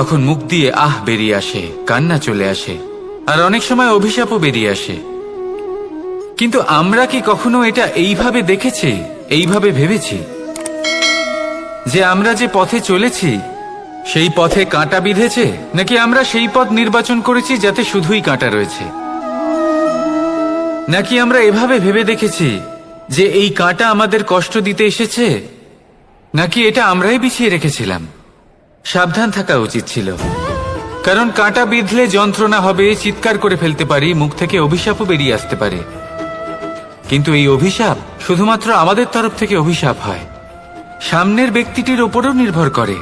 তখন মুখ দিয়ে আহ বেরিয়ে আসে, কান্না চলে আসে, আর অনেক সময় অভিশাপও বেরিয়ে আসে। কিন্তু আমরা কি কখনো এটা এইভাবে দেখেছি, এইভাবে ভেবেছি যে আমরা যে পথে চলেছি সেই পথে কাঁটা বিঁধেছে, নাকি আমরা সেই পথ নির্বাচন করেছি যাতে শুধুই কাঁটা রয়েছে? নাকি আমরা এভাবে ভেবে দেখেছি যে এই কাঁটা আমাদের কষ্ট দিতে এসেছে, নাকি এটা আমরাই বিছিয়ে রেখেছিলাম? সাবধান থাকা উচিত ছিল, কারণ কাঁটা বিঁধলে যন্ত্রণা হবে, চিৎকার করে ফেলতে পারি, মুখ থেকে অভিশাপও বেরিয়ে আসতে পারে। কিন্তু এই অভিশাপ শুধুমাত্র আমাদের তরফ থেকে অভিশাপ হয়, সামনের ব্যক্তিটির ওপরও নির্ভর করে।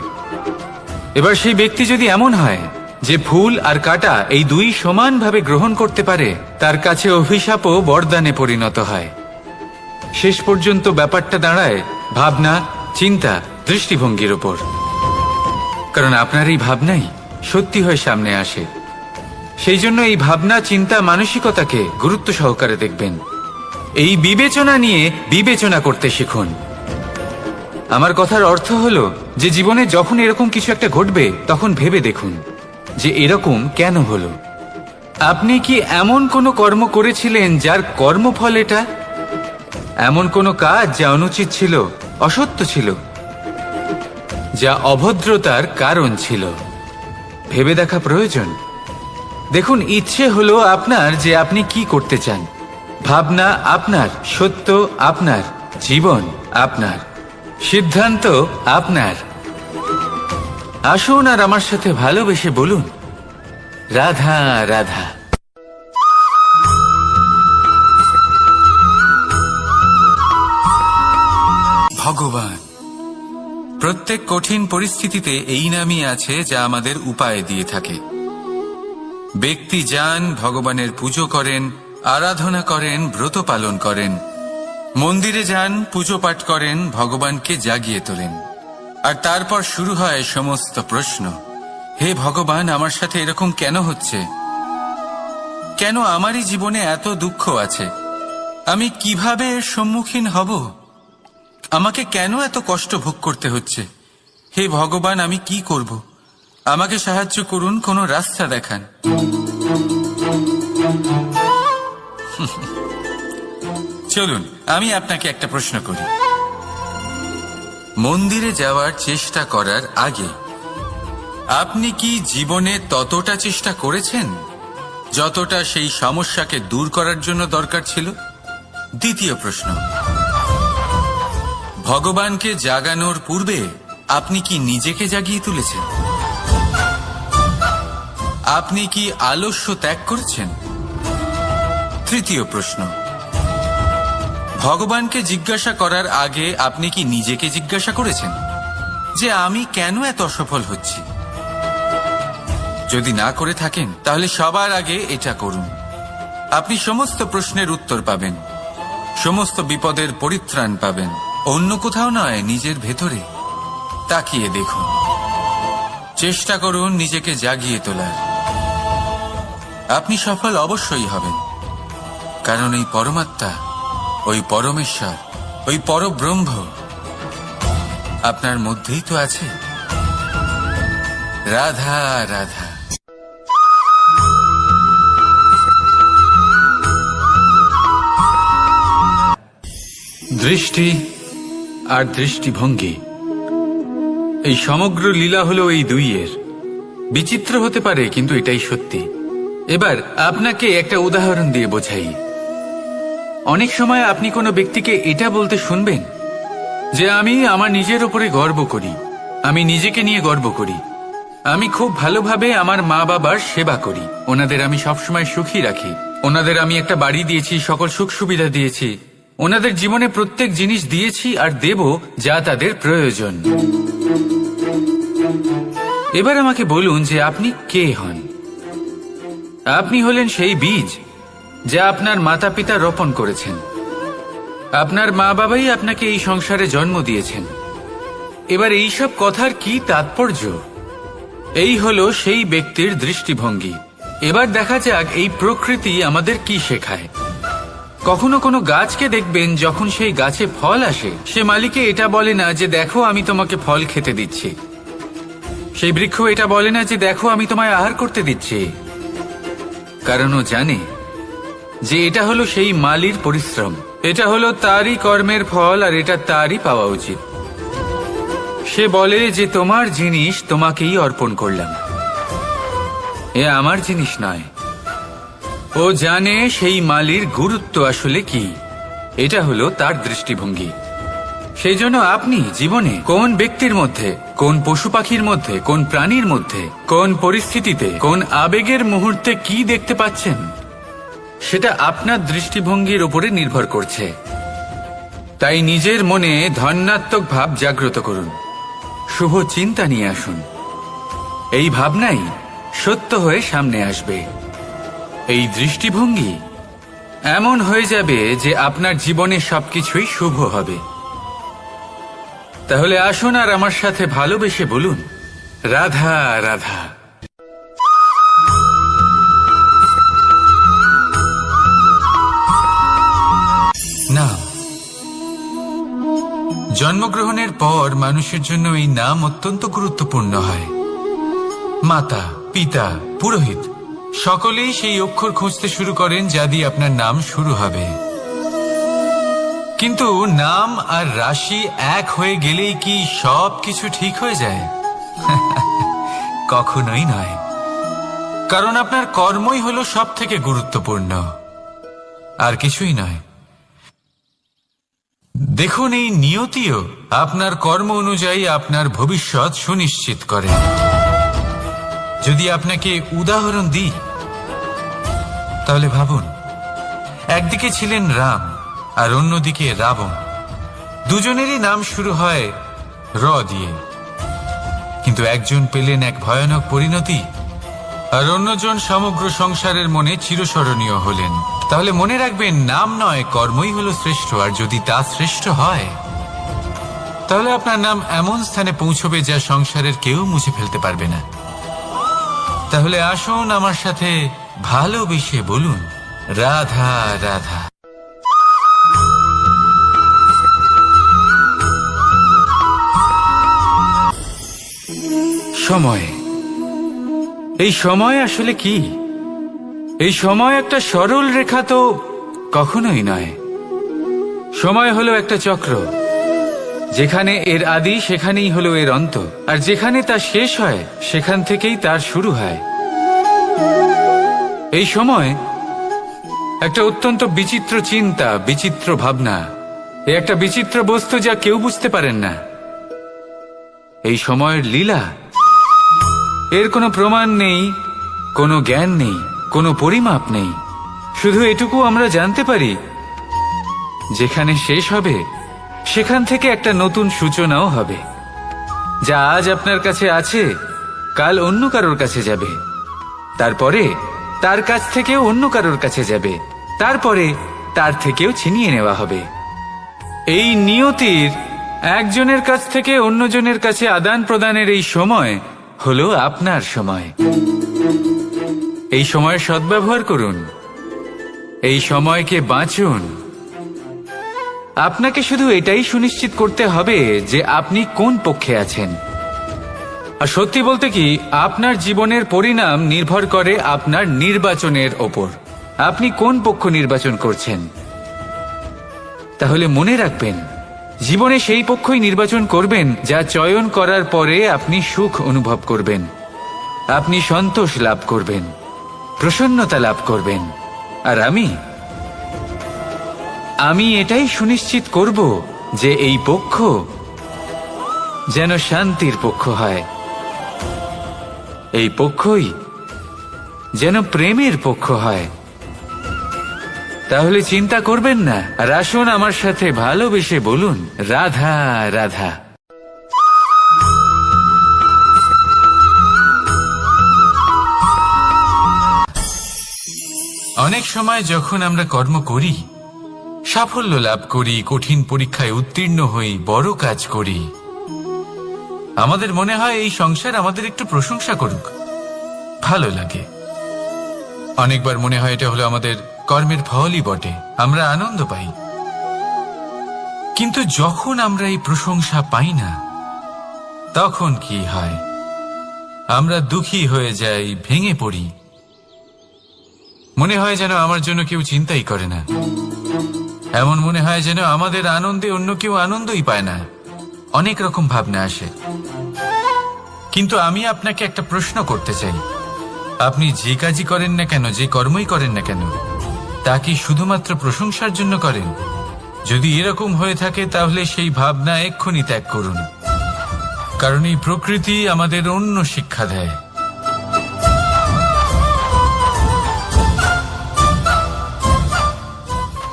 এবার সেই ব্যক্তি যদি এমন হয় যে ফুল আর কাঁটা এই দুই সমানভাবে গ্রহণ করতে পারে, তার কাছে অভিশাপও বরদানে পরিণত হয়। শেষ পর্যন্ত ব্যাপারটা দাঁড়ায় ভাবনা, চিন্তা, দৃষ্টিভঙ্গির ওপর। কারণ আপনার এই ভাবনাই সত্যি হয়ে সামনে আসে। সেই জন্য এই ভাবনা, চিন্তা, মানসিকতাকে গুরুত্ব সহকারে দেখবেন। এই বিবেচনা নিয়ে বিবেচনা করতে শিখুন। আমার কথার অর্থ হলো যে জীবনে যখন এরকম কিছু একটা ঘটবে তখন ভেবে দেখুন যে এরকম কেন হলো। আপনি কি এমন কোনো কর্ম করেছিলেন যার কর্মফল এটা? এমন কোনো কাজ যা অনুচিত ছিল, অসত্য ছিল, যা অভদ্রতার কারণ ছিল? ভেবে দেখা প্রয়োজন। দেখুন, ইচ্ছে হলো আপনার যে আপনি কি করতে চান, ভাবনা আপনার, সত্য আপনার, জীবন আপনার, সিদ্ধান্ত আপনার। আসুন আর আমার সাথে ভালোবেসে বলুন, রাধা রাধা। ভগবান। প্রত্যেক কঠিন পরিস্থিতিতে এই নামই আছে যা আমাদের উপায় দিয়ে থাকে। ব্যক্তি যান, ভগবানের পুজো করেন, আরাধনা করেন, ব্রত পালন করেন, মন্দিরে যান, পুজো পাঠ করেন, ভগবানকে জাগিয়ে তোলেন। আর তারপর শুরু হয় সমস্ত প্রশ্ন। হে ভগবান, আমার সাথে এরকম কেন হচ্ছে? কেন আমারই জীবনে এত দুঃখ আছে? আমি কিভাবে এর সম্মুখীন হব? আমাকে কেন এত কষ্ট ভোগ করতে হচ্ছে? হে ভগবান, আমি কি করব? আমাকে সাহায্য করুন, কোনো রাস্তা দেখান। চলুন আমি আপনাকে একটা প্রশ্ন করি। মন্দিরে যাওয়ার চেষ্টা করার আগে আপনি কি জীবনে ততটা চেষ্টা করেছেন যতটা সেই সমস্যাকে দূর করার জন্য দরকার ছিল? দ্বিতীয় প্রশ্ন, ভগবানকে জাগানোর পূর্বে আপনি কি নিজেকে জাগিয়ে তুলেছেন? আপনি কি আলস্য ত্যাগ করেছেন? তৃতীয় প্রশ্ন, ভগবানকে জিজ্ঞাসা করার আগে আপনি কি নিজেকে জিজ্ঞাসা করেছেন যে আমি কেন এত অসফল হচ্ছি? যদি না করে থাকেন তাহলে সবার আগে এটা করুন। আপনি সমস্ত প্রশ্নের উত্তর পাবেন, সমস্ত বিপদের পরিত্রাণ পাবেন। অন্য কোথাও নয়, নিজের ভেতরে তাকিয়ে দেখুন। চেষ্টা করুন নিজেকে জাগিয়ে তোলার। আপনি সফল অবশ্যই হবেন, কারণ এই পরমাত্মা, ওই পরমেশ্বর, ওই পরব্রহ্ম আপনার মধ্যেই তো আছে। রাধা রাধা। দৃষ্টি আর দৃষ্টিভঙ্গি, এই সমগ্র লীলা হলো এই দুইয়ের। বিচিত্র হতে পারে, কিন্তু এটাই সত্যি। এবার আপনাকে একটা উদাহরণ দিয়ে বোঝাই। অনেক সময় আপনি কোনো ব্যক্তিকে এটা বলতে শুনবেন যে আমি আমার নিজের উপরে গর্ব করি, আমি নিজেকে নিয়ে গর্ব করি, আমি খুব ভালোভাবে আমার মা বাবার সেবা করি, ওনাদের আমি সবসময় সুখী রাখি, ওনাদের আমি একটা বাড়ি দিয়েছি, সকল সুখ সুবিধা দিয়েছি, ওনাদের জীবনে প্রত্যেক জিনিস দিয়েছি আর দেব যা তাদের প্রয়োজন। এবার আমাকে বলুন যে আপনি কে হন? আপনি হলেন সেই বীজ যা আপনার মাতা পিতা রোপণ করেছেন। আপনার মা বাবাই আপনাকে এই সংসারে জন্ম দিয়েছেন। এবার এইসব কথার কি তাৎপর্য? এই হলো সেই ব্যক্তির দৃষ্টিভঙ্গি। এবার দেখা যাক এই প্রকৃতি আমাদের কি শেখায়। কখনো কোনো গাছকে দেখবেন, যখন সেই গাছে ফল আসে, সে মালিকে এটা বলে না যে দেখো আমি তোমাকে ফল খেতে দিচ্ছি। সেই বৃক্ষ এটা বলে না যে দেখো আমি তোমায় আহার করতে দিচ্ছি, কারণ ও জানে যে এটা হলো সেই মালির পরিশ্রম, এটা হলো তারই কর্মের ফল, আর এটা তারই পাওয়া উচিত। সে বলে যে তোমার জিনিস তোমাকেই অর্পণ করলাম, এ আমার জিনিস নয়। ও জানে সেই মালির গুরুত্ব আসলে কি, এটা হলো তার দৃষ্টিভঙ্গি। সেই জন্য আপনি জীবনে কোন ব্যক্তির মধ্যে, কোন পশু পাখির মধ্যে, কোন প্রাণীর মধ্যে, কোন পরিস্থিতিতে, কোন আবেগের মুহূর্তে কি দেখতে পাচ্ছেন, সেটা আপনার দৃষ্টিভঙ্গির উপরে নির্ভর করছে। তাই নিজের মনে ধনাত্মক ভাব জাগ্রত করুন, শুভ চিন্তা নিয়ে আসুন। এই ভাবনাই সত্য হয়ে সামনে আসবে। এই দৃষ্টিভঙ্গি এমন হয়ে যাবে যে আপনার জীবনে সবকিছুই শুভ হবে। তাহলে আসুন আর আমার সাথে ভালোবেসে বলুন, রাধা রাধা। নাম। জন্মগ্রহণের পর মানুষের জন্য এই নাম অত্যন্ত গুরুত্বপূর্ণ হয়। মাতা, পিতা, পুরোহিত সকলেই সেই অক্ষর খুঁজতে শুরু করেন যা দিয়ে আপনার নাম শুরু হবে। কিন্তু নাম আর রাশি এক হয়ে গেলেই কি সব কিছু ঠিক হয়ে যায়? কখনোই নয়, কারণ আপনার কর্মই হলো সব থেকে গুরুত্বপূর্ণ, আর কিছুই নয়। দেখুন, এই নিয়তিও আপনার কর্ম অনুযায়ী আপনার ভবিষ্যৎ সুনিশ্চিত করে। যদি আপনাকে উদাহরণ দিই, তাহলে ভাবুন, একদিকে ছিলেন রাম আর অন্যদিকে রাবণ। দুজনেরই নাম শুরু হয় র দিয়ে, কিন্তু একজন পেলেন এক ভয়ানক পরিণতি, আর অন্যজন সমগ্র সংসারের মনে চিরস্মরণীয় হলেন। তাহলে মনে রাখবেন, নাম নয়, কর্মই হলো শ্রেষ্ঠ। আর যদি তা শ্রেষ্ঠ হয়, তাহলে আপনার নাম এমন স্থানে পৌঁছবে যা সংসারের কেউ মুছে ফেলতে পারবে না। তাহলে আসুন আমার সাথে ভালোবেসে বলুন, রাধা রাধা। সময়। এই সময় আসলে কি? এই সময় একটা সরল রেখা তো কখনোই নয়। সময় হলো একটা চক্র, যেখানে এর আদি সেখানেই হলো এর অন্ত, আর যেখানে তা শেষ হয় সেখান থেকেই তার শুরু হয়। এই সময় একটা অত্যন্ত বিচিত্র চিন্তা, বিচিত্র ভাবনা, এ একটা বিচিত্র বস্তু যা কেউ বুঝতে পারেন না। এই সময়ের লীলা, এর কোনো প্রমাণ নেই, কোনো জ্ঞান নেই, কোনো পরিমাপ নেই। শুধু এটুকু আমরা জানতে পারি, যেখানে শেষ হবে সেখান থেকে একটা নতুন সূচনাও হবে। যা আজ আপনার কাছে আছে, কাল অন্য কারোর কাছে যাবে, তারপরে তার কাছ থেকেও অন্য কারোর কাছে যাবে, তারপরে তার থেকেও ছিনিয়ে নেওয়া হবে। এই নিয়তির একজনের কাছ থেকে অন্যজনের কাছে আদান প্রদানের এই সময় হলো আপনার সময়। এই সময়ের সদ্ব্যবহার করুন, এই সময়কে বাঁচুন। আপনাকে শুধু এটাই সুনিশ্চিত করতে হবে যে আপনি কোন পক্ষে আছেন। আর সত্যি বলতে কি, আপনার জীবনের পরিণাম নির্ভর করে আপনার নির্বাচনের ওপর। আপনি কোন পক্ষ নির্বাচন করছেন। তাহলে মনে রাখবেন, জীবনে সেই পক্ষই নির্বাচন করবেন যা চয়ন করার পরে আপনি সুখ অনুভব করবেন, আপনি সন্তোষ লাভ করবেন, প্রসন্নতা লাভ করবেন। আর আমি এটাই সুনিশ্চিত করব যে এই পক্ষ যেন শান্তির পক্ষ হয়, এই পক্ষই যেন প্রেমের পক্ষ হয়। তাহলে চিন্তা করবেন না, আর আসুন আমার সাথে ভালোবেসে বলুন, রাধা রাধা। অনেক সময় যখন আমরা কর্ম করি, সাফল্য লাভ করি, কঠিন পরীক্ষায় উত্তীর্ণ হই, বড় কাজ করি, আমাদের মনে হয় এই সংসার আমাদের একটু প্রশংসা করুক, ভালো লাগে। অনেকবার মনে হয় এটা হলো আমাদের কর্মের ফলই বটে, আমরা আনন্দ পাই। কিন্তু যখন আমরা এই প্রশংসা পাই না, তখন কি হয়? আমরা দুঃখী হয়ে যাই, ভেঙে পড়ি। মনে হয় যেন আমার জন্য কেউ চিন্তাই করে না। এমন মনে হয় যেন আমাদের আনন্দে অন্য কেউ আনন্দই পায় না। অনেক রকম ভাবনা আসে। কিন্তু আমি আপনাকে একটা প্রশ্ন করতে চাই, আপনি যে কাজই করেন না কেন, যে কর্মই করেন না কেন, তা কি শুধুমাত্র প্রশংসার জন্য করেন? যদি এরকম হয়ে থাকে তাহলে সেই ভাবনা এক্ষুনি ত্যাগ করুন, কারণ এই প্রকৃতি আমাদের অন্য শিক্ষা দেয়।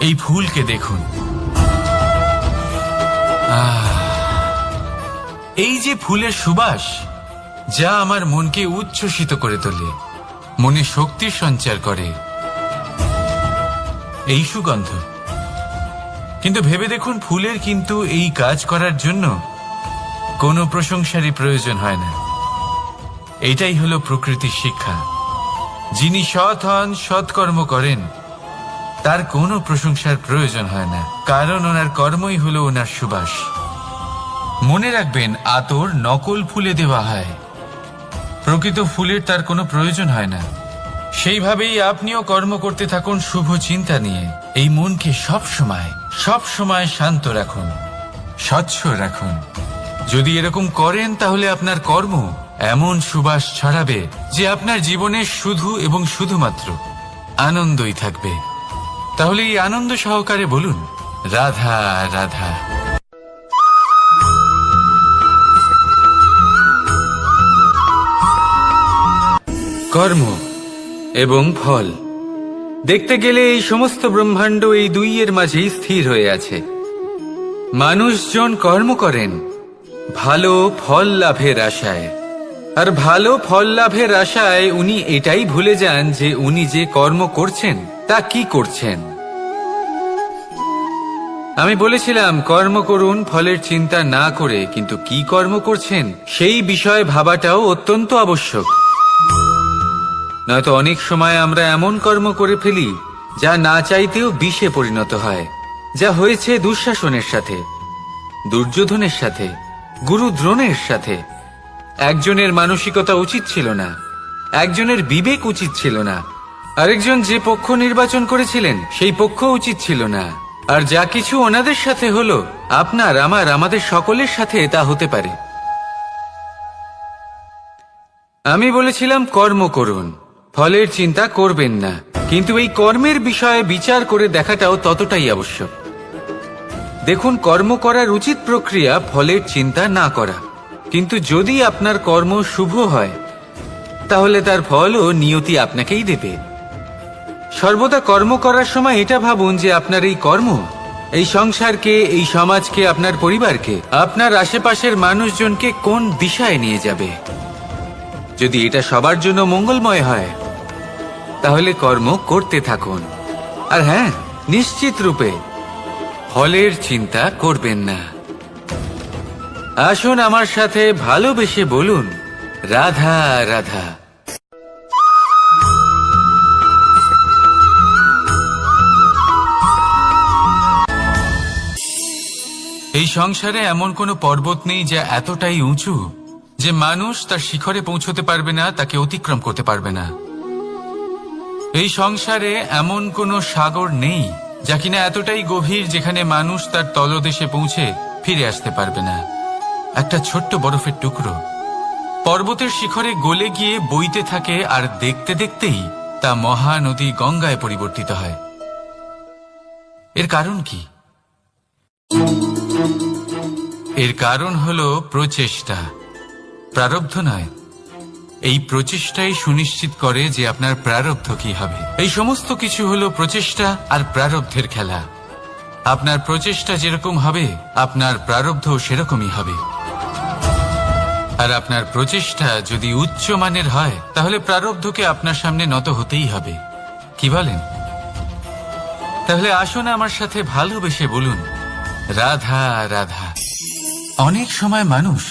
এই ফুলকে দেখুন, এই যে ফুলের সুবাস, যা আমার মনকে উচ্ছ্বসিত করে তোলে, মনে শক্তির সঞ্চার করে, এই সুগন্ধ। কিন্তু ভেবে দেখুন, ফুলের কিন্তু এই কাজ করার জন্য কোনো প্রশংসারই প্রয়োজন হয় না। এটাই হলো প্রকৃতির শিক্ষা। যিনি সৎ হন, সৎকর্ম করেন, তার কোনো প্রশংসার প্রয়োজন হয় না, কারণ ওনার কর্মই হলো ওনার সুবাস। মনে রাখবেন, আতর নকল ফুলে দেওয়া হয়, প্রকৃত ফুলের তার কোনো প্রয়োজন হয় না। সেইভাবেই আপনিও কর্ম করতে থাকুন শুভ চিন্তা নিয়ে। এই মনকে সব সময় শান্ত রাখুন, স্বচ্ছ রাখুন। যদি এরকম করেন তাহলে আপনার কর্ম এমন সুবাস ছড়াবে যে আপনার জীবনে শুধু এবং শুধুমাত্র আনন্দই থাকবে। তাহলে এই আনন্দ সহকারে বলুন, রাধা রাধা। কর্ম এবং ফল দেখতে গেলে এই সমস্ত ব্রহ্মাণ্ড এই দুইয়ের মাঝেই স্থির হয়ে আছে। মানুষজন কর্ম করেন ভালো ফল লাভের আশায়, আর ভালো ফল লাভের আশায় উনি এটাই ভুলে যান যে উনি যে কর্ম করছেন তা কি করছেন। আমি বলেছিলাম কর্ম করুন ফলের চিন্তা না করে, কিন্তু কি কর্ম করছেন সেই বিষয়ে ভাবাটাও অত্যন্ত আবশ্যক। নয়তো অনেক সময় আমরা এমন কর্ম করে ফেলি যা না চাইতেও বিষে পরিণত হয়, যা হয়েছে দুঃশাসনের সাথে, দুর্যোধনের সাথে, গুরু দ্রোণের সাথে। একজনের মানসিকতা উচিত ছিল না, একজনের বিবেক উচিত ছিল না, আরেকজন যে পক্ষ নির্বাচন করেছিলেন সেই পক্ষ উচিত ছিল না। আর যা কিছু ওনাদের সাথে হলো, আপনার আমাদের সকলের সাথে তা হতে পারে। আমি বলেছিলাম কর্ম করুন, ফলের চিন্তা করবেন না, কিন্তু এই কর্মের বিষয়ে বিচার করে দেখাটাও ততটাই আবশ্যক। দেখুন, কর্ম করার উচিত প্রক্রিয়া ফলের চিন্তা না করা, কিন্তু যদি আপনার কর্ম শুভ হয় তাহলে তার ফলও নিয়তি আপনাকেই দেবে। সর্বদা কর্ম করার সময় এটা ভাবুন যে আপনার এই কর্ম এই সংসারকে, এই সমাজকে, আপনার পরিবারকে, আপনার আশেপাশের মানুষজনকে কোন দিশায় নিয়ে যাবে। যদি এটা সবার জন্য মঙ্গলময় হয় তাহলে কর্ম করতে থাকুন। আর হ্যাঁ, নিশ্চিত রূপে ফলের চিন্তা করবেন না। আসুন আমার সাথে ভালোবেসে বলুন, রাধা রাধা। এই সংসারে এমন কোনো পর্বত নেই যা এতটাই উঁচু যে মানুষ তার শিখরে পৌঁছতে পারবে না, তাকে অতিক্রম করতে পারবে না। এই সংসারে এমন কোনো সাগর নেই যা কিনা এতটাই গভীর যেখানে মানুষ তার তলদেশে পৌঁছে ফিরে আসতে পারবে না। একটা ছোট্ট বরফের টুকরো পর্বতের শিখরে গলে গিয়ে বইতে থাকে, আর দেখতে দেখতেই তা মহানদী গঙ্গায় পরিবর্তিত হয়। এর কারণ কি? এর কারণ হলো প্রচেষ্টা, প্রারব্ধ নয়। এই প্রচেষ্টাই সুনিশ্চিত করে যে আপনার প্রারব্ধ কি হবে। এই সমস্ত কিছু হলো প্রচেষ্টা আর প্রারব্ধের খেলা। আপনার প্রচেষ্টা যেরকম হবে আপনার প্রারব্ধ সেরকমই হবে। আর আপনার প্রচেষ্টা যদি উচ্চ মানের হয় তাহলে প্রারব্ধকে আপনার সামনে নত হতেই হবে। কি বলেন? তাহলে আসুন আমার সাথে ভালোবেসে বলুন, রাধা রাধা। অনেক সময় মানুষ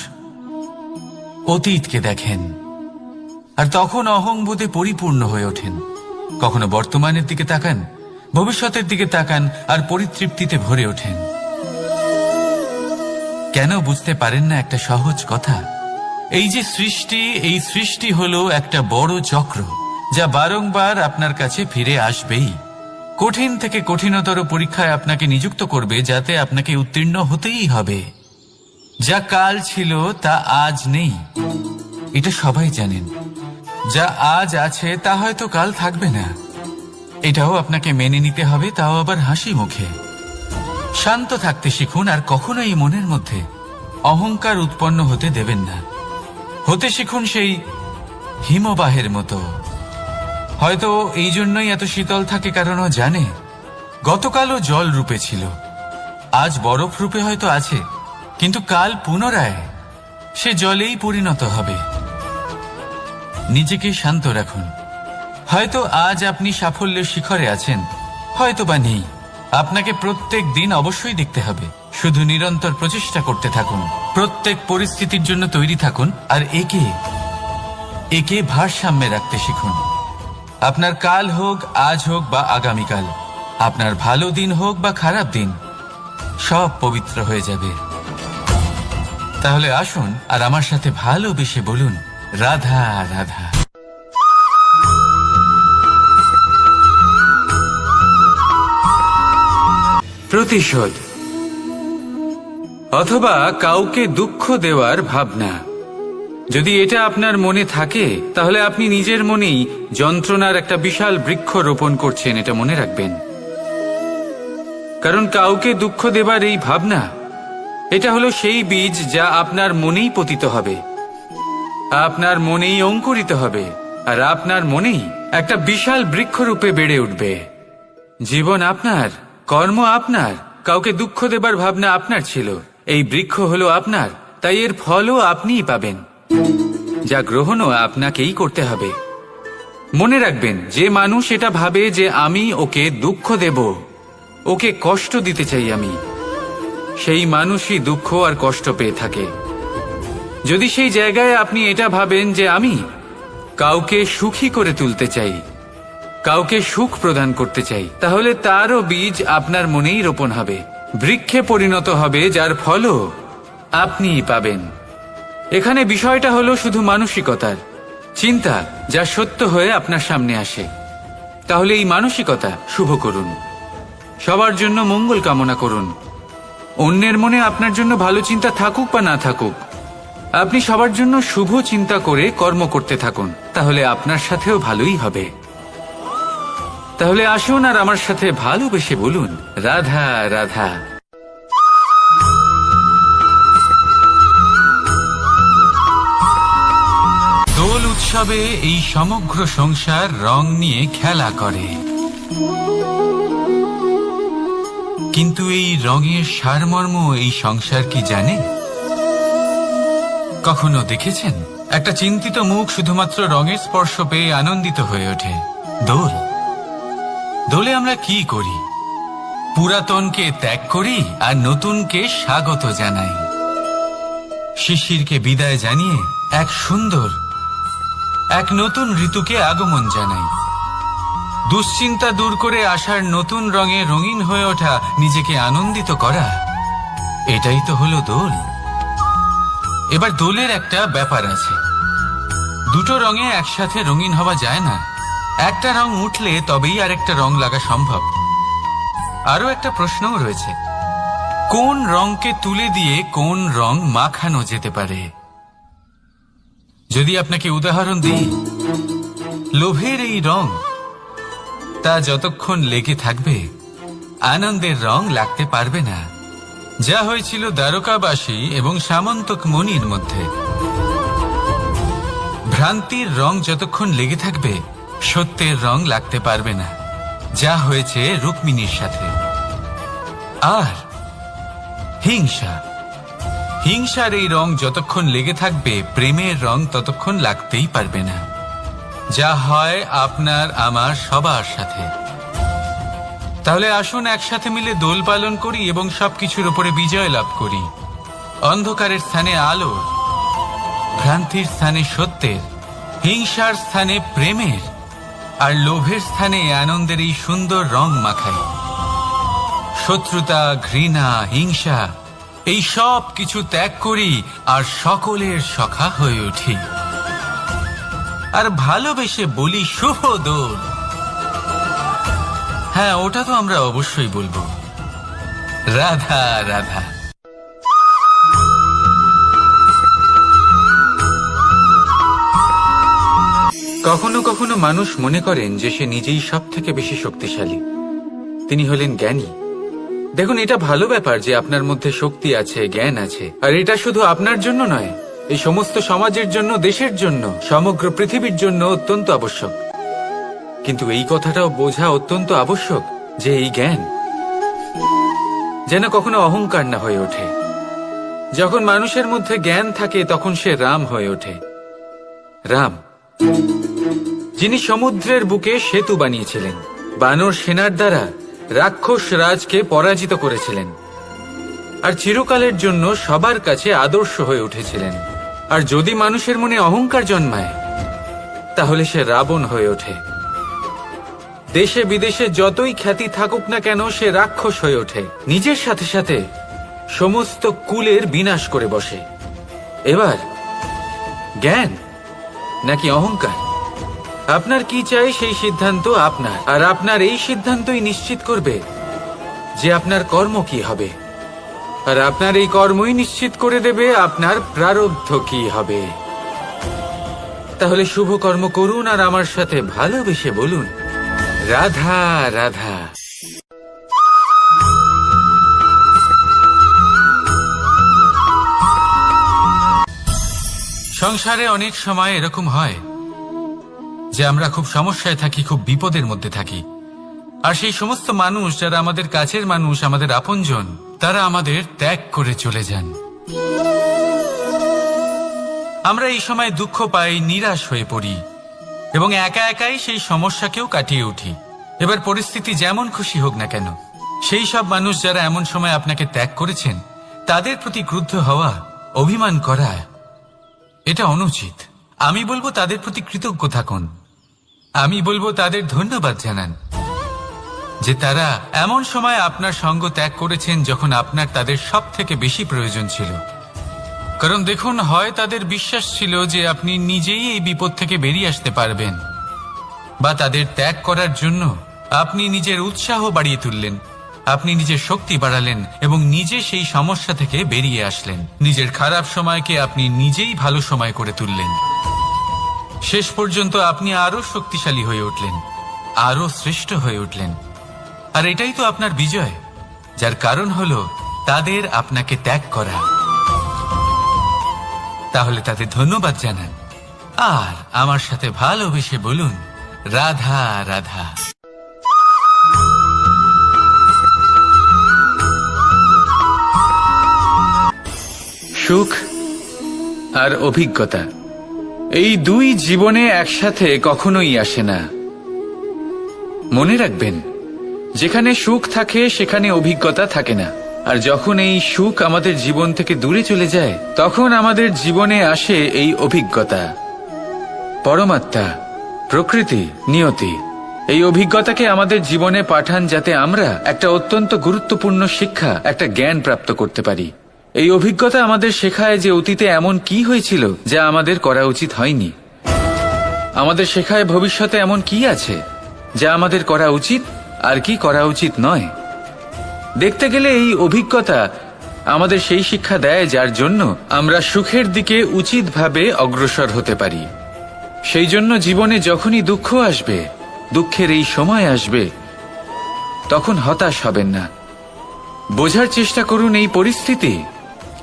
অতীতকে দেখেন আর তখন অহংবোধে পরিপূর্ণ হয়ে ওঠেন। কখনো বর্তমানের দিকে তাকান, ভবিষ্যতের দিকে তাকান আর পরিতৃপ্তিতে ভরে ওঠেন। কেন বুঝতে পারেন না একটা সহজ কথা? এই যে সৃষ্টি, এই সৃষ্টি হলো একটা বড় চক্র, যা বারংবার আপনার কাছে ফিরে আসবেই। কঠিন থেকে কঠিনতর পরীক্ষায় আপনাকে নিযুক্ত করবে, যাতে আপনাকে উত্তীর্ণ হতেই হবে। যা কাল ছিল তা আজ নেই, এটা সবাই জানেন। যা আজ আছে তা হয়তো কাল থাকবে না, এটাও আপনাকে মেনে নিতে হবে, তাও আবার হাসি মুখে। শান্ত থাকতে শিখুন, আর কখনোই মনের মধ্যে অহংকার উৎপন্ন হতে দেবেন না। হতে শিখুন সেই হিমবাহের মতো। হয়তো এই জন্যই এত শীতল থাকে, কারণ ও জানে গতকালও জল রূপে ছিল, আজ বরফ রূপে হয়তো আছে, কিন্তু কাল পুনরায় সে জলেই পরিণত হবে। নিজেকে শান্ত রাখুন। হয়তো আজ আপনি সাফল্যের শিখরে আছেন, হয়তো বা নেই। আপনাকে প্রত্যেক দিন অবশ্যই দেখতে হবে। শুধু নিরন্তর প্রচেষ্টা করতে থাকুন, প্রত্যেক পরিস্থিতির জন্য তৈরি থাকুন, আর একে ভারসাম্যে রাখতে শিখুন। আপনার কাল হোক, আজ হোক বা আগামীকাল, আপনার ভালো দিন হোক বা খারাপ দিন, সব পবিত্র হয়ে যাবে। তাহলে আসুন আর আমার সাথে ভালোবেসে বলুন, রাধা রাধা। প্রতিশোধ অথবা কাউকে দুঃখ দেওয়ার ভাবনা, যদি এটা আপনার মনে থাকে, তাহলে আপনি নিজের মনেই যন্ত্রণার একটা বিশাল বৃক্ষ রোপণ করছেন, এটা মনে রাখবেন। কারণ কাউকে দুঃখ দেবার এই ভাবনা, এটা হলো সেই বীজ যা আপনার মনেই পতিত হবে, আপনার মনেই অঙ্কুরিত হবে, আর আপনার মনেই একটা বিশাল বৃক্ষরূপে বেড়ে উঠবে। জীবন আপনার, কর্ম আপনার, কাউকে দুঃখ দেবার ভাবনা আপনার ছিল, এই বৃক্ষ হলো আপনার, তাই এর ফলও আপনিই পাবেন, যা গ্রহণও আপনাকেই করতে হবে। মনে রাখবেন, যে মানুষ এটা ভাবে যে আমি ওকে দুঃখ দেব, ওকে কষ্ট দিতে চাই আমি, সেই মানুষই দুঃখ আর কষ্ট পেয়ে থাকে। যদি সেই জায়গায় আপনি এটা ভাবেন যে আমি কাউকে সুখী করে তুলতে চাই, কাউকে সুখ প্রদান করতে চাই, তাহলে তারও বীজ আপনার মনেই রোপণ হবে, বৃক্ষে পরিণত হবে, যার ফলও আপনিই পাবেন। এখানে বিষয়টা হলো শুধু মানসিকতার চিন্তা, যা সত্য হয়ে আপনার সামনে আসে। তাহলে এই মানসিকতা শুভ করুন, সবার জন্য মঙ্গল কামনা করুন। অন্যের মনে আপনার জন্য ভালো চিন্তা থাকুক বা না থাকুক, আপনি সবার জন্য শুভ চিন্তা করে কর্ম করতে থাকুন, তাহলে আপনার সাথেও ভালোই হবে। তাহলে আসুন আর আমার সাথে ভালোবেসে বলুন, রাধা রাধা। দোল উৎসবে এই সমগ্র সংসার রং নিয়ে খেলা করে, কিন্তু এই রঙের সারমর্ম এই সংসার কি জানে? কখনো দেখেছেন একটা চিন্তিত মুখ শুধুমাত্র রঙের স্পর্শ পেয়ে আনন্দিত হয়ে ওঠে? দোলে আমরা কি করি? পুরাতনকে ত্যাগ করি আর নতুনকে স্বাগত জানাই। শিশিরকে বিদায় জানিয়ে এক নতুন ঋতুকে আগমন জানাই। দুশ্চিন্তা দূর করে আসার নতুন রঙে রঙিন হয়ে ওঠা, নিজেকে আনন্দিত করা, এটাই তো হলো দোল। এবার দোলের একটা ব্যাপার আছে, দুটো রঙে একসাথে রঙিন হওয়া যায় না। একটা রং উঠলে তবেই আরেকটা রং লাগা সম্ভব। আরো একটা প্রশ্নও রয়েছে, কোন রংকে তুলে দিয়ে কোন রং মাখানো যেতে পারে? যদি আপনাকে উদাহরণ দিই, লোভের এই রং, তা যতক্ষণ লেগে থাকবে আনন্দের রং লাগতে পারবে না, যা হয়েছিল দ্বারকাবাসী এবং সামন্তক মণির মধ্যে। ভ্রান্তির রং যতক্ষণ লেগে থাকবে সত্যের রং লাগতে পারবে না, যা হয়েছে রুক্মিণীর সাথে। আর হিংসার এই রং যতক্ষণ লেগে থাকবে প্রেমের রং ততক্ষণ লাগতেই পারবে না, যা হয় আপনার আমার সবার সাথে। তাহলে আসুন একসাথে মিলে দোল পালন করি এবং সবকিছুর উপরে বিজয় লাভ করি। অন্ধকারের স্থানে আলোর, ভ্রান্তির স্থানে সত্যের, হিংসার স্থানে প্রেমের, আর লোভের স্থানে আনন্দের এই সুন্দর রং মাখাই। শত্রুতা, ঘৃণা, হিংসা এই সব কিছু ত্যাগ করি আর সকলের সখা হয়ে উঠি, আর ভালোবেসে বলি শুভ দোল। হ্যাঁ, ওটা তো আমরা অবশ্যই বলবো, রাধা রাধা। কখনো কখনো মানুষ মনে করেন যে সে নিজেই সব থেকে বেশি শক্তিশালী, তিনি হলেন জ্ঞানী। দেখুন, এটা ভালো ব্যাপার যে আপনার মধ্যে শক্তি আছে, জ্ঞান আছে, আর এটা শুধু আপনার জন্য নয়, এই সমস্ত সমাজের জন্য, দেশের জন্য, সমগ্র পৃথিবীর জন্য অত্যন্ত আবশ্যক। কিন্তু এই কথাটাও বোঝা অত্যন্ত আবশ্যক যে এই জ্ঞান যেন কখনো অহংকার না হয়ে ওঠে। যখন মানুষের মধ্যে জ্ঞান থাকে তখন সে রাম হয়ে ওঠে। রাম, যিনি সমুদ্রের বুকে সেতু বানিয়েছিলেন, বানর সেনার দ্বারা রাক্ষস রাজকে পরাজিত করেছিলেন, আর চিরকালের জন্য সবার কাছে আদর্শ হয়ে উঠেছিলেন। আর যদি মানুষের মনে অহংকার জন্মায় তাহলে সে রাবণ হয়ে ওঠে। দেশে বিদেশে যতই খ্যাতি থাকুক না কেন, সে রাক্ষস হয়ে ওঠে, নিজের সাথে সাথে সমস্ত কুলের বিনাশ করে বসে। এবার জ্ঞান নাকি অহংকার, আপনার কি চাই সেই সিদ্ধান্ত আপনার, আর আপনার এই সিদ্ধান্তই নিশ্চিত করবে যে আপনার কর্ম কি হবে, আর আপনার এই কর্মই নিশ্চিত করে দেবে আপনার প্রারব্ধ কি হবে। তাহলে শুভ কর্ম করুন আর আমার সাথে ভালোবেসে বলুন, রাধা রাধা। সংসারে অনেক সময় এরকম হয় যে আমরা খুব সমস্যায় থাকি, খুব বিপদের মধ্যে থাকি, আর সেই সমস্ত মানুষ যারা আমাদের কাছের মানুষ, আমাদের আপনজন, তারা আমাদের ত্যাগ করে চলে যান। আমরা এই সময় দুঃখ পাই, নিরাশ হয়ে পড়ি এবং একা একাই সেই সমস্যাকেও কাটিয়ে উঠি। এবার পরিস্থিতি যেমন খুশি হোক না কেন, সেই সব মানুষ যারা এমন সময় আপনাকে ত্যাগ করেছেন, তাদের প্রতি ক্রুদ্ধ হওয়া, অভিমান করা, এটা অনুচিত। আমি বলবো তাদের প্রতি কৃতজ্ঞ থাকুন। আমি বলবো তাদের ধন্যবাদ জানান যে তারা এমন সময় আপনার সঙ্গ ত্যাগ করেছেন যখন আপনার তাদের সব থেকে বেশি প্রয়োজন ছিল। কারণ দেখুন, হয় তাদের বিশ্বাস ছিল যে আপনি নিজেই এই বিপদ থেকে বেরিয়ে আসতে পারবেন, বা তাদের ত্যাগ করার জন্য আপনি নিজের উৎসাহ বাড়িয়ে তুললেন, আপনি নিজের শক্তি বাড়ালেন এবং নিজে সেই সমস্যা থেকে বেরিয়ে আসলেন। নিজের খারাপ সময়কে আপনি নিজেই ভালো সময় করে তুললেন। শেষ পর্যন্ত আপনি আরো শক্তিশালী হয়ে উঠলেন, আরো শ্রেষ্ঠ হয়ে উঠলেন। আর এটাই তো আপনার বিজয়, যার কারণ হলো তাদের আপনাকে ত্যাগ করা। তাহলে তাদের ধন্যবাদ জানান আর আমার সাথে ভালোবেসে বলুন, রাধা রাধা। সুখ আর অভিজ্ঞতা, এই দুই জীবনে একসাথে কখনোই আসে না। মনে রাখবেন, যেখানে সুখ থাকে সেখানে অভিজ্ঞতা থাকে না। আর যখন এই সুখ আমাদের জীবন থেকে দূরে চলে যায়, তখন আমাদের জীবনে আসে এই অভিজ্ঞতা। পরমাত্মা, প্রকৃতি, নিয়তি এই অভিজ্ঞতাকে আমাদের জীবনে পাঠান যাতে আমরা একটা অত্যন্ত গুরুত্বপূর্ণ শিক্ষা, একটা জ্ঞান প্রাপ্ত করতে পারি। এই অভিজ্ঞতা আমাদের শেখায় যে অতীতে এমন কি হয়েছিল যা আমাদের করা উচিত হয়নি। আমাদের শেখায় ভবিষ্যতে এমন কি আছে যা আমাদের করা উচিত আর কি করা উচিত নয়। দেখতে গেলে এই অভিজ্ঞতা আমাদের সেই শিক্ষা দেয় যার জন্য আমরা সুখের দিকে উচিতভাবে অগ্রসর হতে পারি। সেই জন্য জীবনে যখনই দুঃখ আসবে, দুঃখের এই সময় আসবে, তখন হতাশ হবেন না। বোঝার চেষ্টা করুন এই পরিস্থিতি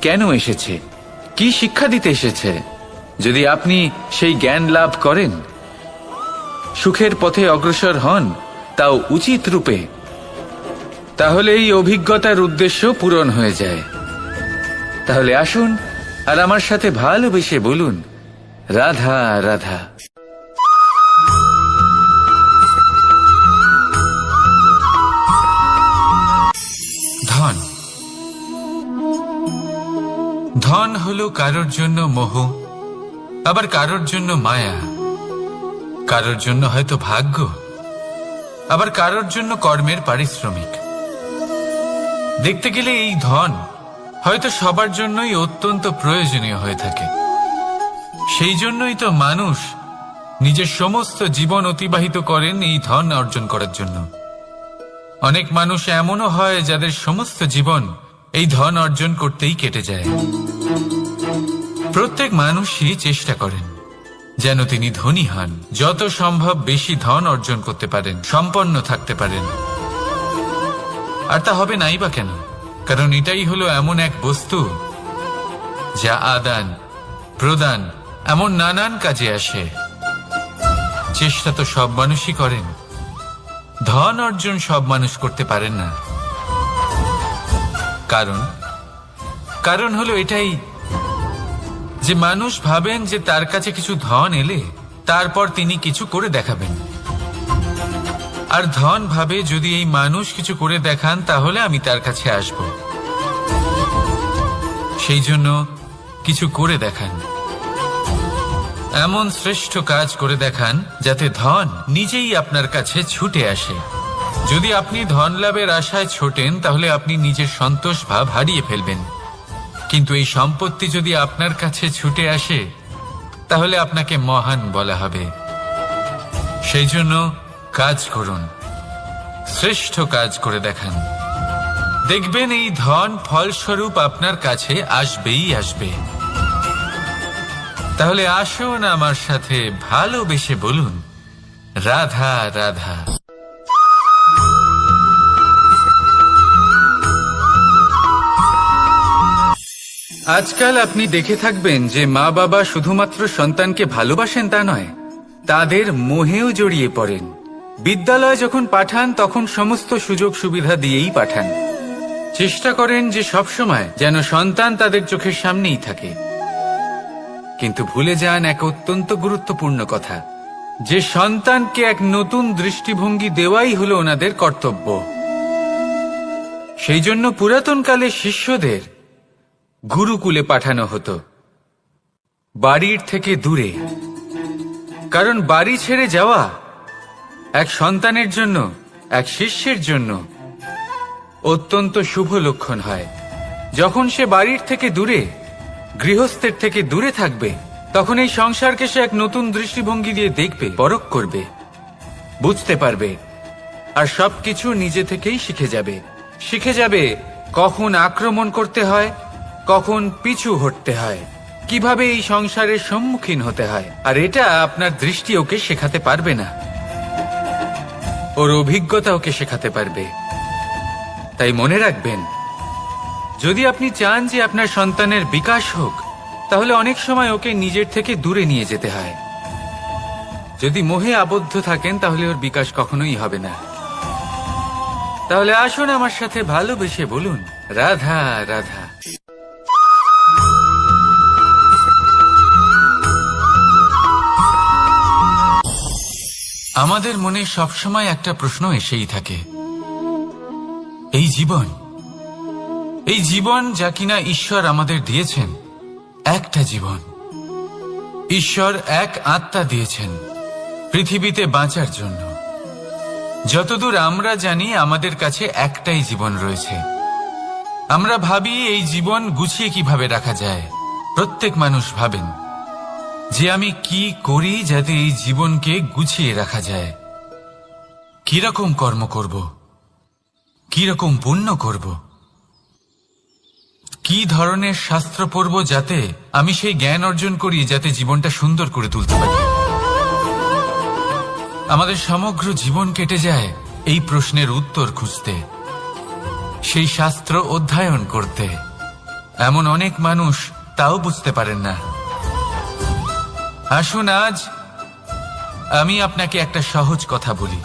কেন এসেছে, কি শিক্ষা দিতে এসেছে। যদি আপনি সেই জ্ঞান লাভ করেন, সুখের পথে অগ্রসর হন, তাও উচিত রূপে, তাহলে এই অভিজ্ঞতার উদ্দেশ্য পূরণ হয়ে যায়। তাহলে আসুন আর আমার সাথে ভালোবেসে বলুন, রাধা রাধা। ধন, ধন হলো কারোর জন্য মোহ, আবার কারোর জন্য মায়া, কারোর জন্য হয়তো ভাগ্য, আবার কারোর জন্য কর্মের পারিশ্রমিক। দেখতে গেলে এই ধন হয়তো সবার জন্যই অত্যন্ত প্রয়োজনীয় হয়ে থাকে। সেই জন্যই তো মানুষ নিজের সমস্ত জীবন অতিবাহিত করেন এই ধন অর্জন করার জন্য। অনেক মানুষ এমনও হয় যাদের সমস্ত জীবন এই ধন অর্জন করতেই কেটে যায়। প্রত্যেক মানুষই চেষ্টা করেন যেন তিনি ধনী হন, যত সম্ভব বেশি ধন অর্জন করতে পারেন, সম্পন্ন থাকতে পারেন। আর তা হবে নাই বা কেন? কারণ এটাই হলো এমন এক বস্তু যা আদান প্রদান এমন নানান কাজে আসে। চেষ্টা তো সব মানুষই করেন, ধন অর্জন সব মানুষ করতে পারেন না। কারণ হলো এটাই যে মানুষ ভাবেন যে তার কাছে কিছু ধন এলে তারপর তিনি কিছু করে দেখাবেন, আর ধন ভাবে যদি এই মানুষ কিছু করে দেখান তাহলে আমি তার কাছে আসব। সেই জন্য কিছু করে দেখান, এমন শ্রেষ্ঠ কাজ করে দেখান যাতে ধন নিজেই আপনার কাছে ছুটে আসে। যদি আপনি ধন লাভের আশায় ছোটেন তাহলে আপনি নিজের সন্তোষ ভাব হারিয়ে ফেলবেন, কিন্তু এই সম্পত্তি যদি আপনার কাছে ছুটে আসে তাহলে আপনাকে মহান বলা হবে। সেই জন্য কাজ করুন, শ্রেষ্ঠ কাজ করে দেখান, দেখবেন এই ধন ফলস্বরূপ আপনার কাছে আসবেই আসবে। তাহলে আসুন আমার সাথে ভালোবেসে বলুন, রাধা রাধা। আজকাল আপনি দেখে থাকবেন যে মা বাবা শুধুমাত্র সন্তানকে ভালোবাসেন তা নয়, তাদের মোহেও জড়িয়ে পড়েন। বিদ্যালয়ে যখন পাঠান তখন সমস্ত সুযোগ সুবিধা দিয়েই পাঠান। চেষ্টা করেন যে সবসময় যেন সন্তান তাদের চোখের সামনেই থাকে, কিন্তু ভুলে যান এক অত্যন্ত গুরুত্বপূর্ণ কথা, যে সন্তানকে এক নতুন দৃষ্টিভঙ্গি দেওয়াই হলো ওনাদের কর্তব্য। সেই জন্য পুরাতনকালে শিষ্যদের গুরুকুলে পাঠানো হতো, বাড়ির থেকে দূরে। কারণ বাড়ি ছেড়ে যাওয়া এক সন্তানের জন্য, এক শিষ্যের জন্য অত্যন্ত শুভ লক্ষণ হয়। যখন সে বাড়ির থেকে দূরে, গৃহস্থের থেকে দূরে থাকবে, তখন এই সংসারকে সে এক নতুন দৃষ্টিভঙ্গি দিয়ে দেখবে, পরখ করবে, বুঝতে পারবে, আর সবকিছু নিজে থেকেই শিখে যাবে কখন আক্রমণ করতে হয়, কখন পিছু হটতে হয়, কিভাবে এই সংসারের সম্মুখীন হতে হয়। আর এটা আপনার দৃষ্টি ওকে শেখাতে পারবে না, ওর অভিজ্ঞতা ওকে শেখাতে পারবে। তাই মনে রাখবেন, যদি আপনি চান যে আপনার সন্তানের বিকাশ হোক, তাহলে অনেক সময় ওকে নিজের থেকে দূরে নিয়ে যেতে হয়। যদি মোহে আবদ্ধ থাকেন তাহলে ওর বিকাশ কখনোই হবে না। তাহলে আসুন আমার সাথে ভালোবেসে বলুন, রাধা রাধা। আমাদের মনে সবসময় একটা প্রশ্ন এসেই থাকে, এই জীবন যা কিনা ঈশ্বর আমাদের দিয়েছেন, একটা জীবন। ঈশ্বর এক আত্মা দিয়েছেন পৃথিবীতে বাঁচার জন্য। যতদূর আমরা জানি আমাদের কাছে একটাই জীবন রয়েছে। আমরা ভাবি এই জীবন গুছিয়ে কিভাবে রাখা যায়। প্রত্যেক মানুষ ভাবেন যে আমি কি করি যাতে এই জীবনকে গুছিয়ে রাখা যায়, কিরকম কর্ম করব, কিরকম পুণ্য করব, কি ধরনের শাস্ত্র পড়ব যাতে আমি সেই জ্ঞান অর্জন করি যাতে জীবনটা সুন্দর করে তুলতে পারি। আমাদের সমগ্র জীবন কেটে যায় এই প্রশ্নের উত্তর খুঁজতে, সেই শাস্ত্র অধ্যয়ন করতে। এমন অনেক মানুষ তাও বুঝতে পারেন না। আসুন আজ আমি আপনাকে একটা সহজ কথা বলি,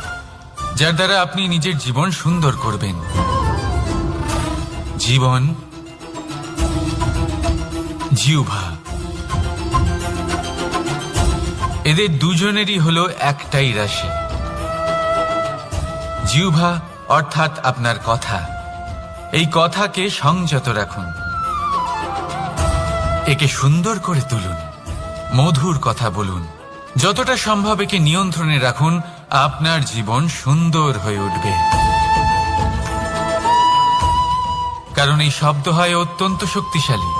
যার দ্বারা আপনি নিজের জীবন সুন্দর করবেন। জীবন, জিহ্বা, এদের দুজনেরই হলো একটাই রাশি। জিহ্বা অর্থাৎ আপনার কথা, এই কথাকে সংযত রাখুন, একে সুন্দর করে তুলুন, মধুর কথা বলুন, যতটা সম্ভব একে নিয়ন্ত্রণে রাখুন, আপনার জীবন সুন্দর হয়ে উঠবে। কারণ কারণ এই শব্দ হয় অত্যন্ত শক্তিশালী।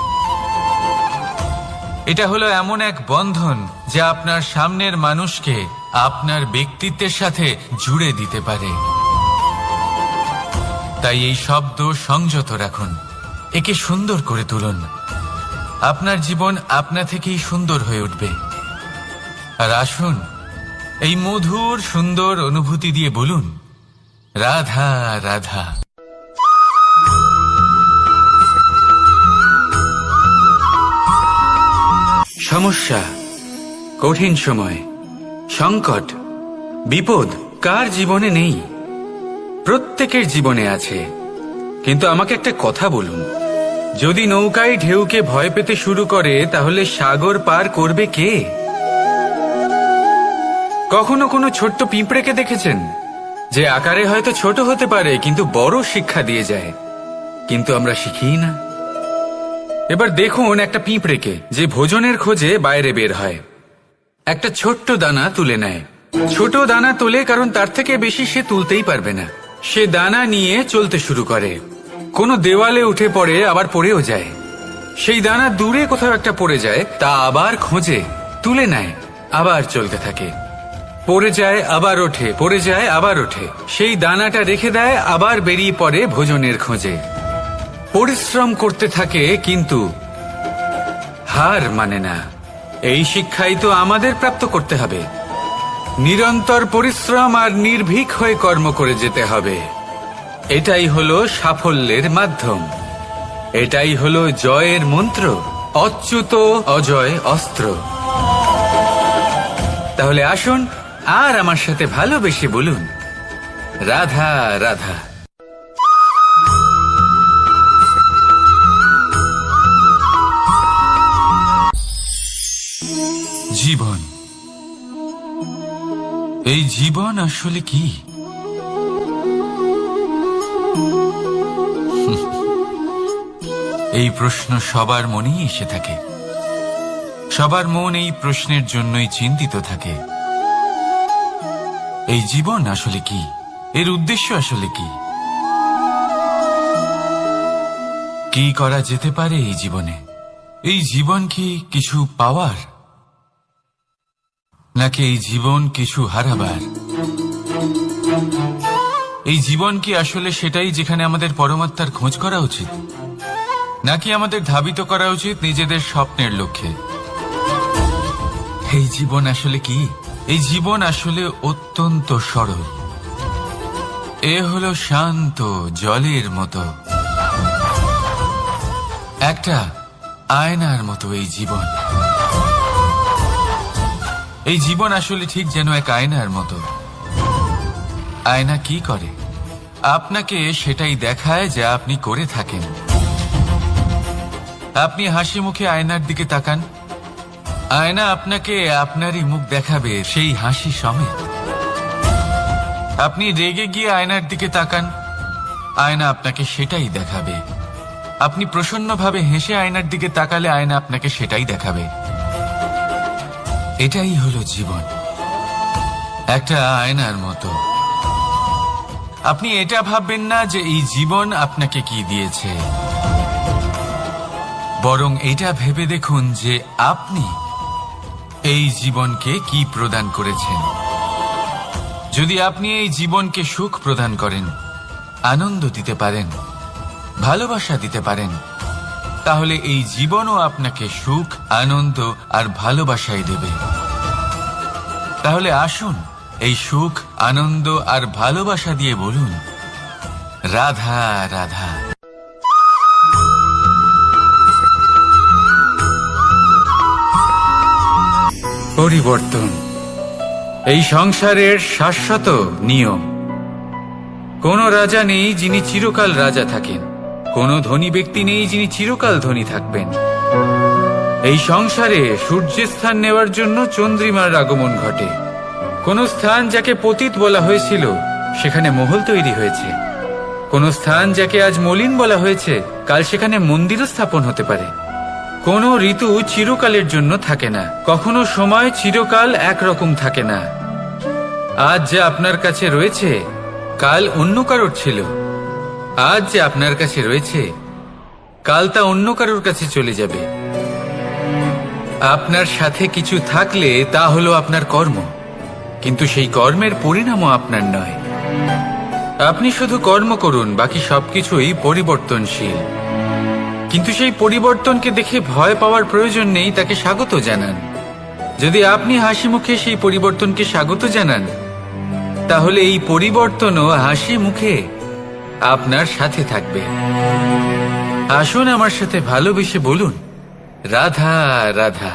এটা হলো এমন এক বন্ধন যা আপনার সামনের মানুষকে আপনার ব্যক্তিত্বের সাথে জুড়ে দিতে পারে। তাই এই শব্দ সংযত রাখুন, একে সুন্দর করে তুলুন। আপনার জীবন আপনা থেকেই সুন্দর হয়ে উঠবে। আর আসুন, এই মধুর সুন্দর অনুভূতি দিয়ে বলুন, রাধা রাধা। সমস্যা, কঠিন সময়, সংকট, বিপদ কার জীবনে নেই? প্রত্যেকের জীবনে আছে। কিন্তু আমাকে একটা কথা বলুন, যদি নৌকায় ঢেউকে ভয় পেতে শুরু করে তাহলে সাগর পার করবে কে? কখনো কোনো ছোট্ট পিঁপড়েকে দেখেছেন যে আকারে হয়তো ছোট হতে পারে কিন্তু বড় শিক্ষা দিয়ে যায়? কিন্তু আমরা শিখি না। এবার দেখুন একটা পিঁপড়েকে যে ভোজনের খোঁজে বাইরে বের হয়, একটা ছোট্ট দানা তুলে নেয়। ছোট দানা তোলে কারণ তার থেকে বেশি সে তুলতেই পারবে না। সে দানা নিয়ে চলতে শুরু করে, কোনো দেওয়ালে উঠে পড়ে, আবার পড়েও যায়। সেই দানা দূরে কোথাও একটা পড়ে যায়, তা আবার খোঁজে, তুলে নেয়, আবার চলতে থাকে। পড়ে যায় আবার ওঠে, পড়ে যায় আবার ওঠে। সেই দানাটা রেখে দেয়, আবার বেরিয়ে পড়ে ভোজনের খোঁজে। পরিশ্রম করতে থাকে কিন্তু হার মানে না। এই শিক্ষাই তো আমাদের প্রাপ্ত করতে হবে। নিরন্তর পরিশ্রম আর নির্ভীক হয়ে কর্ম করে যেতে হবে। এটাই হলো সাফল্যের মাধ্যম, এটাই হলো জয়ের মন্ত্র, অচ্যুত অজয় অস্ত্র। তাহলে আসুন আর আমার সাথে ভালোবেসে বলুন, রাধা রাধা। জীবন, এই জীবন আসলে কি? এই প্রশ্ন সবার মনেই এসে থাকে। সবার মন এই প্রশ্নের জন্যই চিন্তিত থাকে। এই জীবন আসলে কি? এর উদ্দেশ্য আসলে কি? কি করা যেতে পারে এই জীবনে? এই জীবন কি কিছু পাওয়ার, নাকি এই জীবন কিছু হারাবার? এই জীবন কি আসলে সেটাই যেখানে আমাদের পরমাত্মার খোঁজ করা উচিত, নাকি আমাদের ধাবিত করা উচিত নিজেদের স্বপ্নের লক্ষ্যে? এই জীবন আসলে কি? এই জীবন আসলে অত্যন্ত সরল। এ হলো শান্ত জলের মতো, একটা আয়নার মতো এই জীবন। এই জীবন আসলে ঠিক যেন এক আয়নার মতো। আয়না কি করে? আপনাকে সেটাই দেখায় যা আপনি করে থাকেন। আপনি হাসি মুখে আয়নার দিকে তাকান, আয়না আপনাকে আপনারই মুখ দেখাবে সেই হাসি সমেত। আপনি রেগে গিয়ে আয়নার দিকে তাকান, আয়না আপনাকে সেটাই দেখাবে। আপনি প্রসন্নভাবে হেসে আয়নার দিকে তাকালে আয়না আপনাকে সেটাই দেখাবে। এটাই হলো জীবন, একটা আয়নার মতো। আপনি এটা ভাববেন না যে এই জীবন আপনাকে কি দিয়েছে, বরং এটা ভেবে দেখুন যে আপনি এই জীবনকে কি প্রদান করেছেন। যদি আপনি এই জীবনকে সুখ প্রদান করেন, আনন্দ দিতে পারেন, ভালোবাসা দিতে পারেন, তাহলে এই জীবনও আপনাকে সুখ, আনন্দ আর ভালোবাসাই দেবে। তাহলে আসুন এই সুখ, আনন্দ আর ভালোবাসা দিয়ে বলুন, রাধা রাধা। পরিবর্তন এই সংসারের শাশ্বত নিয়ম। কোন রাজা নেই যিনি চিরকাল রাজা থাকেন, কোন ধনী ব্যক্তি নেই যিনি চিরকাল ধনী থাকবেন। এই সংসারে সূর্যের স্থান নেওয়ার জন্য চন্দ্রিমার আগমন ঘটে। কোন স্থান যাকে পতিত বলা হয়েছিল সেখানে মহল তৈরি হয়েছে। কোন স্থান যাকে আজ মলিন বলা হয়েছে কাল সেখানে মন্দিরও স্থাপন হতে পারে। কোন ঋতু চিরকালের জন্য থাকে না, কখনো সময় চিরকাল একরকম থাকে না। আজ যা আপনার কাছে রয়েছে কাল অন্য কারোর ছিল, আজ যে আপনার কাছে রয়েছে কাল তা অন্য কারোর কাছে চলে যাবে। আপনার সাথে কিছু থাকলে তা হলো আপনার কর্ম, কিন্তু সেই কর্মের পরিণামও আপনার নয়। আপনি শুধু কর্ম করুন, বাকি সবকিছুই পরিবর্তনশীল। কিন্তু সেই পরিবর্তনকে দেখে ভয় পাওয়ার প্রয়োজন নেই, তাকে স্বাগত জানান। যদি আপনি হাসি মুখে সেই পরিবর্তনকে স্বাগত জানান, তাহলে এই পরিবর্তনও হাসি মুখে আপনার সাথে থাকবে। আসুন আমার সাথে ভালোবেসে বলুন, রাধা রাধা।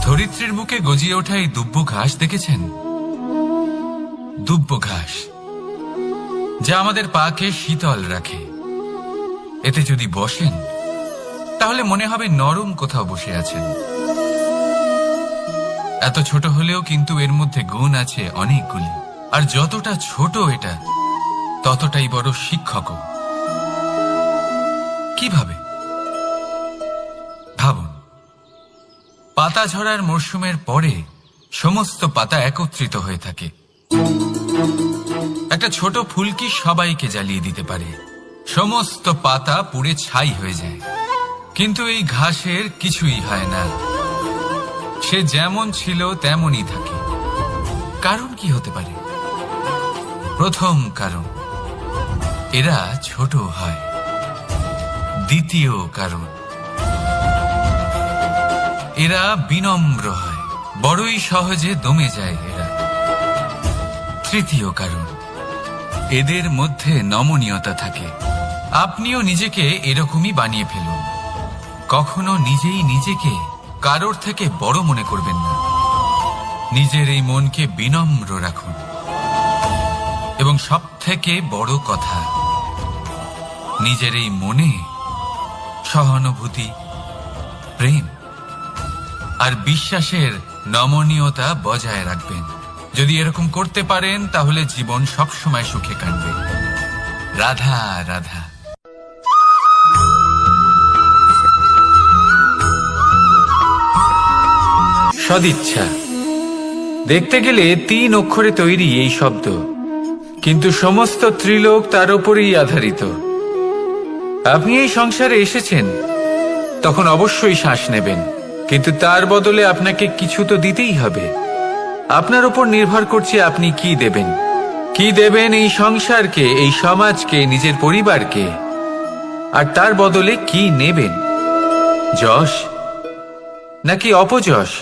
ধরিত্রীর বুকে গজিয়ে ওঠা এই দুব্ব ঘাস দেখেছেন? দুব্ব ঘাস, যা আমাদের পাকে শীতল রাখে। এতে যদি বসেন, তাহলে মনে হবে নরম কোথাও বসে আছেন। এত ছোট হলেও কিন্তু এর মধ্যে গুণ আছে অনেকগুলি, আর যতটা ছোট এটা, ততটাই বড় শিক্ষকও। কিভাবে? ভাবুন, পাতা ঝরার মরশুমের পরে সমস্ত পাতা একত্রিত হয়ে থাকে। একটা ছোট ফুলকি সবাইকে জ্বালিয়ে দিতে পারে, সমস্ত পাতা পুড়ে ছাই হয়ে যায়। কিন্তু এই ঘাসের কিছুই হয় না, সে যেমন ছিল তেমনই থাকে। কারণ কি হতে পারে? প্রথম কারণ, এরা ছোট হয়। দ্বিতীয় কারণ, এরা বিনম্র হয়, বড়ই সহজে দমে যায় এরা। তৃতীয় কারণ, এদের মধ্যে নমনীয়তা থাকে। আপনিও নিজেকে এরকমই বানিয়ে ফেলুন। কখনো নিজেই নিজেকে কারোর থেকে বড় মনে করবেন না। নিজের এই মনকে বিনম্র রাখুন। এবং সব থেকে বড় কথা, নিজের এই মনে সহানুভূতি, প্রেম আর বিশ্বাসের নমনীয়তা বজায় রাখবেন। যদি এরকম করতে পারেন, তাহলে জীবন সবসময় সুখে কাটবে। রাধা রাধা। সদিচ্ছা, দেখতে গেলে 3 অক্ষরে তৈরি এই শব্দ, কিন্তু সমস্ত ত্রিলোক তার উপরেই আধারিত। আপনি এই সংসারে এসেছেন, তখন অবশ্যই শ্বাস নেবেন, কিন্তু তার বদলে আপনাকে কিছু তো দিতেই হবে। আপনার উপর নির্ভর করছে আপনি কি দেবেন। কি দেবেন এই সংসারকে, এই সমাজকে, নিজের পরিবারকে, আর তার বদলে কি নেবেন? যশ নাকি অপযশ?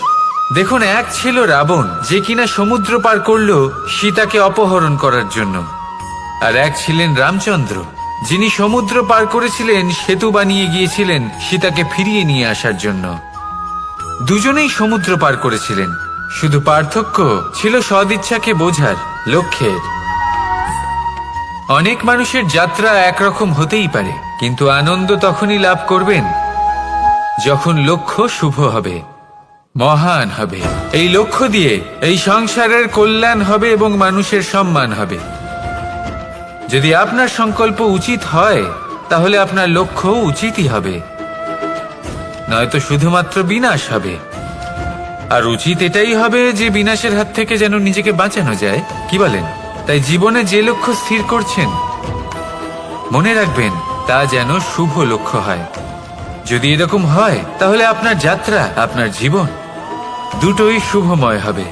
দেখুন, এক ছিল রাবণ, যে কিনা সমুদ্র পার করল সীতাকে অপহরণ করার জন্য, আর এক ছিলেন রামচন্দ্র, যিনি সমুদ্র পার করেছিলেন, সেতু বানিয়ে গিয়েছিলেন সীতাকে ফিরিয়ে নিয়ে আসার জন্য। দুজনেই সমুদ্র পার করেছিলেন, শুধু পার্থক্য ছিল সদিচ্ছাকে বোঝার, লক্ষ্যের। অনেক মানুষের যাত্রা একরকম হতেই পারে, কিন্তু আনন্দ তখনই লাভ করবেন যখন লক্ষ্য শুভ হবে, মহান হবে। এই লক্ষ্য দিয়ে এই সংসারের কল্যাণ হবে এবং মানুষের সম্মান হবে। যদি আপনার সংকল্প উচিত হয়, তাহলে আপনার লক্ষ্য উচিতই হবে, নয়তো শুধুমাত্র বিনাশ হবে। আর উচিত এটাই হবে যে বিনাশের হাত থেকে যেন নিজেকে বাঁচানো যায়, কি বলেন? তাই জীবনে যে লক্ষ্য স্থির করছেন, মনে রাখবেন তা যেন শুভ লক্ষ্য হয়। যদি এরকম হয়, তাহলে আপনার যাত্রা, আপনার জীবন দুটোই শুভময় হবে।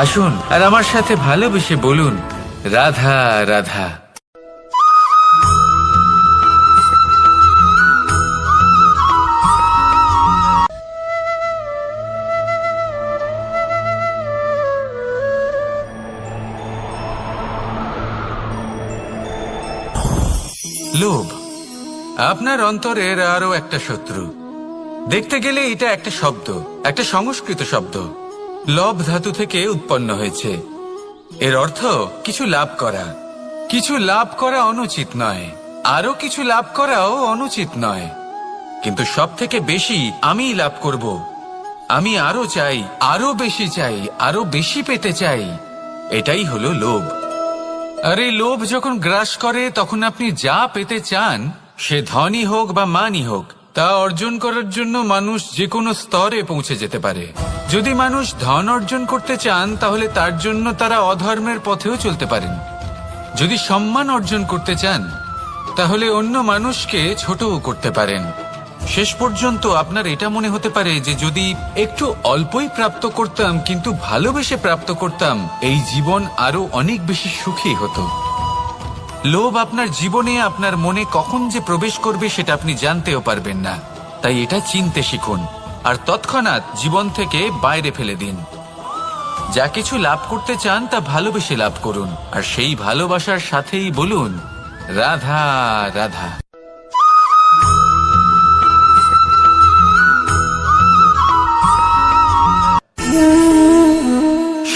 আসুন আর আমার সাথে ভালোবেসে বলুন, রাধা রাধা। লোভ আপনার অন্তরের আরো একটা শত্রু। দেখতে গেলে এটা একটা শব্দ, একটা সংস্কৃত শব্দ, লব ধাতু থেকে উৎপন্ন হয়েছে। এর অর্থ কিছু লাভ করা। কিছু লাভ করা অনুচিত নয়, আরো কিছু লাভ করাও অনুচিত নয়, কিন্তু সব থেকে বেশি আমিই লাভ করব, আমি আরো চাই, আরো বেশি চাই, আরো বেশি পেতে চাই, এটাই হলো লোভ। আর এই লোভ যখন গ্রাস করে, তখন আপনি যা পেতে চান, সে ধনই হোক বা মানই হোক, তা অর্জন করার জন্য মানুষ যে কোনো স্তরে পৌঁছে যেতে পারে। যদি মানুষ ধন অর্জন করতে চান তাহলে তার জন্য তারা অধর্মের পথেও চলতে পারেন। যদি সম্মান অর্জন করতে চান তাহলে অন্য মানুষকে ছোটও করতে পারেন। শেষ পর্যন্ত আপনার এটা মনে হতে পারে যে যদি একটু অল্পই প্রাপ্ত করতাম কিন্তু ভালোবেসে প্রাপ্ত করতাম, এই জীবন আরো অনেক বেশি সুখী হতো। লোভ আপনার জীবনে, আপনার মনে কখন যে প্রবেশ করবে সেটা আপনি জানতেও পারবেন না। তাই এটা চিনতে শিখুন আর তৎক্ষণাৎ জীবন থেকে বাইরে ফেলে দিন। যা কিছু লাভ করতে চান তা ভালোবেসে লাভ করুন, আর সেই ভালোবাসার সাথেই বলুন রাধা রাধা।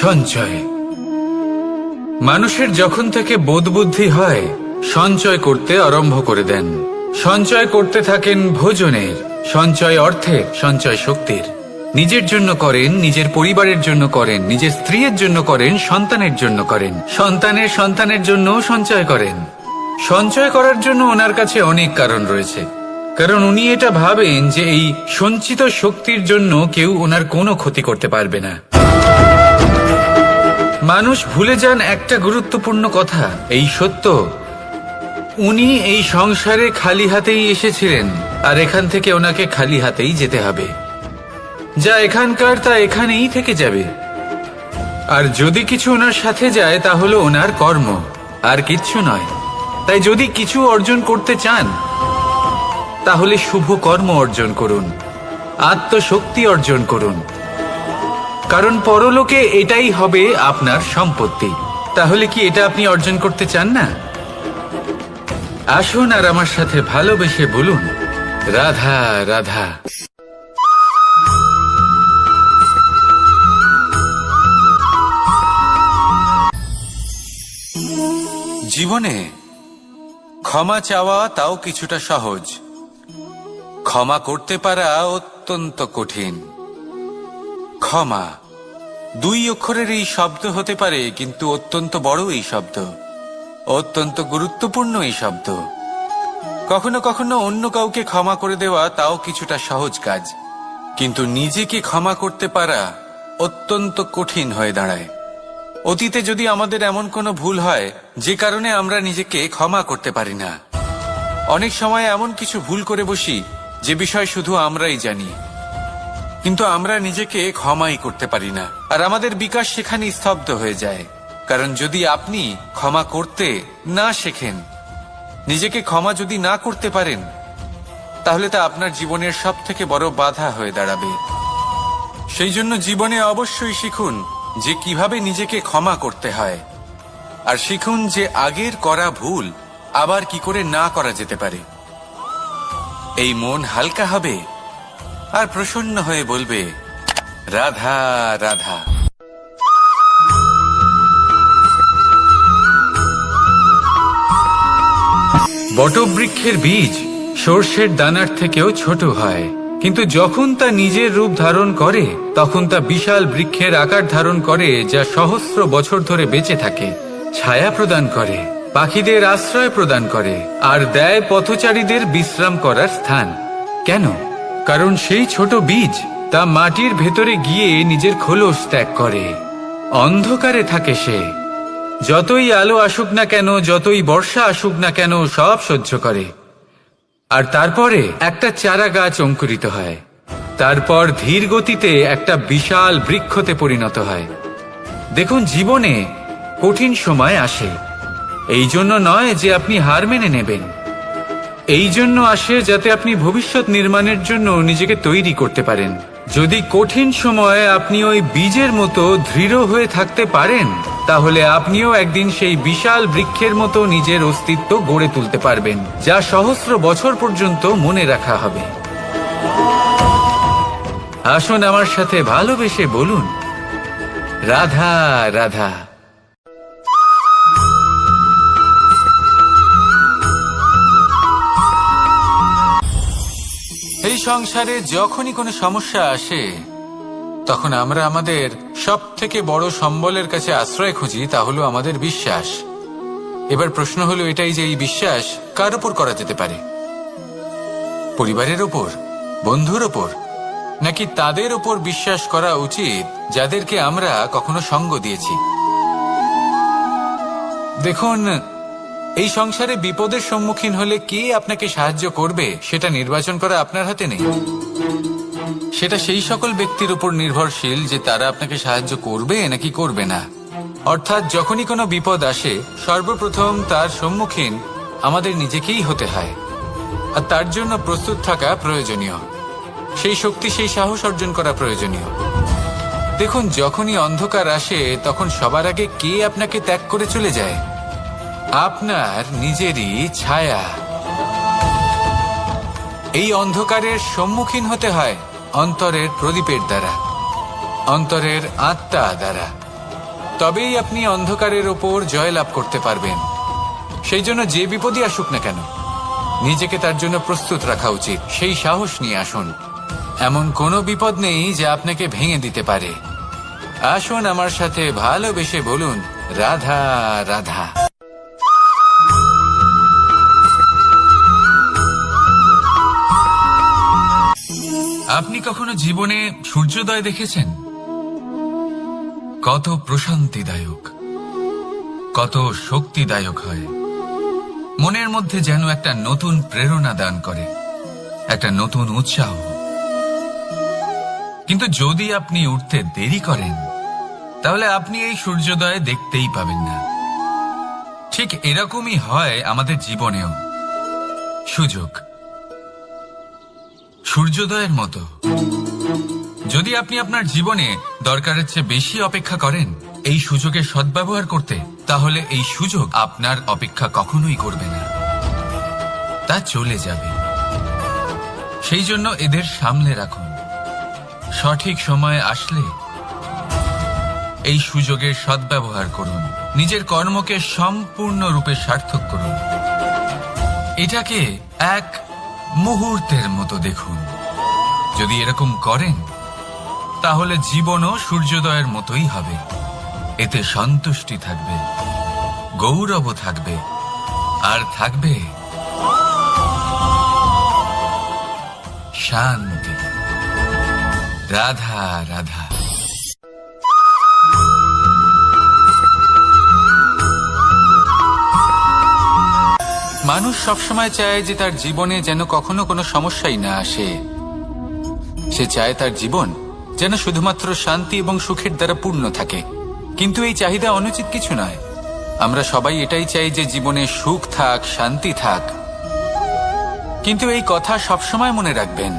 সঞ্চয়। মানুষের যখন থেকে বোধ বুদ্ধি হয় সঞ্চয় করতে আরম্ভ করে দেন। সঞ্চয় করতে থাকেন ভোজনের, সঞ্চয় অর্থের, সঞ্চয় শক্তির। নিজের জন্য করেন, নিজের পরিবারের জন্য করেন, নিজের স্ত্রীর জন্য করেন, সন্তানের জন্য করেন, সন্তানের সন্তানের জন্য সঞ্চয় করেন। সঞ্চয় করার জন্য ওনার কাছে অনেক কারণ রয়েছে, কারণ উনি এটা ভাবেন যে এই সঞ্চিত শক্তির জন্য কেউ ওনার কোনো ক্ষতি করতে পারবে না। মানুষ ভুলে যান একটা গুরুত্বপূর্ণ কথা, এই সত্য উনি এই সংসারে খালি হাতেই এসেছিলেন আর এখান থেকে ওনাকে খালি হাতেই যেতে হবে। যা এখানকার তা এখানেই থেকে যাবে। আর যদি কিছু ওনার সাথে যায় তা হলো ওনার কর্ম, আর কিচ্ছু নয়। তাই যদি কিছু অর্জন করতে চান তাহলে শুভ কর্ম অর্জন করুন, আত্মশক্তি অর্জন করুন, কারণ পরলোকে এটাই হবে আপনার সম্পত্তি। তাহলে কি এটা আপনি অর্জন করতে চান না? আসুন আর আমার সাথে ভালোবেসে বলুন রাধা রাধা। জীবনে ক্ষমা চাওয়া তাও কিছুটা সহজ, ক্ষমা করতে পারা অত্যন্ত কঠিন। ক্ষমা 2 অক্ষরের এই শব্দ হতে পারে, কিন্তু অত্যন্ত বড় এই শব্দ, অত্যন্ত গুরুত্বপূর্ণ এই শব্দ। কখনো কখনো অন্য কাউকে ক্ষমা করে দেওয়া তাও কিছুটা সহজ কাজ, কিন্তু নিজেকে ক্ষমা করতে পারা অত্যন্ত কঠিন হয়ে দাঁড়ায়। অতীতে যদি আমাদের এমন কোনো ভুল হয় যে কারণে আমরা নিজেকে ক্ষমা করতে পারি না, অনেক সময় এমন কিছু ভুল করে বসি যে বিষয় শুধু আমরাই জানি, কিন্তু আমরা নিজেকে ক্ষমাই করতে পারি না, আর আমাদের বিকাশ সেখানে স্তব্ধ হয়ে যায়। কারণ যদি আপনি ক্ষমা করতে না শেখেন, নিজেকে ক্ষমা যদি না করতে পারেন, তাহলে তা আপনার জীবনের সবথেকে বড় বাধা হয়ে দাঁড়াবে। সেই জন্য জীবনে অবশ্যই শিখুন যে কিভাবে নিজেকে ক্ষমা করতে হয়, আর শিখুন যে আগের করা ভুল আবার কি করে না করা যেতে পারে। এই মন হালকা হবে আর প্রসন্ন হয়ে বলবে রাধা রাধা। বটবৃক্ষের বীজ সর্ষের দানার থেকেও ছোট হয়, কিন্তু যখন তা নিজের রূপ ধারণ করে তখন তা বিশাল বৃক্ষের আকার ধারণ করে, যা সহস্র বছর ধরে বেঁচে থাকে, ছায়া প্রদান করে, পাখিদের আশ্রয় প্রদান করে, আর দেয় পথচারীদের বিশ্রাম করার স্থান। কেন? কারণ সেই ছোট বীজ তা মাটির ভেতরে গিয়ে নিজের খোলস ত্যাগ করে। অন্ধকারে থাকে সে, যতই আলো আসুক না কেন, যতই বর্ষা আসুক না কেন, সব সহ্য করে। আর তারপরে একটা চারা গাছ অঙ্কুরিত হয়, তারপর ধীর গতিতে একটা বিশাল বৃক্ষতে পরিণত হয়। দেখুন, জীবনে কঠিন সময় আসে, এই জন্য নয় যে আপনি হার মেনে নেবেন, এই জন্য আসে যাতে আপনি ভবিষ্যৎ নির্মাণের জন্য নিজেকে তৈরি করতে পারেন। যদি কঠিন সময়ে আপনি ওই বীজের মতো দৃঢ় হয়ে থাকতে পারেন, তাহলে আপনিও একদিন সেই বিশাল বৃক্ষের মতো নিজের অস্তিত্ব গড়ে তুলতে পারবেন, যা সহস্র বছর পর্যন্ত মনে রাখা হবে। আসুন আমার সাথে ভালোবেসে বলুন রাধা রাধা। এই সংসারে যখনই কোনো সমস্যা আসে তখন আমরা আমাদের সব থেকে বড় সম্বলের কাছে আশ্রয় খুঁজি, তা হলো আমাদের বিশ্বাস। এবার প্রশ্ন হলো এটাই যে এই বিশ্বাস কার উপর করা যেতে পারে? পরিবারের ওপর, বন্ধুর ওপর, নাকি তাদের উপর বিশ্বাস করা উচিত যাদেরকে আমরা কখনো সঙ্গ দিয়েছি? দেখুন, এই সংসারে বিপদের সম্মুখীন হলে কে আপনাকে সাহায্য করবে সেটা নির্বাচন করা আপনার হাতে নেই। সেটা সেই সকল ব্যক্তির উপর নির্ভরশীল যে তারা আপনাকে সাহায্য করবে নাকি করবে না। অর্থাৎ যখনই কোনো বিপদ আসে, সর্বপ্রথম তার সম্মুখীন আমাদের নিজেকেই হতে হয়, আর তার জন্য প্রস্তুত থাকা প্রয়োজনীয়। সেই শক্তি, সেই সাহস অর্জন করা প্রয়োজনীয়। দেখুন, যখনই অন্ধকার আসে তখন সবার আগে কে আপনাকে ত্যাগ করে চলে যায়? আপনার নিজেরই ছায়া। এই অন্ধকারের সম্মুখীন হতে হয় অন্তরের প্রদীপের দ্বারা, অন্তরের আত্মা দ্বারা। তবেই আপনি অন্ধকারের ওপর জয়লাভ করতে পারবেন। সেই জন্য যে বিপদই আসুক না কেন, নিজেকে তার জন্য প্রস্তুত রাখা উচিত। সেই সাহস নিয়ে আসুন। এমন কোনো বিপদ নেই যা আপনাকে ভেঙে দিতে পারে। আসুন আমার সাথে ভালোবেসে বলুন, রাধা রাধা। আপনি কখনো জীবনে সূর্যোদয় দেখেছেন? কত প্রশান্তিদায়ক, কত শক্তিদায়ক হয়। মনের মধ্যে যেন একটা নতুন প্রেরণা দান করে, একটা নতুন উৎসাহ। কিন্তু যদি আপনি উঠতে দেরি করেন, তাহলে আপনি এই সূর্যোদয় দেখতেই পাবেন না। ঠিক এরকমই হয় আমাদের জীবনেও। সুযোগ সূর্যোদয়ের মতো। যদি আপনি আপনার জীবনে দরকারের চেয়ে বেশি অপেক্ষা করেন এই সুযোগের সদ্ব্যবহার করতে, তাহলে এই সুযোগ আপনার অপেক্ষা কখনোই করবে না, তা চলে যাবে। সেই জন্য এদের সামলে রাখুন। সঠিক সময় আসলে এই সুযোগের সদ্ব্যবহার করুন। নিজের কর্মকে সম্পূর্ণরূপে সার্থক করুন। এটাকে এক মুহূর্তের মতো দেখুন। যদি এরকম করেন, তাহলে জীবনও সূর্যোদয়ের মতোই হবে। এতে সন্তুষ্টি থাকবে, গৌরবও থাকবে, আর থাকবে শান্তি। রাধা রাধা। মানুষ সবসময় চায় যে তার জীবনে যেন কখনো কোনো সমস্যাই না আসে। সে চায় তার জীবন যেন শুধুমাত্র শান্তি এবং সুখের দ্বারা পূর্ণ থাকে। কিন্তু এই চাহিদা অনুচিত কিছু নয়। আমরা সবাই এটাই চাই যে জীবনে সুখ থাক, শান্তি থাক। কিন্তু এই কথা সবসময় মনে রাখবেন,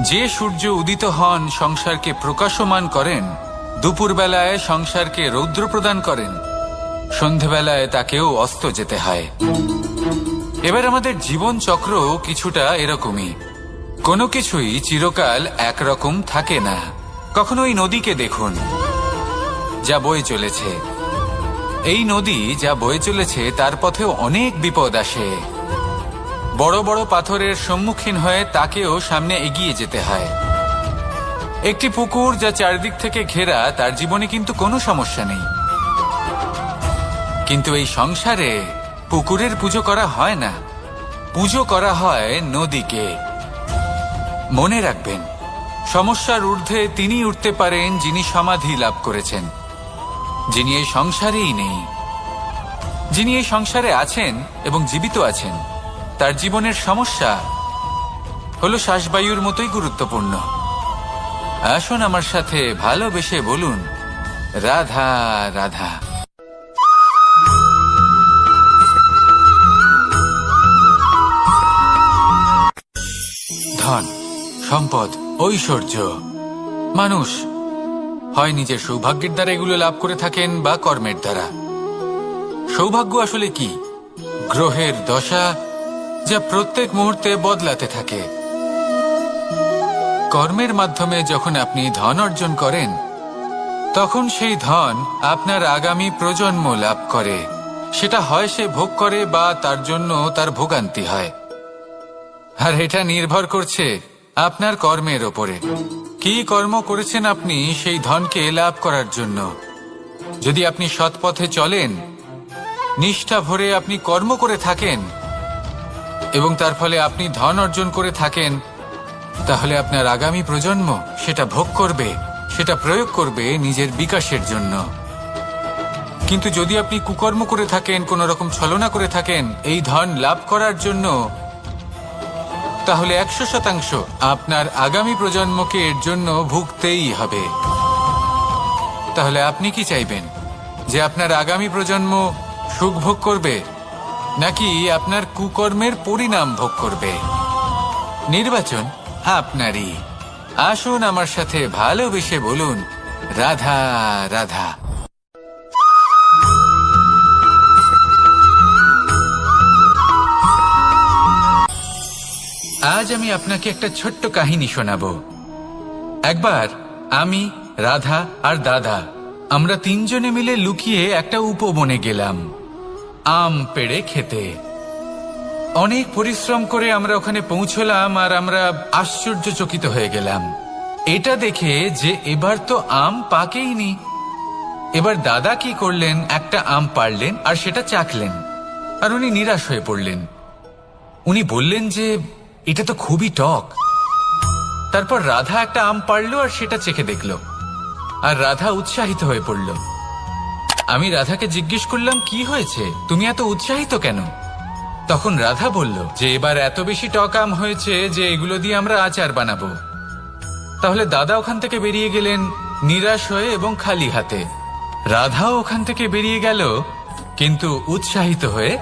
যে সূর্য উদিত হন সংসারকে প্রকাশমান করেন, দুপুরবেলায় সংসারকে রৌদ্র প্রদান করেন, সন্ধেবেলায় তাকেও অস্ত যেতে হয়। এবার আমাদের জীবন চক্র কিছুটা এরকমই। কোনো কিছুই চিরকাল একরকম থাকে না। কখনো এই নদীকে দেখুন যা বয়ে চলেছে। এই নদী যা বয়ে চলেছে তার পথেও অনেক বিপদ আসে। বড় বড় পাথরের সম্মুখীন হয়ে তাকেও সামনে এগিয়ে যেতে হয়। একটি পুকুর যা চারদিক থেকে ঘেরা, তার জীবনে কিন্তু কোনো সমস্যা নেই। কিন্তু এই সংসারে পুকুরের পুজো করা হয় না, পুজো করা হয় নদীকে। মনে রাখবেন, সমস্যার ঊর্ধ্বে তিনি উঠতে পারেন যিনি সমাধি লাভ করেছেন, যিনি এই সংসারেই নেই। যিনি এই সংসারে আছেন এবং জীবিত আছেন, তার জীবনের সমস্যা হলো শ্বাসবায়ুর মতোই গুরুত্বপূর্ণ। আসুন আমার সাথে ভালোবেসে বলুন, রাধা রাধা। ধন, সম্পদ, ঐশ্বর্য, মানুষ হয় নিজের সৌভাগ্যের দ্বারা এগুলো লাভ করে থাকেন বা কর্মের দ্বারা। সৌভাগ্য আসলে কি? গ্রহের দশা যা প্রত্যেক মুহূর্তে বদলাতে থাকে। কর্মের মাধ্যমে যখন আপনি ধন অর্জন করেন, তখন সেই ধন আপনার আগামী প্রজন্ম লাভ করে। সেটা হয় সে ভোগ করে বা তার জন্য তার ভোগান্তি হয়। আর এটা নির্ভর করছে আপনার কর্মের ওপরে। কি কর্ম করেছেন আপনি সেই ধনকে লাভ করার জন্য? যদি আপনি সৎ পথে চলেন, নিষ্ঠা ভরে আপনি কর্ম করে থাকেন এবং তার ফলে আপনি ধন অর্জন করে থাকেন, তাহলে আপনার আগামী প্রজন্ম সেটা ভোগ করবে, সেটা প্রয়োগ করবে নিজের বিকাশের জন্য। কিন্তু যদি আপনি কুকর্ম করে থাকেন, কোন রকম ছলনা করে থাকেন এই ধন লাভ করার জন্য, তাহলে 100% আপনার আগামী প্রজন্মকে এর জন্য ভুগতেই হবে। তাহলে আপনি কি চাইবেন, যে আপনার আগামী প্রজন্ম সুখ ভোগ করবে, নাকি আপনার কুকর্মের পরিণাম ভোগ করবে? নির্বাচন আপনারই। আসুন আমার সাথে ভালোবেসে বলুন, রাধা রাধা। আজ আমি আপনাকে একটা ছোট্ট কাহিনী শোনাবো। একবার আমি, রাধা আর দাদা আমরা তিনজনে মিলে লুকিয়ে একটা উপবনে গেলাম আম পেড়ে খেতে। অনেক পরিশ্রম করে আমরা ওখানে পৌঁছলাম আর আমরা আশ্চর্যচকিত হয়ে গেলাম এটা দেখে যে এবার তো আম পাকেইনি। এবার দাদা কি করলেন, একটা আম পাড়লেন আর সেটা চাখলেন, আর উনি নিরাশ হয়ে পড়লেন। উনি বললেন যে এটা তো খুবই টক। তারপর রাধা একটা আম পাড়লো আর সেটা চেখে দেখলো, আর রাধা উৎসাহিত হয়ে পড়ল। আমি রাধাকে জিজ্ঞেস করলাম, কি হয়েছে, তুমি এত উৎসাহিত কেন? তখন রাধা বলল যে এবার এত বেশি টক আম হয়েছে যে এগুলো দিয়ে আমরা আচার বানাবো। তাহলে দাদা ওখান থেকে বেরিয়ে গেলেন নিরাশ হয়ে এবং খালি হাতে। রাধাও ওখান থেকে বেরিয়ে গেল কিন্তু উৎসাহিত হয়ে,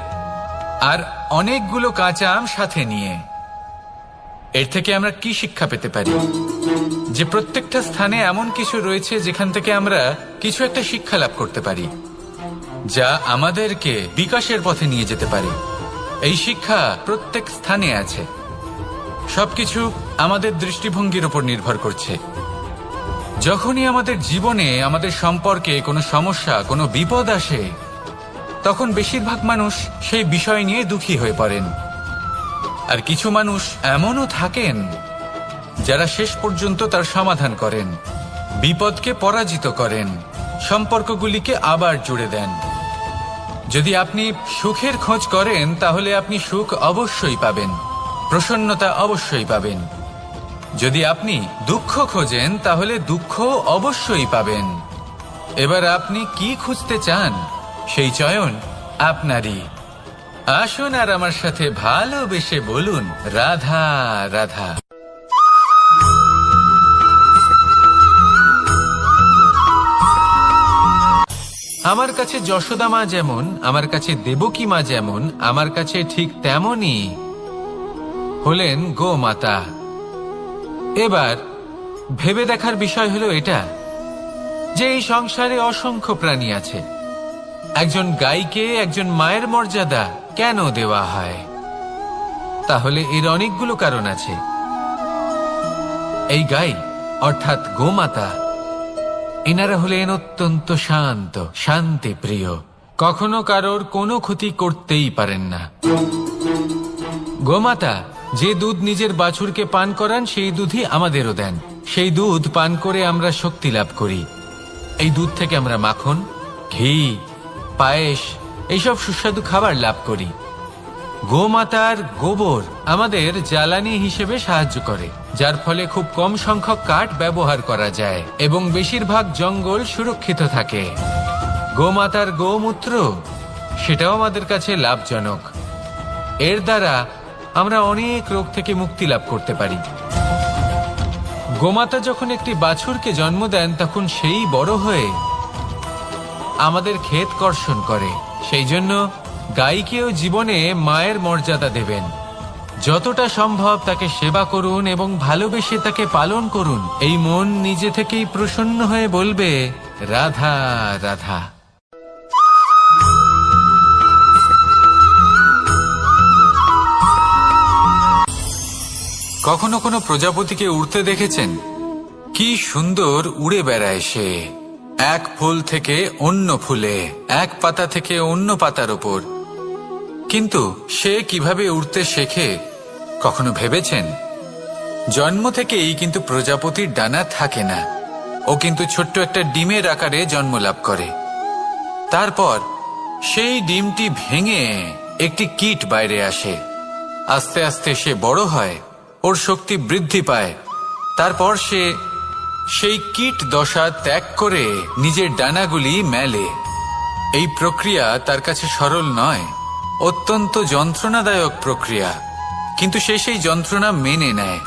আর অনেকগুলো কাঁচা আম সাথে নিয়ে। এর থেকে আমরা কি শিক্ষা পেতে পারি? যে প্রত্যেকটা স্থানে এমন কিছু রয়েছে যেখান থেকে আমরা কিছু একটা শিক্ষা লাভ করতে পারি, যা আমাদেরকে বিকাশের পথে নিয়ে যেতে পারে। এই শিক্ষা প্রত্যেক স্থানে আছে। সবকিছু আমাদের দৃষ্টিভঙ্গির উপর নির্ভর করছে। যখনই আমাদের জীবনে, আমাদের সম্পর্কে কোনো সমস্যা, কোনো বিপদ আসে, তখন বেশিরভাগ মানুষ সেই বিষয় নিয়ে দুঃখী হয়ে পড়েন। আর কিছু মানুষ এমনও থাকেন যারা শেষ পর্যন্ত তার সমাধান করেন, বিপদকে পরাজিত করেন, সম্পর্কগুলিকে আবার জুড়ে দেন। যদি আপনি সুখের খোঁজ করেন তাহলে আপনি সুখ অবশ্যই পাবেন, প্রসন্নতা অবশ্যই পাবেন। যদি আপনি দুঃখ খোঁজেন তাহলে দুঃখ অবশ্যই পাবেন। এবার আপনি কি খুঁজতে চান, সেই চয়ন আপনারই। আসুন আর আমার সাথে ভালোবেসে বলুন, রাধা রাধা। আমার কাছে যশোদা মা যেমন, আমার কাছে দেবকী মা যেমন, আমার কাছে ঠিক তেমনই হলেন গোমাতা। এবার ভেবে দেখার বিষয় হলো এটা, যে এই সংসারে অসংখ্য প্রাণী আছে। একজন গাইকে একজন মায়ের মর্যাদা কেন দেওয়া হয়? তাহলে এর অনেকগুলো কারণ আছে। এই গাই অর্থাৎ গোমাতা, এনারা হলেন অত্যন্ত শান্ত, শান্তি প্রিয়, কখনো কারোর কোনো ক্ষতি করতেই পারেন না। গোমাতা যে দুধ নিজের বাছুরকে পান করান সেই দুধই আমাদেরও দেন। সেই দুধ পান করে আমরা শক্তি লাভ করি। এই দুধ থেকে আমরা মাখন, ঘি, পায়েস, এইসব সুস্বাদু খাবার লাভ করি। গোমাতার গোবর আমাদের জ্বালানি হিসেবে সাহায্য করে, যার ফলে খুব কম সংখ্যক কাঠ ব্যবহার করা যায় এবং বেশিরভাগ জঙ্গল সুরক্ষিত থাকে। গোমাতার গোমূত্র, সেটাও আমাদের কাছে লাভজনক। এর দ্বারা আমরা অনেক রোগ থেকে মুক্তি লাভ করতে পারি। গোমাতা যখন একটি বাছুরকে জন্ম দেন তখন সেই বড় হয়ে আমাদের ক্ষেত কর্ষণ করে। সেই জন্য গাইকেও জীবনে মায়ের মর্যাদা দেবেন। যতটা সম্ভব তাকে সেবা করুন এবং ভালোবেসে তাকে পালন করুন। এই মন নিজে থেকেই প্রসন্ন হয়ে বলবে, রাধা রাধা। কখনো কোনো প্রজাপতিকে উড়তে দেখেছেন? কি সুন্দর উড়ে বেড়ায় সে, এক ফুল থেকে অন্য ফুলে, এক পাতা থেকে অন্য পাতার ওপর। কিন্তু সে কিভাবে উড়তে শেখে কখনো ভেবেছেন? জন্ম থেকেই কিন্তু প্রজাপতির ডানা থাকে না। ও কিন্তু ছোট্ট একটা ডিমের আকারে জন্ম লাভ করে। তারপর সেই ডিমটি ভেঙে একটি কীট বাইরে আসে। আস্তে আস্তে সে বড় হয় ওর শক্তি বৃদ্ধি পায়। তারপর সে সেই কীট দশা ত্যাগ করে নিজের ডানাগুলি মেলে। এই প্রক্রিয়া তার কাছে সরল নয়, অত্যন্ত যন্ত্রণাদায়ক প্রক্রিয়া, কিন্তু সে সেই যন্ত্রণা মেনে নেয়।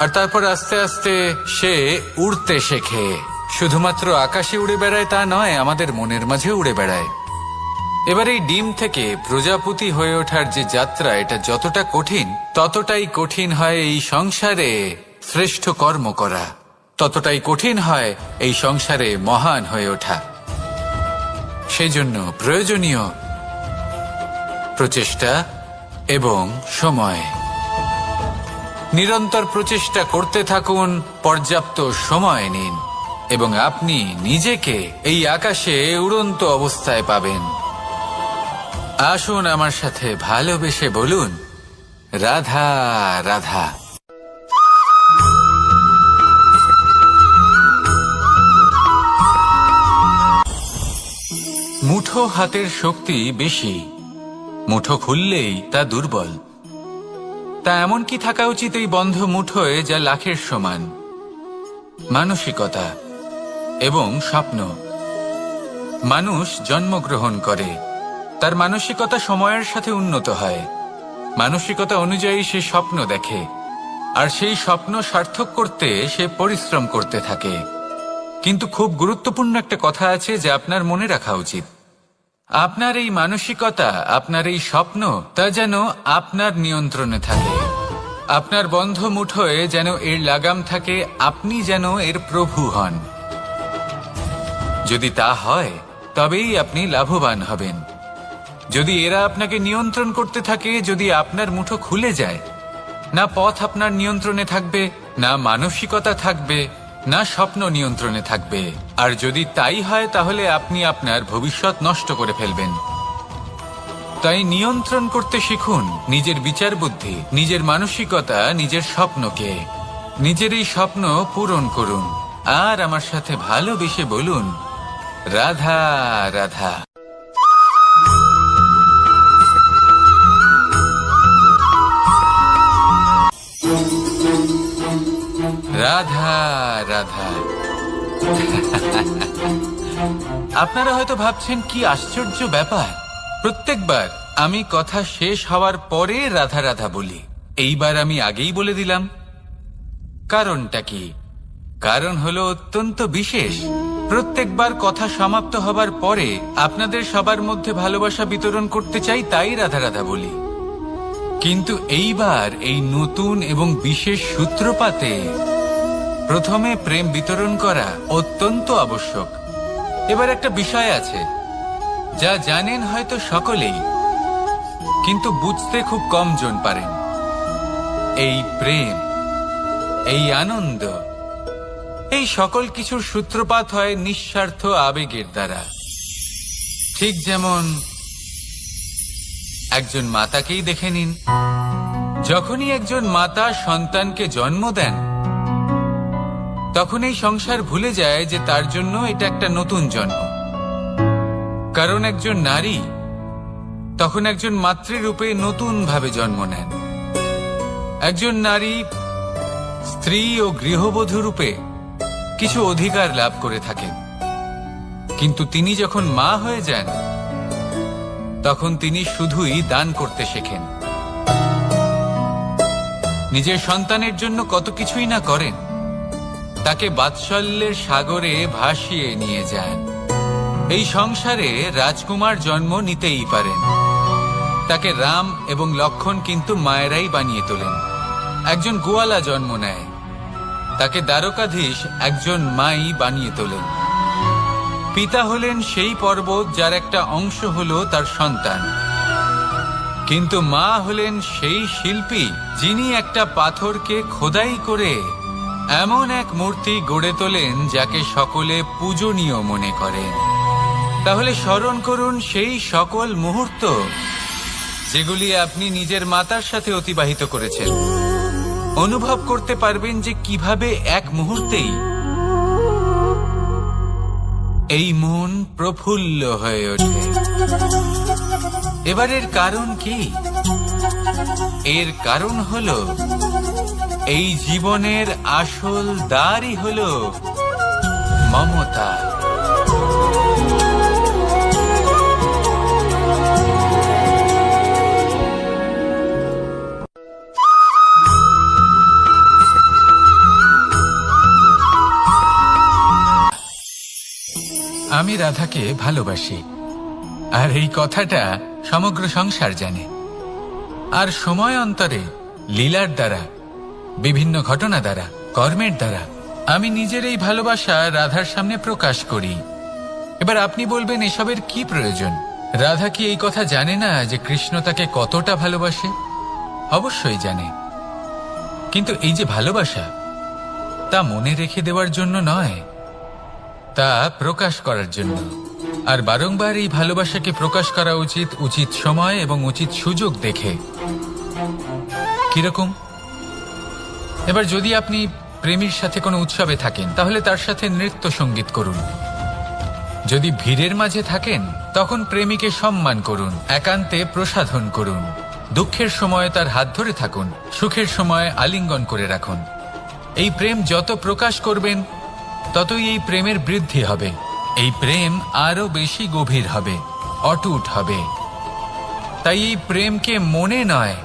আর তারপর আস্তে আস্তে সে উড়তে শেখে। শুধুমাত্র আকাশে উড়ে বেড়ায় তা নয়, আমাদের মনের মাঝে উড়ে বেড়ায়। এবার এই ডিম থেকে প্রজাপতি হয়ে ওঠার যে যাত্রা, এটা যতটা কঠিন, ততটাই কঠিন হয় এই সংসারে শ্রেষ্ঠ কর্ম করা, ততটাই কঠিন হয় এই সংসারে মহান হয়ে ওঠা। সেই জন্য প্রয়োজনীয় প্রচেষ্টা এবং সময়। নিরন্তর প্রচেষ্টা করতে থাকুন, পর্যাপ্ত সময় নিন, এবং আপনি নিজেকে এই আকাশে উড়ন্ত অবস্থায় পাবেন। আসুন আমার সাথে ভালোবেসে বলুন, রাধা রাধা। মুঠো হাতের শক্তি বেশি, মুঠো খুললেই তা দুর্বল। তা এমন কি থাকা উচিত এই বন্ধ মুঠোয় যা লাখের সমান? মানসিকতা এবং স্বপ্ন। মানুষ জন্মগ্রহণ করে, তার মানসিকতা সময়ের সাথে উন্নত হয়। মানসিকতা অনুযায়ী সে স্বপ্ন দেখে, আর সেই স্বপ্ন সার্থক করতে সে পরিশ্রম করতে থাকে। কিন্তু খুব গুরুত্বপূর্ণ একটা কথা আছে যা আপনার মনে রাখা উচিত। আপনার এই মানসিকতা, আপনার এই স্বপ্ন, তা যেন আপনার নিয়ন্ত্রণে থাকে। আপনার বন্ধ মুঠোয় যেন এর লাগাম থাকে, আপনি যেন এর প্রভু হন। যদি তা হয় তবেই আপনি লাভবান হবেন। যদি এরা আপনাকে নিয়ন্ত্রণ করতে থাকে, যদি আপনার মুঠো খুলে যায়, না পথ আপনার নিয়ন্ত্রণে থাকবে, না মানসিকতা থাকবে, না স্বপ্ন নিয়ন্ত্রণে থাকবে। আর যদি তাই হয় তাহলে আপনি আপনার ভবিষ্যৎ নষ্ট করে ফেলবেন। তাই নিয়ন্ত্রণ করতে শিখুন নিজের বিচার বুদ্ধি, নিজের মানসিকতা, নিজের স্বপ্নকে। নিজের এই স্বপ্ন পূরণ করুন, আর আমার সাথে ভালোবেসে বলুন, রাধা রাধা। রাধা রাধা। আপনারা হয়তো ভাবছেন কি আশ্চর্য ব্যাপার, প্রত্যেকবার আমি কথা শেষ হওয়ার পরে রাধা রাধা বলি। এইবার আমি আগেই বলে দিলাম। কারণটা কি? কারণ হলো অত্যন্ত বিশেষ। প্রত্যেকবার কথা সমাপ্ত হবার পরে আপনাদের সবার মধ্যে ভালোবাসা বিতরণ করতে চাই, তাই রাধা রাধা বলি। কিন্তু এইবার এই নতুন এবং বিশেষ সূত্রপাতে প্রথমে প্রেম বিতরণ করা অত্যন্ত আবশ্যক। এবার একটা বিষয় আছে যা জানেন হয়তো সকলেই, কিন্তু বুঝতে খুব কম জন পারেন। এই প্রেম, এই আনন্দ, এই সকল কিছুর সূত্রপাত হয় নিঃস্বার্থ আবেগের দ্বারা। ঠিক যেমন একজন মাতাকেই দেখে নিন। যখনই একজন মাতা সন্তানকে জন্ম দেন, তখন এই সংসার ভুলে যায় যে তার জন্য এটা একটা নতুন জন্ম। কারণ একজন নারী তখন একজন মাতৃরূপে নতুন ভাবে জন্ম নেন। একজন নারী স্ত্রী ও গৃহবধূ রূপে কিছু অধিকার লাভ করে থাকেন, কিন্তু তিনি যখন মা হয়ে যান, তখন তিনি শুধুই দান করতে শেখেন। নিজের সন্তানের জন্য কত কিছুই না করেন, তাকে বাৎসল্যের সাগরে ভাসিয়ে নিয়ে যান। এই সংসারে রাজকুমার জন্ম নিতেই পারেন, তাকে রাম এবং লক্ষণ কিন্তু মায়েরাই বানিয়ে তোলেন। একজন গোয়ালা জন্ম নেয়, তাকে দ্বারকাধীশ একজন মাই বানিয়ে তোলেন। পিতা হলেন সেই পর্বত যার একটা অংশ হলো তার সন্তান, কিন্তু মা হলেন সেই শিল্পী যিনি একটা পাথরকে খোদাই করে এমন এক মূর্তি গড়ে তোলেন যাকে সকলে পূজনীয় মনে করেন। তাহলে স্মরণ করুন সেই সকল মুহূর্ত যেগুলি আপনি নিজের মাতার সাথে অতিবাহিত করেছেন। অনুভব করতে পারবেন যে কিভাবে এক মুহূর্তেই এই মন প্রফুল্ল হয়ে ওঠে। এবারের কারণ কি? এর কারণ হলো এই জীবনের আসল দ্বারই হলো মমতা। আমি রাধাকে ভালোবাসি, আর এই কথাটা সমগ্র সংসার জানে। আর সময় অন্তরে লীলার দ্বারা, বিভিন্ন ঘটনা দ্বারা, কর্মের দ্বারা আমি নিজের এই ভালোবাসা রাধার সামনে প্রকাশ করি। এবার আপনি বলবেন, এসবের কি প্রয়োজন? রাধা কি এই কথা জানে না যে কৃষ্ণ তাকে কতটা ভালোবাসে? অবশ্যই জানে, কিন্তু এই যে ভালোবাসা, তা মনে রেখে দেওয়ার জন্য নয়, তা প্রকাশ করার জন্য। আর বারংবার এই ভালোবাসাকে প্রকাশ করা উচিত, উচিত সময় এবং উচিত সুযোগ দেখে। কিরকম? এবার যদি আপনি প্রেমীর সাথে কোনো উৎসবে থাকেন, তাহলে তার সাথে নৃত্য সঙ্গীত করুন। যদি ভিড়ের মাঝে থাকেন, তখন প্রেমীকে সম্মান করুন, একান্তে প্রসাধন করুন। দুঃখের সময় তার হাত ধরে থাকুন, সুখের সময় আলিঙ্গন করে রাখুন। এই প্রেম যত প্রকাশ করবেন, ততই এই প্রেমের বৃদ্ধি হবে। এই প্রেম আরো বেশি গভীর হবে, অটুট হবে। তাই এই প্রেমকে মনে নয়,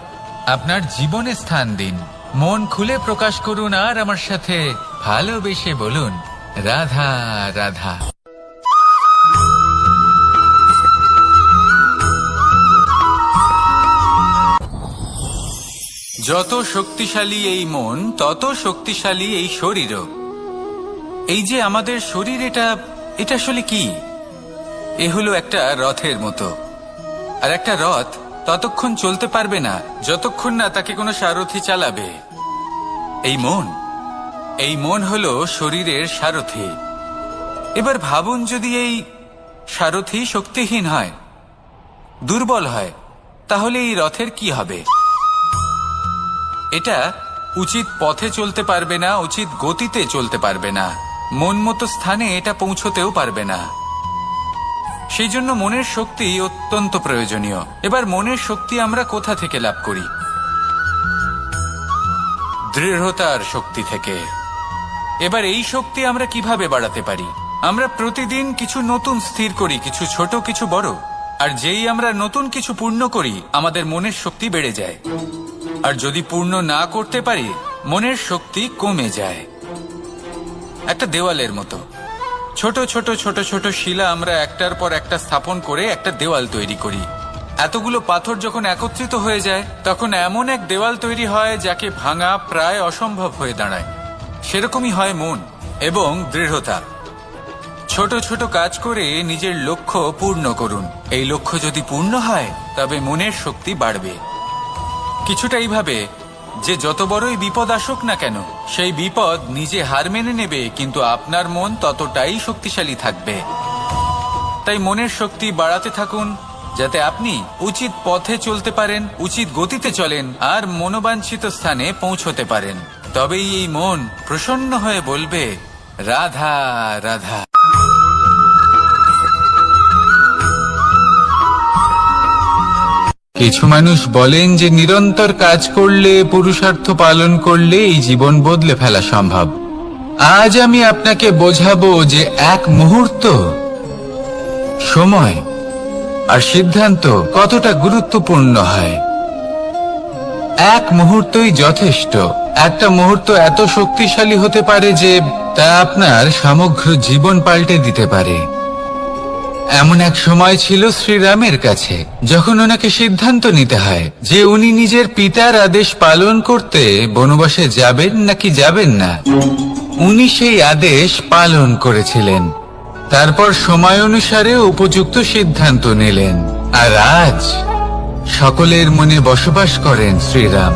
আপনার জীবনে স্থান দিন। মন খুলে প্রকাশ করুন, আর আমার সাথে ভালোবেসে বলুন, রাধা রাধা। যত শক্তিশালী এই মন, তত শক্তিশালী এই শরীরও। এই যে আমাদের শরীর, এটা আসলে কি? এ হলো একটা রথের মতো। আর একটা রথ ততক্ষণ চলতে পারবে না যতক্ষণ না তাকে কোনো সারথি চালাবে। এই মন হলো শরীরের সারথি। এবার ভাবুন, যদি এই সারথি শক্তিহীন হয়, দুর্বল হয়, তাহলে এই রথের কি হবে? এটা উচিত পথে চলতে পারবে না, উচিত গতিতে চলতে পারবে না, মন মতো স্থানে এটা পৌঁছতেও পারবে না। সেই জন্য মনের শক্তি অত্যন্ত প্রয়োজনীয়। এবার মনের শক্তি আমরা কোথা থেকে লাভ করি? দৃঢ়তার শক্তি থেকে। এবার এই শক্তি আমরা কিভাবে বাড়াতে পারি? আমরা প্রতিদিন কিছু নতুন স্থির করি, কিছু ছোট, কিছু বড়। আর যেই আমরা নতুন কিছু পূর্ণ করি, আমাদের মনের শক্তি বেড়ে যায়। আর যদি পূর্ণ না করতে পারি, মনের শক্তি কমে যায়। একটা দেওয়ালের মতো ছোট ছোট ছোট ছোট শিলা আমরা একটার পর একটা স্থাপন করে একটা দেওয়াল তৈরি করি। এতগুলো পাথর যখন একত্রিত হয়ে যায়, তখন এমন এক দেওয়াল তৈরি হয় যাকে ভাঙা প্রায় অসম্ভব হয়ে দাঁড়ায়। সেরকমই হয় মন এবং দৃঢ়তা। ছোট ছোট কাজ করে নিজের লক্ষ্য পূর্ণ করুন। এই লক্ষ্য যদি পূর্ণ হয়, তবে মনের শক্তি বাড়বে। কিছুটা এইভাবে যে যত বড়ই বিপদ আসুক না কেন, সেই বিপদ নিজে হার মেনে নেবে, কিন্তু আপনার মন ততটাই শক্তিশালী থাকবে। তাই মনের শক্তি বাড়াতে থাকুন, যাতে আপনি উচিত পথে চলতে পারেন, উচিত গতিতে চলেন, আর মনোবাঞ্ছিত স্থানে পৌঁছতে পারেন। তবেই এই মন প্রসন্ন হয়ে বলবে, রাধা রাধা। কিছু মানুষ বলেন যে নিরন্তর কাজ করলে, পুরুষার্থ পালন করলে এই জীবন বদলে ফেলা সম্ভব। আজ আমি আপনাকে বোঝাবো যে এক মুহূর্ত, সময় আর সিদ্ধান্ত কতটা গুরুত্বপূর্ণ হয়। এক মুহূর্তই যথেষ্ট। একটা মুহূর্ত এত শক্তিশালী হতে পারে যে তা আপনার সমগ্র জীবন পাল্টে দিতে পারে। এমন এক সময় ছিল শ্রীরামের কাছে, যখন ওনাকে সিদ্ধান্ত নিতে হয় যে উনি নিজের পিতার আদেশ পালন করতে বনবাসে যাবেন নাকি যাবেন না। উনি সেই আদেশ পালন করেছিলেন। তারপর সময় অনুসারে উপযুক্ত সিদ্ধান্ত নিলেন। আর আজ সকলের মনে বসবাস করেন শ্রীরাম।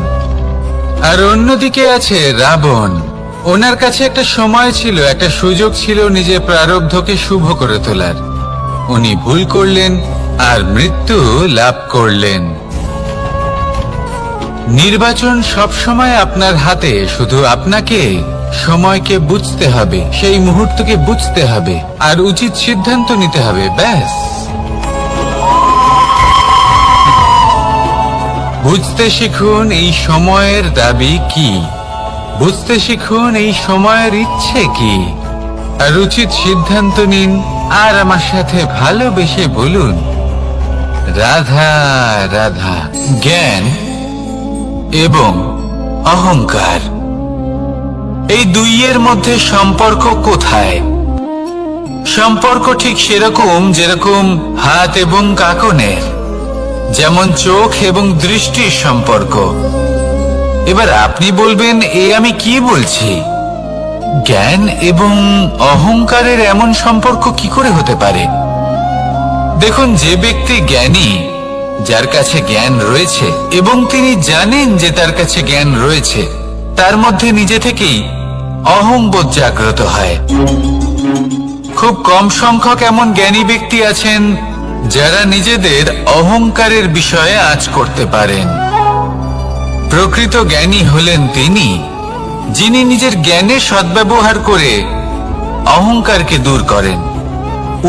আর অন্যদিকে আছে রাবণ। ওনার কাছে একটা সময় ছিল, একটা সুযোগ ছিল নিজের প্রারব্ধকে শুভ করে তোলার। উনি ভুল করলেন আর মৃত্যু লাভ করলেন। নির্বাচন সবসময় আপনার হাতে, শুধু আপনাকে সময়কে বুঝতে হবে, সেই মুহূর্তকে বুঝতে হবে আর উচিত সিদ্ধান্ত নিতে হবে, ব্যাস। বুঝতে শিখুন এই সময়ের দাবি কি। বুঝতে শিখুন এই সময়ের ইচ্ছে কি, আর উচিত সিদ্ধান্ত নিন। আর আমার সাথে ভালোবেসে বলুন, রাধা রাধা। জ্ঞান এবং অহংকার, এই দুইয়ের মধ্যে সম্পর্ক কোথায়? সম্পর্ক ঠিক সেরকম যেরকম হাত এবং কাঁকনের, যেমন চোখ এবং দৃষ্টির সম্পর্ক। এবার আপনি বলবেন, এ আমি কি বলছি? জ্ঞান এবং অহংকারের এমন সম্পর্ক কি করে হতে পারে? দেখুন, যে ব্যক্তি জ্ঞানী, যার কাছে জ্ঞান রয়েছে এবং তিনি জানেন যে তার কাছে জ্ঞান রয়েছে, তার মধ্যে নিজে থেকেই অহংবোধ জাগ্রত হয়। খুব কম সংখ্যক এমন জ্ঞানী ব্যক্তি আছেন যারা নিজেদের অহংকারের বিষয়ে আঁচ করতে পারেন। প্রকৃত জ্ঞানী হলেন তিনি, যিনি নিজের জ্ঞানের সদ্ব্যবহার করে অহংকারকে দূর করেন।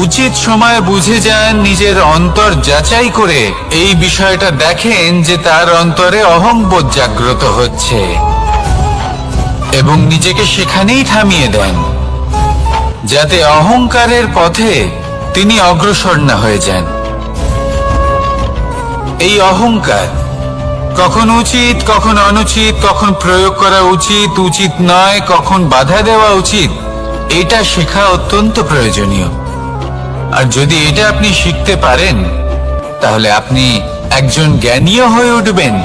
উচিত সময় বুঝে যান, নিজের অন্তর যাচাই করে এই বিষয়টা দেখেন যে তার অন্তরে অহংবোধ জাগ্রত হচ্ছে, এবং নিজেকে সেখানেই থামিয়ে দেন, যাতে অহংকারের পথে তিনি অগ্রসর না হয়ে যান। এই অহংকার কখন উচিত, কখন অনুচিত, কখন প্রয়োগ করা উচিত, উচিত নয়, কখন বাধা দেওয়া উচিত, এটা শেখা অত্যন্ত প্রয়োজনীয়। আর যদি এটা আপনি শিখতে পারেন, তাহলে আপনি একজন জ্ঞানীও হয়ে উঠবেন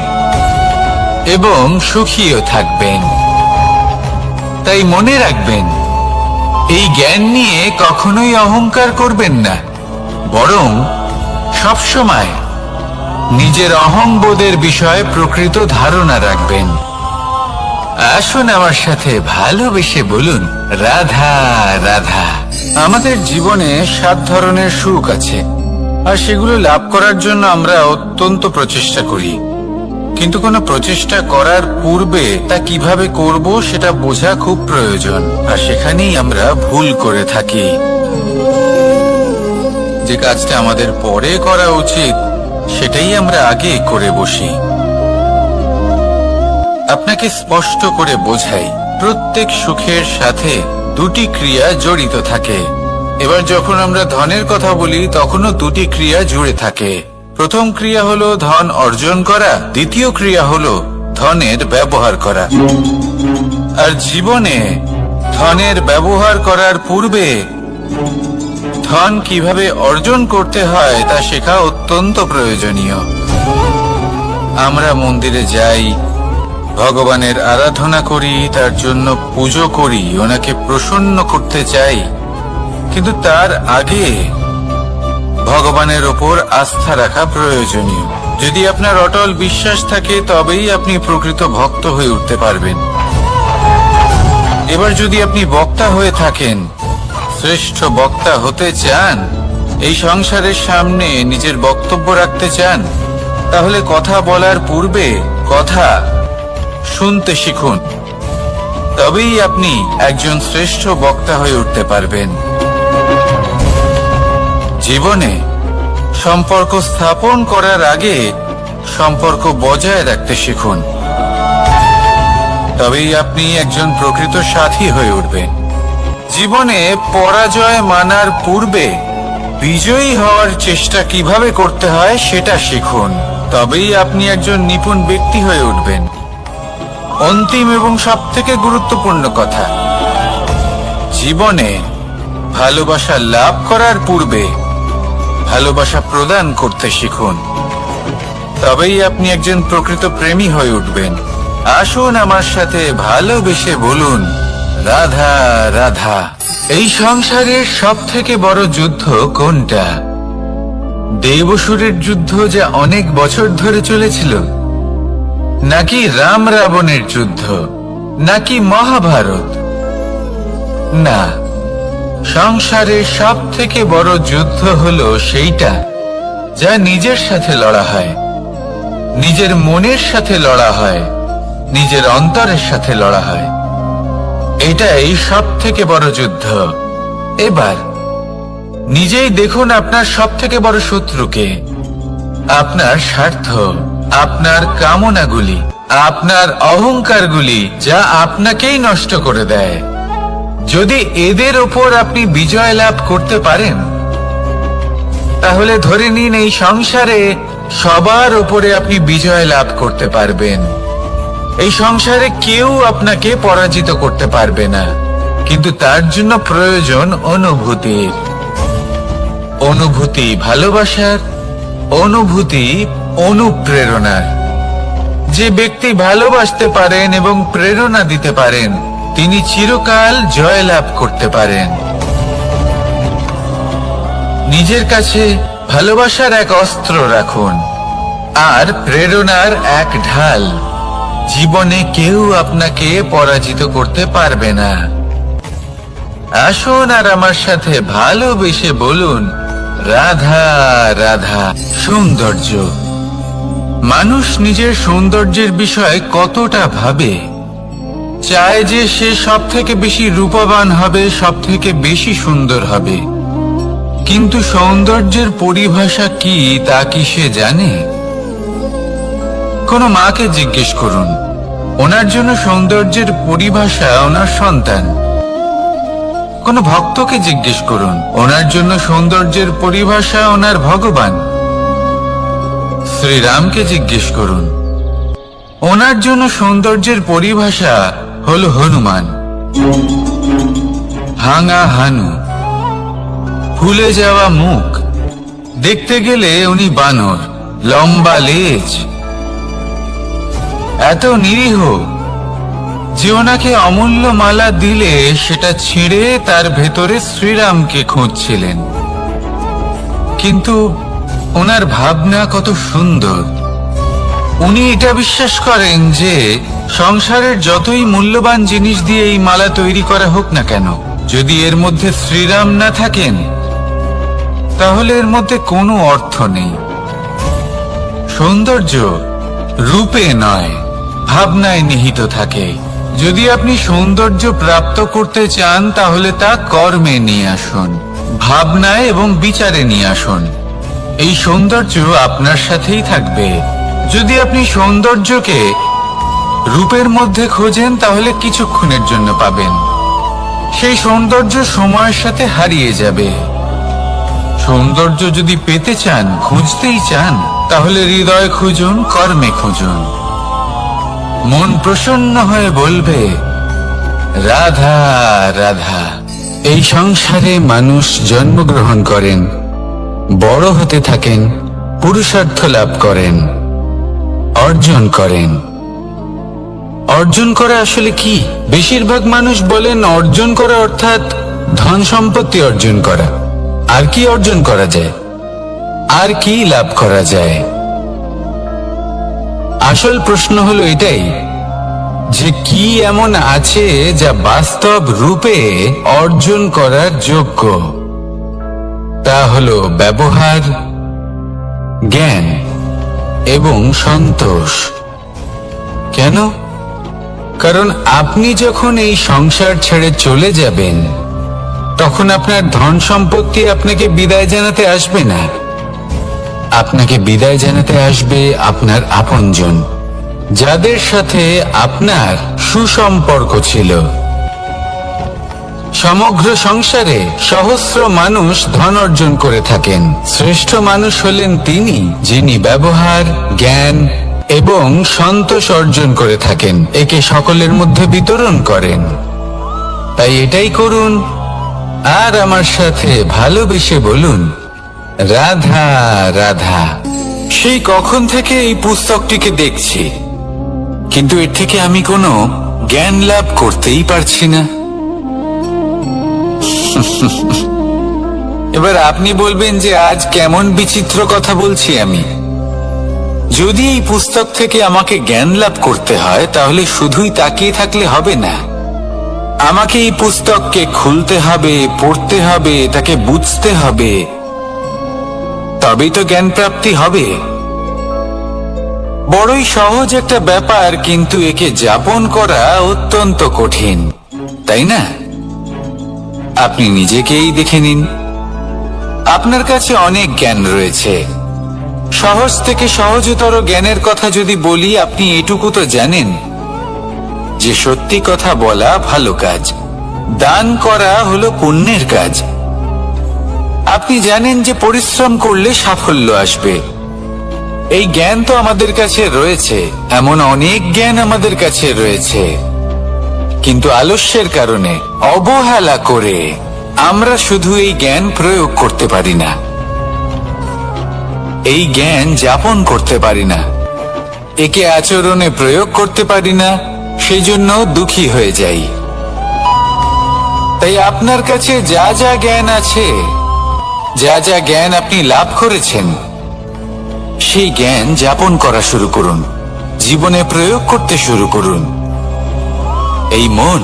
এবং সুখীও থাকবেন। তাই মনে রাখবেন, এই জ্ঞান নিয়ে কখনোই অহংকার করবেন না, বরং সবসময় নিজের অহংবোধের বিষয়ে প্রকৃত ধারণা রাখবেন। আসুন আমার সাথে ভালোবেসে বলুন, রাধা রাধা। আমাদের জীবনে 7 ধরনের সুখ আছে, আর সেগুলো লাভ করার জন্য আমরা অত্যন্ত প্রচেষ্টা করি। কিন্তু কোনো প্রচেষ্টা করার পূর্বে তা কিভাবে করব সেটা বোঝা খুব প্রয়োজন, আর সেখানেই আমরা ভুল করে থাকি। যে কাজটা আমাদের পরে করা উচিত, সেটাই আমরা আগে করে বসি। আপনাকে স্পষ্ট করে বোঝাই, প্রত্যেক সুখের সাথে 2টি ক্রিয়া জড়িত থাকে। এবার যখন আমরা ধনের কথা বলি, তখনও 2টি ক্রিয়া জুড়ে থাকে। প্রথম ক্রিয়া হলো ধন অর্জন করা, দ্বিতীয় ক্রিয়া হলো ধনের ব্যবহার করা। আর জীবনে ধনের ব্যবহার করার পূর্বে ধন কিভাবে অর্জন করতে হয় তা শেখা অত্যন্ত প্রয়োজনীয়। আমরা মন্দিরে যাই, ভগবানের আরাধনা করি, তার জন্য পুজো করি, ওনাকে প্রসন্ন করতে চাই, কিন্তু তার আগে ভগবানের ওপর আস্থা রাখা প্রয়োজনীয়। যদি আপনার অটল বিশ্বাস থাকে, তবেই আপনি প্রকৃত ভক্ত হয়ে উঠতে পারবেন। এবার যদি আপনি বক্তা হয়ে থাকেন, শ্রেষ্ঠ বক্তা হতে চান, এই সংসারের সামনে নিজের বক্তব্য রাখতে চান, তাহলে কথা বলার পূর্বে কথা শুনতে শিখুন। তবেই আপনি একজন শ্রেষ্ঠ বক্তা হয়ে উঠতে পারবেন। জীবনে সম্পর্ক স্থাপন করার আগে সম্পর্ক বজায় রাখতে শিখুন, তবেই আপনি একজন প্রকৃত সাথী হয়ে উঠবেন। জীবনে পরাজয় মানার পূর্বে বিজয়ী হওয়ার চেষ্টা কিভাবে করতে হয় সেটা শিখুন, তবেই আপনি একজন নিপুণ ব্যক্তি হয়ে উঠবেন। অন্তিম এবং সবথেকে গুরুত্বপূর্ণ কথা, জীবনে ভালোবাসা লাভ করার পূর্বে ভালোবাসা প্রদান করতে শিখুন, তবেই আপনি একজন প্রকৃত প্রেমী হয়ে উঠবেন। আসুন আমার সাথে ভালোবেসে বলুন, রাধা রাধা। এই সংসারের সবথেকে বড় যুদ্ধ কোনটা? দেবাসুরের যুদ্ধ, যা অনেক বছর ধরে চলেছিল, নাকি রাম রাবণের যুদ্ধ, নাকি মহাভারত? না, সংসারের সবথেকে বড় যুদ্ধ হলো সেইটা যা নিজের সাথে লড়া হয়, নিজের মনের সাথে লড়া হয়, নিজের অন্তরের সাথে লড়া হয়। এটাই সবথেকে বড় যুদ্ধ। এবার নিজেই দেখুন আপনার সবথেকে বড় শত্রুকে, আপনার স্বার্থ, আপনার কামনাগুলি। আপনার অহংকারগুলি, যা আপনাকেই নষ্ট করে দেয়। যদি এদের ওপর আপনি বিজয় লাভ করতে পারেন, তাহলে ধরে নিন এই সংসারে সবার ওপরে আপনি বিজয় লাভ করতে পারবেন। এই সংসারে কেউ আপনাকে পরাজিত করতে পারবে না, কিন্তু তার জন্য প্রয়োজন অনুভূতির। অনুভূতি ভালোবাসার, অনুভূতি অনুপ্রেরণার। যে ব্যক্তি ভালোবাসতে পারেন এবং প্রেরণা দিতে পারেন, তিনি চিরকাল জয় লাভ করতে পারেন। নিজের কাছে ভালোবাসার এক অস্ত্র রাখুন আর প্রেরণার এক ঢাল। জীবনে কেউ আপনাকে পরাজিত করতে পারবে না। আসুন আর আমার সাথে ভালোবেসে বলুন, রাধা রাধা। সৌন্দর্য। মানুষ নিজের সৌন্দর্যের বিষয়ে কতটা ভাবে, চায় যে সে সব থেকে বেশি রূপবান হবে, সব থেকে বেশি সুন্দর হবে। কিন্তু সৌন্দর্যের পরিভাষা কি তা কি সে জানে? কোনো মাকে জিজ্ঞেস করুন, ওনার জন্য সৌন্দর্যের পরিভাষা ওনার সন্তান। কোনো ভক্তকে জিজ্ঞেস করুন, ওনার জন্য সৌন্দর্যের পরিভাষা ওনার ভগবান। শ্রীরামকে জিজ্ঞেস করুন, ওনার জন্য সৌন্দর্যের পরিভাষা হল হনুমান। ভাঙা হানু, ফুলে যাওয়া মুখ, দেখতে গেলে উনি বানর, লম্বা লেজ। এত নিরীহ যে ওনাকে অমূল্য মালা দিলে সেটা ছিঁড়ে তার ভেতরে শ্রীরামকে খুঁজছিলেন। কিন্তু ওনার ভাবনা কত সুন্দর। উনি এটা বিশ্বাস করেন যে সংসারের যতই মূল্যবান জিনিস দিয়ে এই মালা তৈরি করা হোক না কেন, যদি এর মধ্যে শ্রীরাম না থাকেন, তাহলে এর মধ্যে কোনো অর্থ নেই। সৌন্দর্য রূপে নয়, ভাবনায় নিহিত থাকে। যদি আপনি সৌন্দর্য প্রাপ্ত করতে চান, তাহলে তা কর্মে নিয়ে আসুন, ভাবনায় এবং বিচারে নিয়ে আসুন। এই সৌন্দর্য আপনার সাথেই থাকবে। যদি আপনি সৌন্দর্যকে রূপের মধ্যে খোঁজেন, তাহলে কিছুক্ষণের জন্য পাবেন। সেই সৌন্দর্য সময়ের সাথে হারিয়ে যাবে। সৌন্দর্য যদি পেতে চান, খুঁজতেই চান, তাহলে হৃদয় খুঁজুন, কর্মে খুঁজুন। মন প্রসন্ন হয়ে বলবে, রাধা রাধা। এই সংসারে মানুষ জন্মগ্রহণ করেন, বড় হতে থাকেন, পুরুষার্থ লাভ করেন, অর্জন করেন। অর্জন করা আসলে কি? বেশিরভাগ মানুষ বলেন অর্জন করা অর্থাৎ ধন সম্পত্তি অর্জন করা। আর কি অর্জন করা যায়? আর কি লাভ করা যায়? আসল প্রশ্ন হলো এটাই যে কি এমন আছে যা বাস্তব রূপে অর্জন করার যোগ্য। তা হলো ব্যবহার, জ্ঞান এবং সন্তোষ। কেন? কারণ আপনি যখন এই সংসার ছেড়ে চলে যাবেন, তখন আপনার ধন সম্পত্তি আপনাকে বিদায় জানাতে আসবে না। আপনাকে বিদায় জানাতে আসবে আপনার আপনজন, যাদের সাথে আপনার সুসম্পর্ক ছিল। সমগ্র সংসারে সহস্র মানুষ ধন অর্জন করে থাকেন। শ্রেষ্ঠ মানুষ হলেন তিনি, যিনি ব্যবহার, জ্ঞান এবং সন্তোষ অর্জন করে থাকেন, একে সকলের মধ্যে বিতরণ করেন। তাই এটাই করুন আর আমার সাথে ভালোবেসে বলুন, রাধা রাধা। সেই কখন থেকে এই পুস্তকটিকে দেখছি, কিন্তু এর থেকে আমি কোনো জ্ঞান লাভ করতেই পারছি না। এবার আপনি বলবেন যে আজ কেমন বিচিত্র কথা বলছি আমি। যদি এই পুস্তক থেকে আমাকে জ্ঞান লাভ করতে হয়, তাহলে শুধুই তাকিয়ে থাকলে হবে না। আমাকে এই পুস্তককে খুলতে হবে, পড়তে হবে, তাকে বুঝতে হবে, তবেই তো জ্ঞান প্রাপ্তি হবে। বড়ই সহজ একটা ব্যাপার, কিন্তু একে যাপন করা অত্যন্ত কঠিন, তাই না? আপনি নিজেকেই দেখে নিন। আপনার কাছে অনেক জ্ঞান রয়েছে, সহজ থেকে সহজতর জ্ঞানের কথা যদি বলি, আপনি এটুকু তো জানেন যে সত্যি কথা বলা ভালো কাজ, দান করা হলো পুণ্যের কাজ। আপনি জানেন যে পরিশ্রম করলে সাফল্য আসবে। এই জ্ঞান তো আমাদের কাছে রয়েছে, এমন অনেক জ্ঞান আমাদের কাছে রয়েছে, কিন্তু আলস্যের কারণে, অবহেলা করে আমরা শুধু এই জ্ঞান প্রয়োগ করতে পারি না, এই জ্ঞান যাপন করতে পারি না, একে আচরণে প্রয়োগ করতে পারি না, সেই জন্য দুঃখী হয়ে যাই। তাই আপনার কাছে যা যা জ্ঞান আছে, যা যা জ্ঞান আপনি লাভ করেছেন, সেই জ্ঞান যাপন করা শুরু করুন, জীবনে প্রয়োগ করতে শুরু করুন। এই মন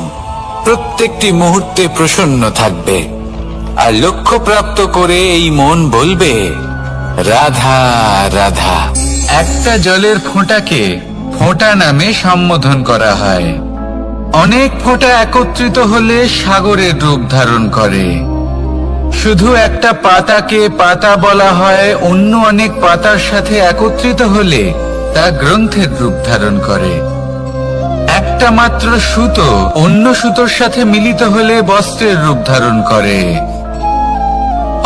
প্রত্যেকটি মুহূর্তে প্রসন্ন থাকবে, আর লক্ষ্য প্রাপ্ত করে এই মন বলবে, রাধা রাধা। একটা জলের ফোঁটাকে ফোঁটা নামে সম্বোধন করা হয়। অনেক ফোঁটা একত্রিত হলে সাগরের রূপ ধারণ করে। শুধু একটা পাতাকে পাতা বলা হয়, অন্য অনেক পাতার সাথে একত্রিত হলে তা গ্রন্থের রূপ ধারণ করে। একটা মাত্র সুতো অন্য সুতোর সাথে মিলিত হলে বস্ত্রের রূপ ধারণ করে।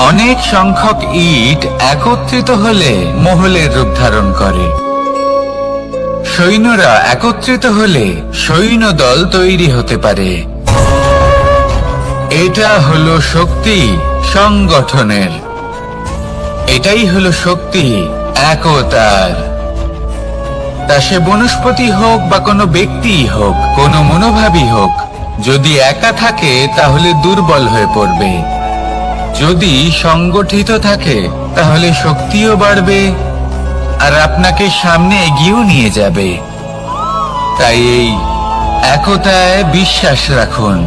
অনেক সংখ্যক ইট একত্রিত হলে মহলের রূপ ধারণ করে। সৈন্যরা একত্রিত হলে সৈন্যদল তৈরি হতে পারে। এটা হলো শক্তি সংগঠনের, এটাই হলো শক্তি একতার। তা সে বনস্পতি হোক বা কোনো ব্যক্তি হোক, কোনো মনোভাবই হোক, যদি একা থাকে তাহলে দুর্বল হয়ে পড়বে। যদি সংগঠিত থাকে তাহলে শক্তিও বাড়বে, আর আপনাকে সামনে এগিয়েও নিয়ে যাবে। তাই এই একতায় বিশ্বাস রাখুন,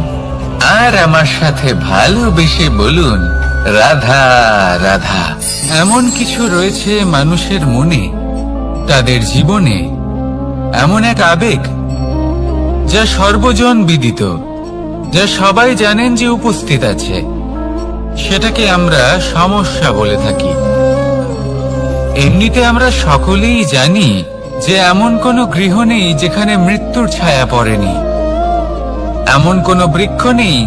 আর আমার সাথে ভালোবেসে বলুন, রাধা রাধা। এমন কিছু রয়েছে মানুষের মনে, তাদের জীবনে এমন এক আবেগ যা সর্বজন বিদিত, যা সবাই জানেন যে উপস্থিত আছে, সেটাকে আমরা সমস্যা বলে থাকি। এমনিতে আমরা সকলেই জানি যে এমন কোনো গৃহ নেই যেখানে মৃত্যুর ছায়া পড়েনি, এমন কোনো বৃক্ষ নেই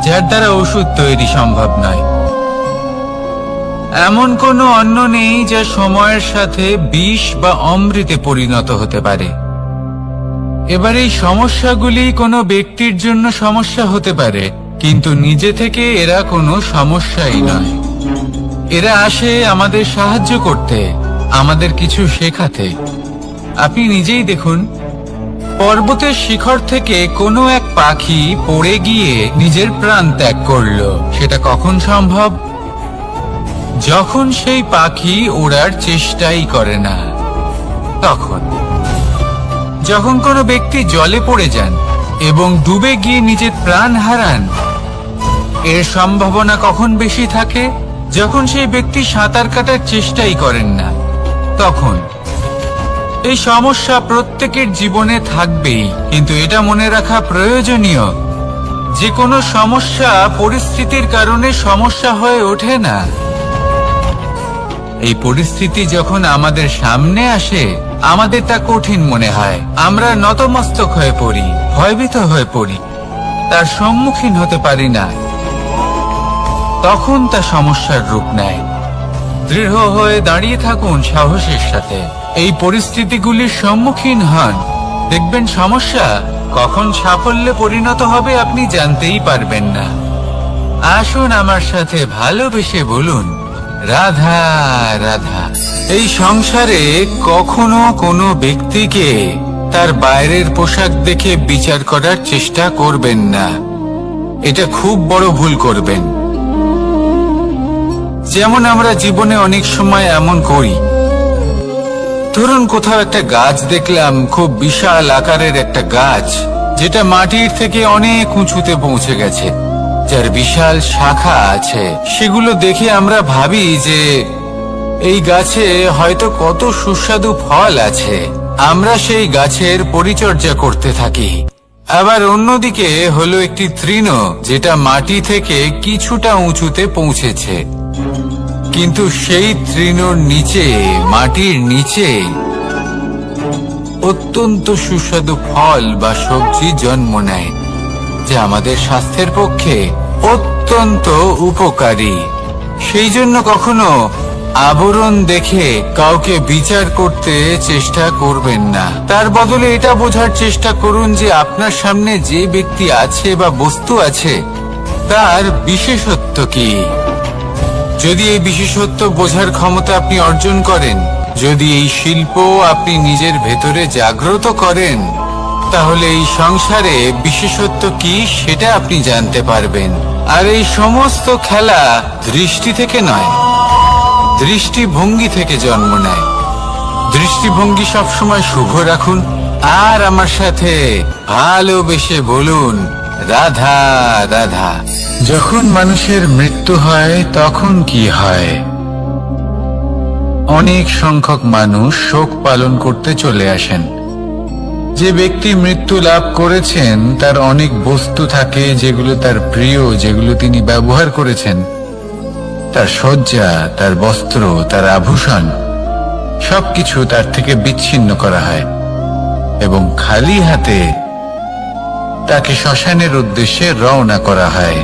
যার দ্বারা ওষুধ তৈরি সম্ভব নয়, এমন কোনো অন্ন নেই যা সময়ের সাথে বিষ বা অমৃতে পরিণত হতে পারে। এবার এই সমস্যাগুলি কোনো ব্যক্তির জন্য সমস্যা হতে পারে, কিন্তু নিজে থেকে এরা কোনো সমস্যাই নয়। এরা আসে আমাদের সাহায্য করতে, আমাদের কিছু শেখাতে। আপনি নিজেই দেখুন, পর্বতের শিখর থেকে কোনো এক পাখি পড়ে গিয়ে নিজের প্রাণ ত্যাগ করলো। সেটা কখন সম্ভব? যখন সেই পাখি ওড়ার চেষ্টাই করে না। তখন যখন কোনো ব্যক্তি জলে পড়ে যান এবং ডুবে গিয়ে নিজের প্রাণ হারান, এর সম্ভাবনা কখন বেশি থাকে? যখন সেই ব্যক্তি সাঁতার কাটার চেষ্টাই করেন না। তখন এই সমস্যা প্রত্যেকের জীবনে থাকবেই, কিন্তু এটা মনে রাখা প্রয়োজনীয় যে কোনো সমস্যা পরিস্থিতির কারণে সমস্যা হয়ে ওঠে না। এই পরিস্থিতি যখন আমাদের সামনে আসে, আমাদের তা কঠিন মনে হয়, আমরা নতমস্তক হয়ে পড়ি, ভয়ভীত হয়ে পড়ি, তার সম্মুখীন হতে পারি না। তখন তা সমস্যার রূপ নেয়। দৃঢ় হয়ে দাঁড়িয়ে থাকুন সাহসের সাথে, এই পরিস্থিতিগুলির সম্মুখীন হন, দেখবেন সমস্যা কখন সাফল্যে পরিণত হবে আপনি জানতেই পারবেন না। আসুন আমার সাথে ভালোবেসে বলুন, রাধা রাধা। এই সংসারে কখনো কোনো ব্যক্তিকে তার বাইরের পোশাক দেখে বিচার করার চেষ্টা করবেন না, এটা খুব বড় ভুল করবেন। যেমন আমরা জীবনে অনেক সময় এমন করি, ধরুন কোথাও একটা গাছ দেখলাম, খুব বিশাল আকারের একটা গাছ, যেটা মাটির থেকে অনেক উঁচুতে পৌঁছে গেছে, যার বিশাল শাখা আছে। সেগুলো দেখে আমরা ভাবি যে এই গাছে হয়তো কত সুস্বাদু ফল আছে, আমরা সেই গাছের পরিচর্যা করতে থাকি। আবার অন্যদিকে হলো একটি তৃণ, যেটা মাটি থেকে কিছুটা উঁচুতে পৌঁছেছে, কিন্তু সেই তৃণর নিচে, মাটির নিচে অত্যন্ত সুস্বাদু ফল বা সবজি জন্ম নেয়, যা আমাদের স্বাস্থ্যের পক্ষে অত্যন্ত উপকারী। সেই জন্য কখনো আবরণ দেখে কাউকে বিচার করতে চেষ্টা করবেন না। তার বদলে এটা বোঝার চেষ্টা করুন যে আপনার সামনে যে ব্যক্তি আছে বা বস্তু আছে তার বিশেষত্ব কি। যদি এই বিশেষত্ব বোঝার ক্ষমতা আপনি অর্জন করেন, যদি এই শিল্প আপনি নিজের ভেতরে জাগ্রত করেন, তাহলে এই সংসারে বিশেষত্ব কি সেটা আপনি জানতে পারবেন। আর এই সমস্ত খেলা দৃষ্টি থেকে নয়, দৃষ্টিভঙ্গি থেকে জন্ম নেয়। দৃষ্টিভঙ্গি সবসময় শুভ রাখুন আর আমার সাথে ভালোবেসে বলুন, রাধা রাধা। যখন মানুষের মৃত্যু হয় তখন কি হয়? অনেক সংখ্যক মানুষ শোক পালন করতে চলে আসেন। যে ব্যক্তি মৃত্যু লাভ করেছেন তার অনেক বস্তু থাকে যেগুলো তার প্রিয়, যেগুলো তিনি ব্যবহার করেছেন। তার শয্যা, তার বস্ত্র, তার আভূষণ সবকিছু তার থেকে বিচ্ছিন্ন করা হয় এবং খালি হাতে তাকে শ্মশানের উদ্দেশ্যে রওনা করা হয়।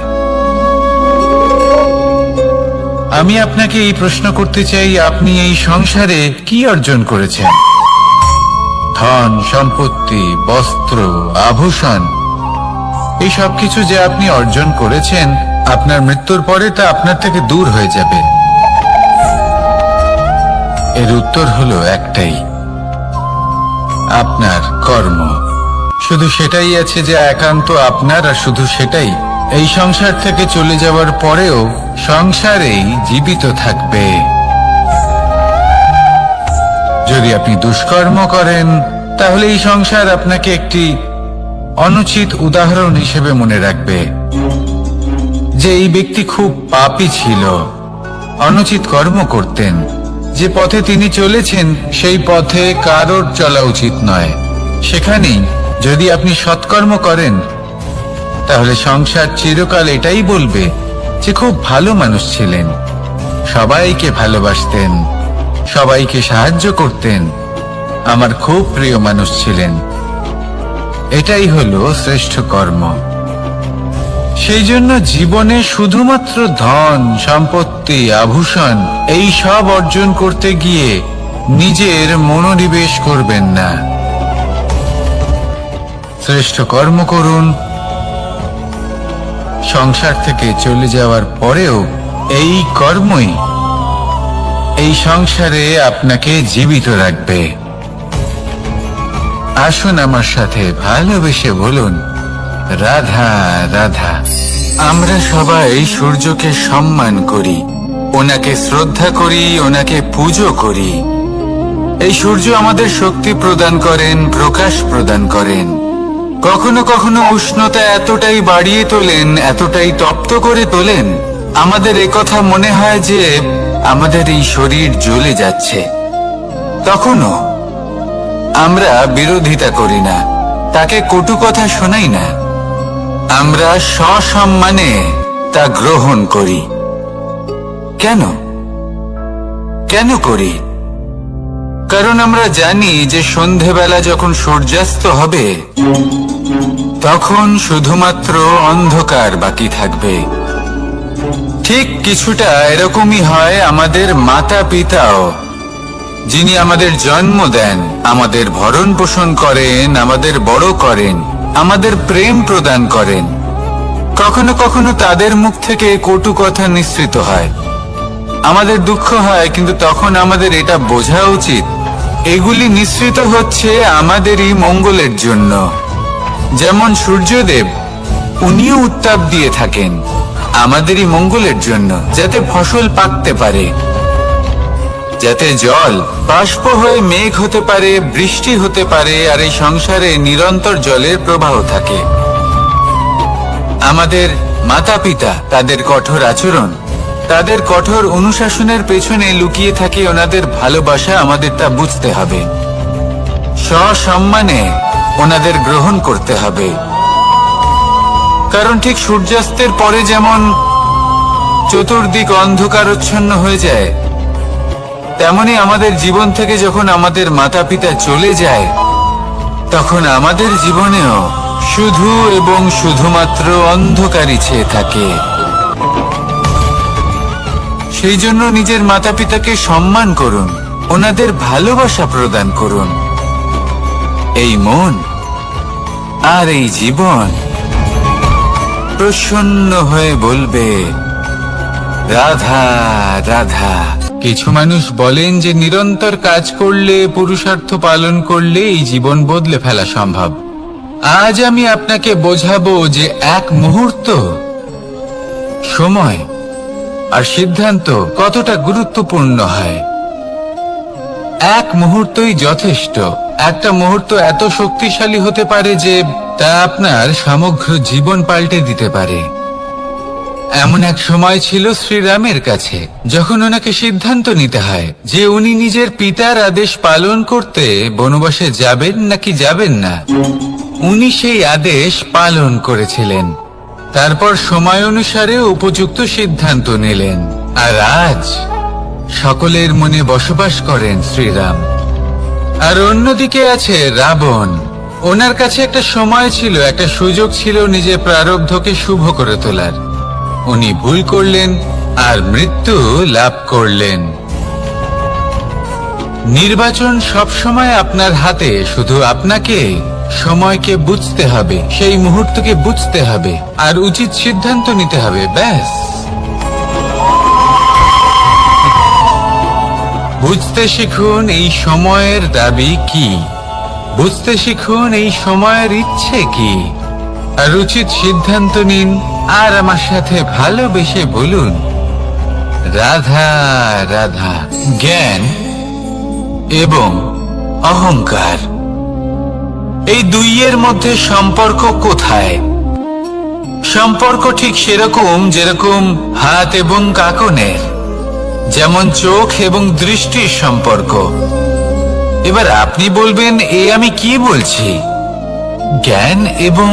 আমি আপনাকে এই প্রশ্ন করতে চাই, আপনি এই সংসারে কি অর্জন করেছেন? ধন সম্পত্তি, বস্ত্র, আভূষণ, এই সবকিছু যে আপনি অর্জন করেছেন, আপনার মৃত্যুর পরে তা আপনার থেকে দূর হয়ে যাবে। এর উত্তর হলো একটাই, আপনার কর্ম। শুধু সেটাই আছে যে একান্ত আপনার, আর শুধু সেটাই এই সংসার থেকে চলে যাওয়ার পরেও সংসারেই জীবিত থাকবে। যদি আপনি দুষ্কর্ম করেন তাহলে এই সংসার আপনাকে একটি অনুচিত উদাহরণ হিসেবে মনে রাখবে যে এই ব্যক্তি খুব পাপী ছিল, অনুচিত কর্ম করতেন। যে পথে তিনি চলেছেন সেই পথে কারোর চলা উচিত নয়। সেখানেই যদি আপনি সৎকর্ম করেন তাহলে সংসার চিরকাল এটাই বলবে যে খুব ভালো মানুষ ছিলেন, সবাইকে ভালোবাসতেন, সবাইকে সাহায্য করতেন, আমার খুব প্রিয় মানুষ ছিলেন। এটাই হলো শ্রেষ্ঠ কর্ম। সেই জন্য জীবনে শুধুমাত্র ধন সম্পত্তি আভূষণ এই সব অর্জন করতে গিয়ে নিজের মনোনিবেশ করবেন না। শ্রেষ্ঠ কর্ম করুন। সংসার থেকে চলে যাওয়ার পরেও এই কর্মই এই সংসারে আপনাকে জীবিত রাখবে। আসুন আমার সাথে ভালোবেসে বলুন, রাধা রাধা। আমরা সবাই সূর্যকে সম্মান করি, ওনাকে শ্রদ্ধা করি, ওনাকে পুজো করি। এই সূর্য আমাদের শক্তি প্রদান করেন, প্রকাশ প্রদান করেন। কখনো কখনো উষ্ণতা এতটাই বাড়িয়ে তোলেন, এতটাই তপ্ত করে তোলেন, আমাদের একথা মনে হয় যে আমাদের এই শরীর জ্বলে যাচ্ছে। তখনও আমরা বিরোধিতা করি না, তাকে কটু কথা শোনাই না, আমরা সসম্মানে তা গ্রহণ করি। কেন কেন করি? কারণ আমরা জানি যে সন্ধেবেলা যখন সূর্যাস্ত হবে তখন শুধুমাত্র অন্ধকার বাকি থাকবে। ঠিক কিছুটা এরকমই হয় আমাদের মাতা পিতাও, যিনি আমাদের জন্ম দেন, আমাদের ভরণ পোষণ করেন, আমাদের বড় করেন, আমাদের প্রেম প্রদান করেন। কখনো কখনো তাদের মুখ থেকে কটু কথা নিঃসৃত হয়, আমাদের দুঃখ হয়, কিন্তু তখন আমাদের এটা বোঝা উচিত এগুলি নিঃসৃত হচ্ছে আমাদেরই মঙ্গলের জন্য। যেমন সূর্যদেব, উনিও উত্তাপ দিয়ে থাকেন আমাদেরই মঙ্গলের জন্য, যাতে ফসল পাকতে পারে, যাতে জল বাষ্প হয়ে মেঘ হতে পারে, বৃষ্টি হতে পারে, আর এই সংসারে নিরন্তর জলের প্রবাহ থাকে। আমাদের মাতা পিতা, তাদের কঠোর আচরণ, তাদের কঠোর অনুশাসনের পেছনে লুকিয়ে থাকে ওনাদের ভালোবাসা। আমাদের তা বুঝতে হবে, সসম্মানে ওনাদের গ্রহণ করতে হবে। কারণ ঠিক সূর্যাস্তের পরে যেমন চতুর্দিক অন্ধকারচ্ছন্ন হয়ে যায়, তেমনি আমাদের জীবন থেকে যখন আমাদের মাতা পিতা চলে যায়, তখন আমাদের জীবনেও শুধু এবং শুধুমাত্র অন্ধকারই ছেয়ে থাকে। সেই জন্য নিজের মাতা পিতাকে সম্মান করুন, ওনাদের ভালোবাসা প্রদান করুন। এই মন আর এই জীবন প্রসন্ন হয়ে বলবে, রাধা রাধা। কিছু মানুষ বলেন যে নিরন্তর কাজ করলে, পুরুষার্থ পালন করলে এই জীবন বদলে ফেলা সম্ভব। আজ আমি আপনাকে বোঝাবো যে এক মুহূর্ত, সময় আর সিদ্ধান্ত কতটা গুরুত্বপূর্ণ হয়। এক মুহূর্তই যথেষ্ট। একটা মুহূর্ত এত শক্তিশালী হতে পারে যে তা আপনার সমগ্র জীবন পাল্টে দিতে পারে। এমন এক সময় ছিল শ্রীরামের কাছে, যখন ওনাকে সিদ্ধান্ত নিতে হয় যে উনি নিজের পিতার আদেশ পালন করতে বনবাসে যাবেন নাকি যাবেন না। উনি সেই আদেশ পালন করেছিলেন, তারপর সময় অনুসারে উপযুক্ত সিদ্ধান্ত নিলেন। আর আজ সকলের মনে বসবাস করেন শ্রীরাম। আর অন্যদিকে আছে রাবণ। ওনার কাছে একটা সময় ছিল, একটা সুযোগ ছিল নিজের প্রারব্ধকে শুভ করে তোলার। উনি ভুল করলেন আর মৃত্যু লাভ করলেন। নির্বাচন সবসময় আপনার হাতে, শুধু আপনাকে সময়কে বুঝতে হবে, সেই মুহূর্তকে বুঝতে হবে আর উচিত সিদ্ধান্ত নিতে হবে, ব্যাস। বুঝতে শিখুন এই সময়ের দাবি কি, বুঝতে শিখুন এই সময়ের ইচ্ছে কি, আর উচিত সিদ্ধান্ত নিন। আর আমার সাথে ভালোবেসে বলুন, রাধা রাধা। জ্ঞান এবং অহংকার, এই দুইয়ের মধ্যে সম্পর্ক কোথায়? সম্পর্ক ঠিক সেরকম যেরকম হাত এবং কাঁকনের, যেমন চোখ এবং দৃষ্টির সম্পর্ক। এবার আপনি বলবেন, এ আমি কি বলছি? জ্ঞান এবং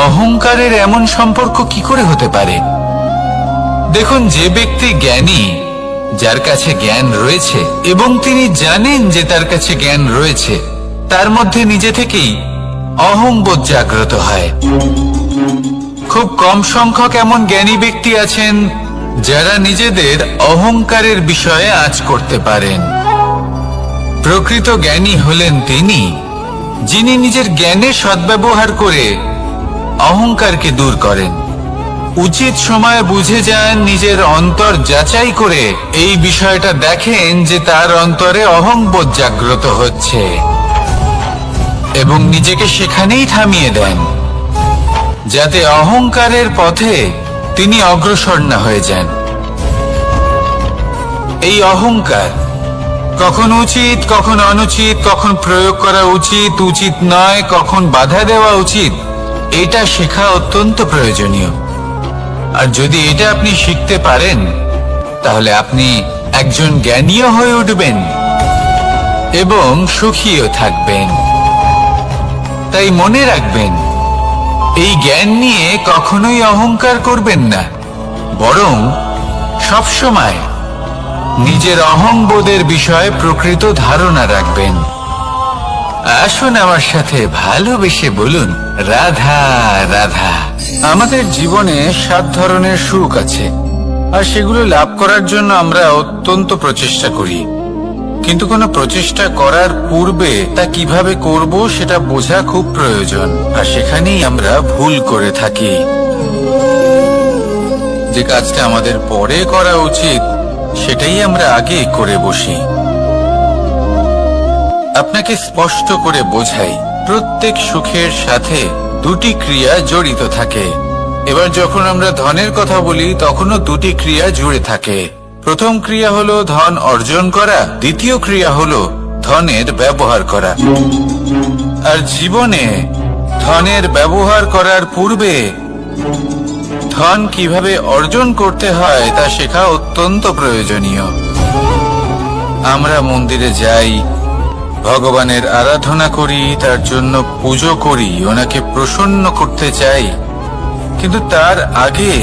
অহংকারের এমন সম্পর্ক কি করে হতে পারে? দেখুন, যে ব্যক্তি জ্ঞানী, যার কাছে জ্ঞান রয়েছে এবং তিনি জানেন যে তার কাছে জ্ঞান রয়েছে, তার মধ্যে নিজে থেকেই অহংবোধ জাগ্রত হয়। খুব কম সংখ্যক এমন জ্ঞানী ব্যক্তি আছেন যারা নিজেদের অহংকারের বিষয়ে আঁচ করতে পারেন। প্রকৃত জ্ঞানী হলেন তিনি, যিনি নিজের জ্ঞানের সদ্ব্যবহার করে অহংকারকে দূর করেন। উচিত সময়ে বুঝে যান, নিজের অন্তর যাচাই করে এই বিষয়টা দেখেন যে তার অন্তরে অহংবোধ জাগ্রত হচ্ছে এবং নিজেকে সেখানেই থামিয়ে দেন, যাতে অহংকারের পথে তিনি অগ্রসর না হয়ে যান। এই অহংকার কখন উচিত, কখন অনুচিত, কখন প্রয়োগ করা উচিত, উচিত নয়, কখন বাধা দেওয়া উচিত, এটা শেখা অত্যন্ত প্রয়োজনীয়। আর যদি এটা আপনি শিখতে পারেন, তাহলে আপনি একজন জ্ঞানীও হয়ে উঠবেন এবং সুখীও থাকবেন। তাই মনে রাখবেন, এই জ্ঞান নিয়ে কখনোই অহংকার করবেন না, বরং সবসময় নিজের অহংবোধের বিষয়ে প্রকৃত ধারণা রাখবেন। আসুন আমার সাথে ভালোবেসে বলুন, রাধা রাধা। আমাদের জীবনে 7 ধরনের সুখ আছে, আর সেগুলো লাভ করার জন্য আমরা অত্যন্ত প্রচেষ্টা করি। কিন্তু কোনো প্রচেষ্টা করার পূর্বে তা কিভাবে করব সেটা বোঝা খুব প্রয়োজন, আর সেখানেই আমরা ভুল করে থাকি। যে কাজটা আমাদের পরে করা উচিত, সেটাই আমরা আগে করে বসি। আপনাকে স্পষ্ট করে বোঝাই, প্রত্যেক সুখের সাথে 2টি ক্রিয়া জড়িত থাকে। এবার যখন আমরা ধনের কথা বলি, তখনও 2টি ক্রিয়া জুড়ে থাকে। প্রথম ক্রিয়া হলো ধন অর্জন করা, দ্বিতীয় ক্রিয়া হলো ধনের ব্যবহার করা। আর জীবনে ধনের ব্যবহার করার পূর্বে ধন কিভাবে অর্জন করতে হয় তা শেখা অত্যন্ত প্রয়োজনীয়। আমরা মন্দিরে যাই, ভগবানের আরাধনা করি, তার জন্য পুজো করি, ওনাকে প্রসন্ন করতে চাই, কিন্তু তার আগে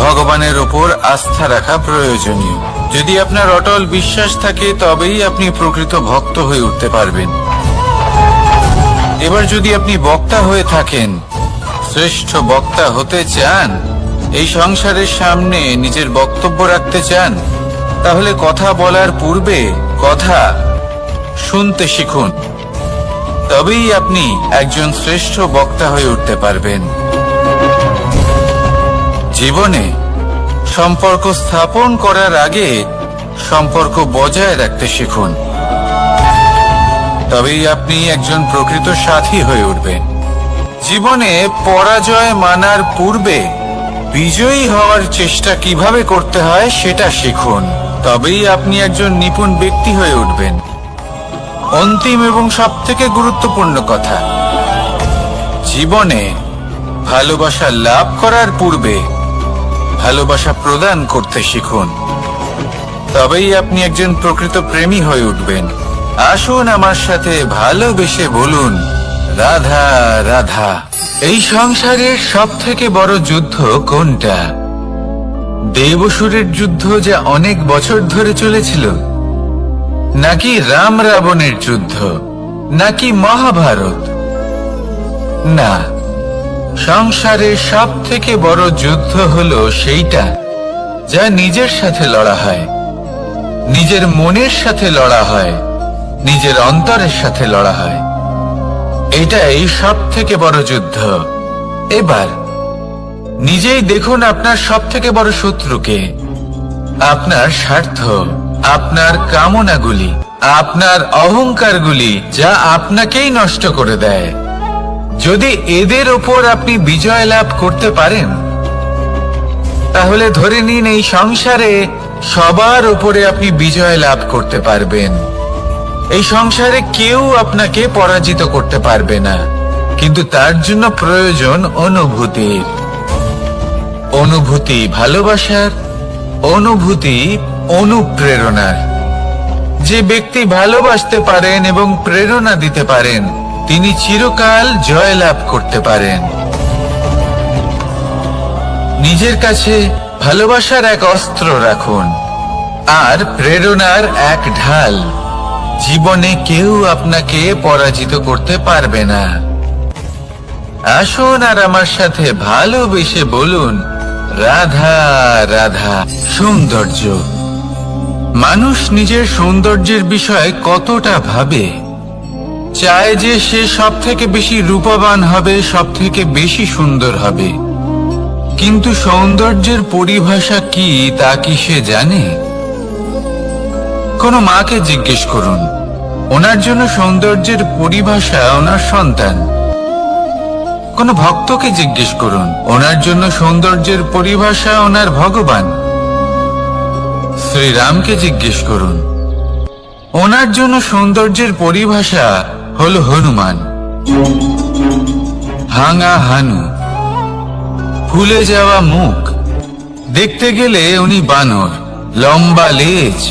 ভগবানের ওপর আস্থা রাখা প্রয়োজনীয়। যদি আপনার অটল বিশ্বাস থাকে তবেই আপনি প্রকৃত ভক্ত হয়ে উঠতে পারবেন। এবার যদি আপনি বক্তা হয়ে থাকেন, শ্রেষ্ঠ বক্তা হতে চান, এই সংসারের সামনে নিজের বক্তব্য রাখতে চান, তাহলে কথা বলার পূর্বে কথা শুনতে শিখুন। তবেই আপনি একজন শ্রেষ্ঠ বক্তা হয়ে উঠতে পারবেন। জীবনে সম্পর্ক স্থাপন করার আগে সম্পর্ক বজায় রাখতে শিখুন। তবেই আপনি একজন প্রকৃত সাথী হয়ে উঠবেন। জীবনে পরাজয় মানার পূর্বে বিজয়ী হওয়ার চেষ্টা কিভাবে করতে হয় সেটা শিখুন। তবেই আপনি একজন নিপুণ ব্যক্তি হয়ে উঠবেন। অন্তিম এবং সবথেকে গুরুত্বপূর্ণ কথা, জীবনে ভালোবাসা লাভ করার পূর্বে ভালোবাসা প্রদান করতে শিখুন। তবেই আপনি একজন প্রকৃত প্রেমী হয়ে উঠবেন। আসুন আমার সাথে ভালোবেসে বলুন, রাধা রাধা। এই সংসারের সবথেকে বড় যুদ্ধ কোনটা? দেব-অসুরের যুদ্ধ যা অনেক বছর ধরে চলেছিল, নাকি রাম রাবণের যুদ্ধ, নাকি মহাভারত? না, সংসারের সবথেকে বড় যুদ্ধ হলো সেইটা যা নিজের সাথে লড়া হয়, নিজের মনের সাথে লড়া হয়, নিজের অন্তরের সাথে লড়া হয়। এটাই সবথেকে বড় যুদ্ধ। এবার নিজেই দেখুন আপনার সবথেকে বড় শত্রুকে। আপনার স্বার্থ, আপনার কামনাগুলি, আপনার অহংকারগুলি, যা আপনাকেই নষ্ট করে দেয়। যদি এদের ওপর আপনি বিজয় লাভ করতে পারেন, তাহলে ধরে নিন এই সংসারে সবার উপরে আপনি বিজয় লাভ করতে পারবেন। এই সংসারে কেউ আপনাকে পরাজিত করতে পারবে না। কিন্তু তার জন্য প্রয়োজন অনুভূতির। অনুভূতি ভালোবাসার, অনুভূতি অনুপ্রেরণার। যে ব্যক্তি ভালোবাসতে পারেন এবং প্রেরণা দিতে পারেন, তিনি চিরকাল জয় লাভ করতে পারেন। নিজের কাছে ভালোবাসার এক অস্ত্র রাখুন আর প্রেরণার এক ঢাল। জীবনে কেউ আপনাকে পরাজিত করতে পারবে না। আসুন আর আমার সাথে ভালোবেসে বলুন, রাধা রাধা। সৌন্দর্য। মানুষ নিজের সৌন্দর্যের বিষয়ে কতটা ভাবে, চায় যে সে সব থেকে বেশি রূপবান হবে, সব থেকে বেশি সুন্দর হবে। কিন্তু সৌন্দর্যের পরিভাষা কি তা কি সে জানে? কোন মাকে জিজ্ঞেস করুন, ওনার জন্য সৌন্দর্যের পরিভাষা ওনার সন্তান। কোন ভক্তকে জিজ্ঞেস করুন, ওনার জন্য সৌন্দর্যের পরিভাষা ওনার ভগবান। শ্রীরামকে জিজ্ঞেস করুন, ওনার জন্য সৌন্দর্যের পরিভাষা হল হনুমান। ভাঙা হানু, ফুলে যাওয়া মুখ, দেখতে গেলে উনি বানর, লম্বা লেজ,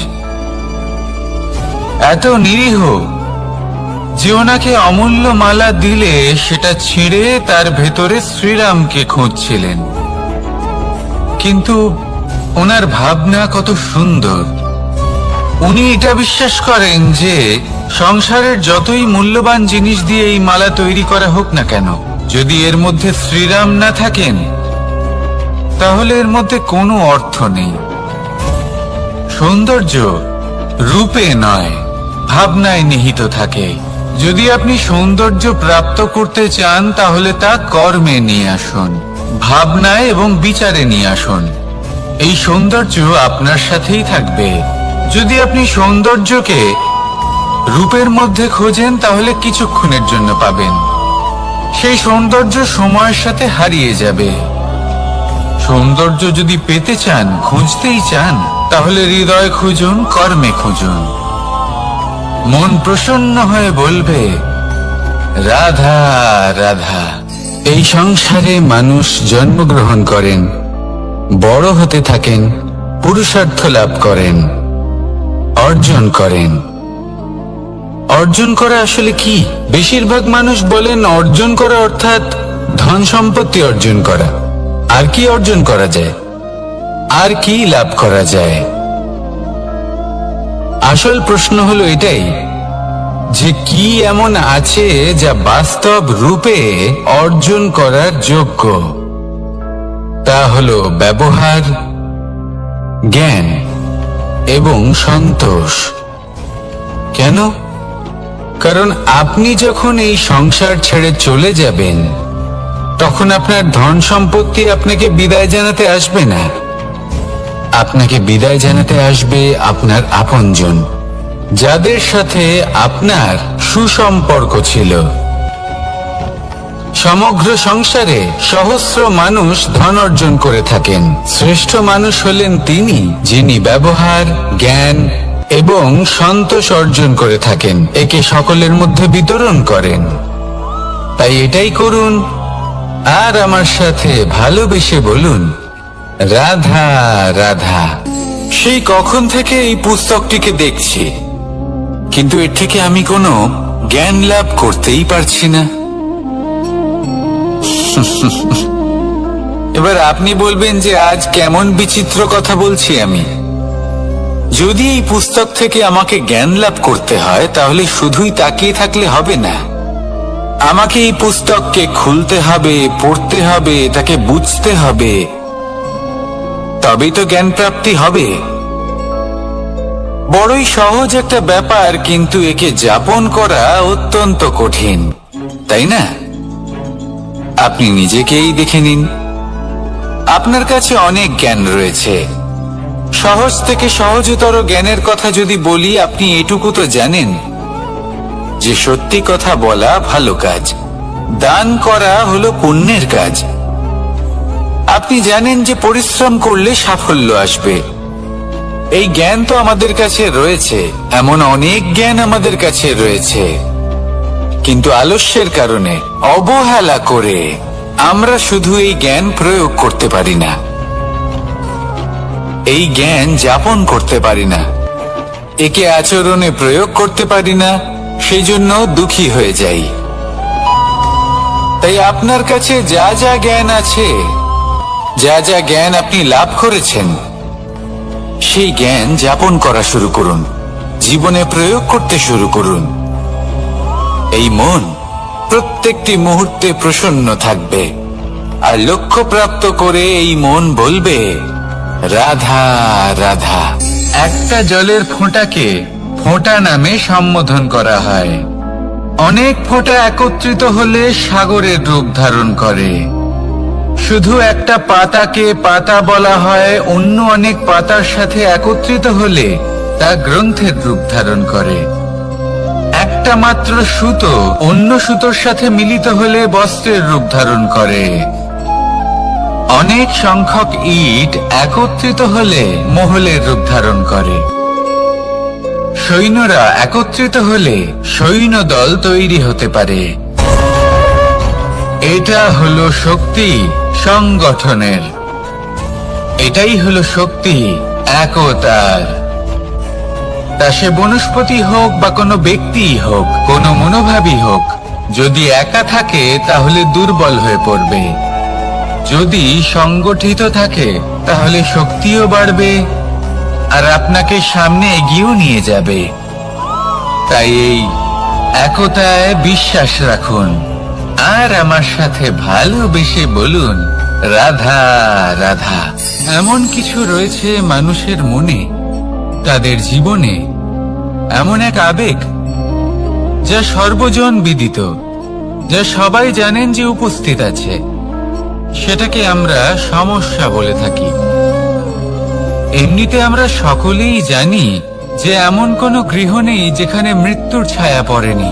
এত নিরীহ যে ওনাকে অমূল্য মালা দিলে সেটা ছিঁড়ে তার ভেতরে শ্রীরামকে খুঁজছিলেন। কিন্তু ওনার ভাবনা কত সুন্দর। উনি এটা বিশ্বাস করেন যে সংসারের যতই মূল্যবান জিনিস দিয়ে এই মালা তৈরি করা হোক না কেন, যদি এর মধ্যে শ্রীরাম না থাকেন তাহলে এর মধ্যে কোনো অর্থ নেই। সৌন্দর্য রূপে নয়, ভাবনায় নিহিত থাকে। যদি আপনি সৌন্দর্য প্রাপ্ত করতে চান তাহলে তা কর্মে নিয়ে আসুন, ভাবনায় এবং বিচারে নিয়ে আসুন। এই সৌন্দর্য আপনার সাথেই থাকবে। যদি আপনি সৌন্দর্যকে রূপের মধ্যে খোঁজেন তাহলে কিছুক্ষণের জন্য পাবেন, সেই সৌন্দর্য সময়ের সাথে হারিয়ে যাবে। সৌন্দর্য যদি পেতে চান, খুঁজতেই চান, তাহলে হৃদয় খুঁজুন, কর্মে খুঁজুন। মন প্রসন্ন হয়ে বলবে, রাধা রাধা। এই সংসারে মানুষ জন্মগ্রহণ করেন, বড় হতে থাকেন, পুরুষার্থ লাভ করেন, অর্জন করেন। অর্জন করা আসলে কি? বেশিরভাগ মানুষ বলেন অর্জন করা অর্থাৎ ধন সম্পত্তি অর্জন করা। আর কি অর্জন করা যায়? আর কি লাভ করা যায়? আসল প্রশ্ন হলো এটাই যে কি এমন আছে যা বাস্তব রূপে অর্জন করার যোগ্য। তা হলো ব্যবহার, জ্ঞান এবং সন্তোষ। কেন? কারণ আপনি যখন এই সংসার ছেড়ে চলে যাবেন, তখন আপনার ধন সম্পত্তি আপনাকে বিদায় জানাতে আসবে না। আপনাকে বিদায় জানাতে আসবে আপনার আপনজন, যাদের সাথে আপনার সুসম্পর্ক ছিল। সমগ্র সংসারে সহস্র মানুষ ধন অর্জন করে থাকেন। শ্রেষ্ঠ মানুষ হলেন তিনি যিনি ব্যবহার, জ্ঞান এবং সন্তোষ অর্জন করে থাকেন, একে সকলের মধ্যে বিতরণ করেন। তাই এটাই করুন, আর আমার সাথে ভালোবেসে বলুন, রাধা রাধা। সেই কখন থেকে এই পুস্তকটিকে দেখছি, কিন্তু এর থেকে আমি কোনো জ্ঞান লাভ করতেই পারছি না। এবার আপনি বলবেন যে আজ কেমন বিচিত্র কথা বলছি আমি। যদি এই পুস্তক থেকে আমাকে জ্ঞান লাভ করতে হয়, তাহলে শুধুই তাকিয়ে থাকলে হবে না। আমাকে এই পুস্তককে খুলতে হবে, পড়তে হবে, তাকে বুঝতে হবে, তবেই তো জ্ঞান প্রাপ্তি হবে। বড়ই সহজ একটা ব্যাপার, কিন্তু একে যাপন করা অত্যন্ত কঠিন, তাই না? আপনি নিজেকেই দেখে নিন। আপনার কাছে অনেক জ্ঞান রয়েছে। সহজ থেকে সহজতর জ্ঞানের কথা যদি বলি, আপনি এটুকু তো জানেন যে সত্যি কথা বলা ভালো কাজ, দান করা হলো পুণ্যের কাজ। আপনি জানেন যে পরিশ্রম করলে সাফল্য আসবে। এই জ্ঞান তো আমাদের কাছে রয়েছে, এমন অনেক জ্ঞান আমাদের কাছে রয়েছে, কিন্তু আলস্যের কারণে, অবহেলা করে আমরা শুধু এই জ্ঞান প্রয়োগ করতে পারি না, এই জ্ঞান যাপন করতে পারি না, একে আচরণে প্রয়োগ করতে পারি না, সেই জন্য দুঃখী হয়ে যাই। তাই আপনার কাছে যা যা জ্ঞান আছে, যা যা জ্ঞান আপনি লাভ করেছেন, সেই জ্ঞান যাপন করা শুরু করুন, জীবনে প্রয়োগ করতে শুরু করুন। এই মন প্রত্যেকটি মুহূর্তে প্রসন্ন থাকবে, আর লক্ষ্য প্রাপ্ত করে এই মন বলবে, রাধা রাধা। একটা জলের ফোঁটাকে ফোঁটা নামে সম্বোধন করা হয়। অনেক ফোঁটা একত্রিত হলে সাগরের রূপ ধারণ করে। শুধু একটা পাতাকে পাতা বলা হয়, অন্য অনেক পাতার সাথে একত্রিত হলে তা গ্রন্থের রূপ ধারণ করে। একটা মাত্র সুতো অন্য সুতোর সাথে মিলিত হলে বস্ত্রের রূপ ধারণ করে। অনেক সংখ্যক ইট একত্রিত হলে মহলের রূপ ধারণ করে। সৈন্যরা একত্রিত হলে সৈন্যদল তৈরি হতে পারে। এটা হলো শক্তি সংগঠনের, এটাই হলো শক্তি একতার। তা সে বনস্পতি হোক বা কোনো ব্যক্তি হোক, কোনো মনোভাবই হোক, যদি একা থাকে তাহলে দুর্বল হয়ে পড়বে। যদি সংগঠিত থাকে তাহলে শক্তিও বাড়বে, আর আপনাকে সামনে এগিয়েও নিয়ে যাবে। তাই এই একতায় বিশ্বাস রাখুন, আর আমার সাথে ভালোবেসে বলুন, রাধা রাধা। এমন কিছু রয়েছে মানুষের মনে, তাদের জীবনে এমন এক আবেগ যা সর্বজন বিদিত, যা সবাই জানেন যে উপস্থিত আছে। সেটাকে আমরা সমস্যা বলে থাকি। এমনিতে আমরা সকলেই জানি যে এমন কোনো গৃহ নেই যেখানে মৃত্যুর ছায়া পড়েনি,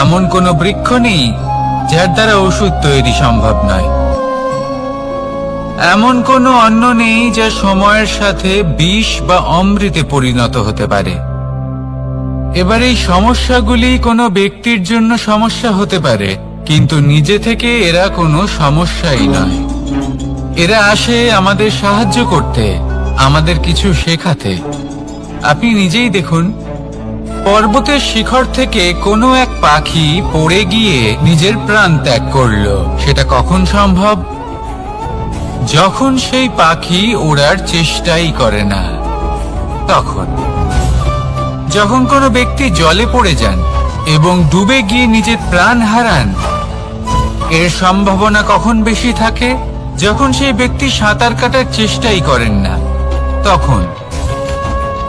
এমন কোনো বৃক্ষ নেই যার দ্বারা ওষুধ তৈরি সম্ভব নয়, এমন কোনো অন্ন নেই যা সময়ের সাথে বিষ বা অমৃতে পরিণত হতে পারে। এবার এই সমস্যাগুলি কোনো ব্যক্তির জন্য সমস্যা হতে পারে, কিন্তু নিজে থেকে এরা কোনো সমস্যাই নয়। এরা আসে আমাদের সাহায্য করতে, আমাদের কিছু শেখাতে। আপনি নিজেই দেখুন, পর্বতের শিখর থেকে কোনো এক পাখি পড়ে গিয়ে নিজের প্রাণ ত্যাগ করলো। সেটা কখন সম্ভব? যখন সেই পাখি ওড়ার চেষ্টাই করে না, তখন যখন কোনো ব্যক্তি জলে পড়ে যান এবং ডুবে গিয়ে নিজের প্রাণ হারান, এর সম্ভাবনা কখন বেশি থাকে? যখন সেই ব্যক্তি সাঁতার কাটার চেষ্টাই করেন না, তখন।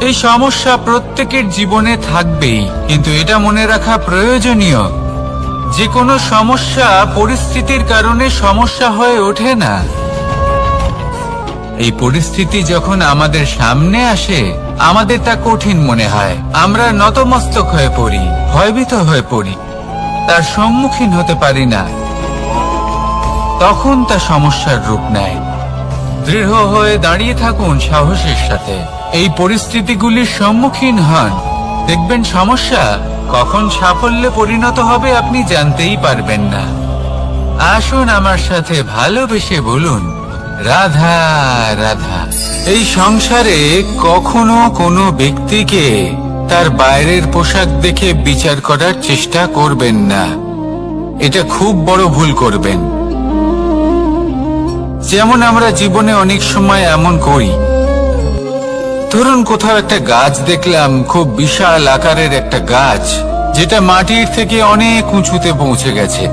এই সমস্যা প্রত্যেকের জীবনে থাকবেই, কিন্তু এটা মনে রাখা প্রয়োজনীয় যে কোনো সমস্যা পরিস্থিতির কারণে সমস্যা হয়ে ওঠে না। এই পরিস্থিতি যখন আমাদের সামনে আসে, আমাদের তা কঠিন মনে হয়, আমরা নতমস্তক হয়ে পড়ি, ভয়ভীত হয়ে পড়ি, তার সম্মুখীন হতে পারি না। তখন তা সমস্যার রূপ নেয়। দৃঢ় হয়ে দাঁড়িয়ে থাকুন সাহসের সাথে, এই পরিস্থিতিগুলির সম্মুখীন হন, দেখবেন সমস্যা কখন সাফল্যে পরিণত হবে আপনি জানতেই পারবেন না। আসুন আমার সাথে ভালোবেসে বলুন, রাধা রাধা। এই সংসারে কখনো কোনো ব্যক্তিকে তার বাইরের পোশাক দেখে বিচার করার চেষ্টা করবেন না, এটা খুব বড় ভুল করবেন। যেমন আমরা জীবনে অনেক সময় এমন করি, ধরুন কোথাও একটা গাছ দেখলাম, খুব বিশাল আকারের একটা গাছ, যেটা মাটির থেকে অনেক উঁচুতে পৌঁছে গেছে,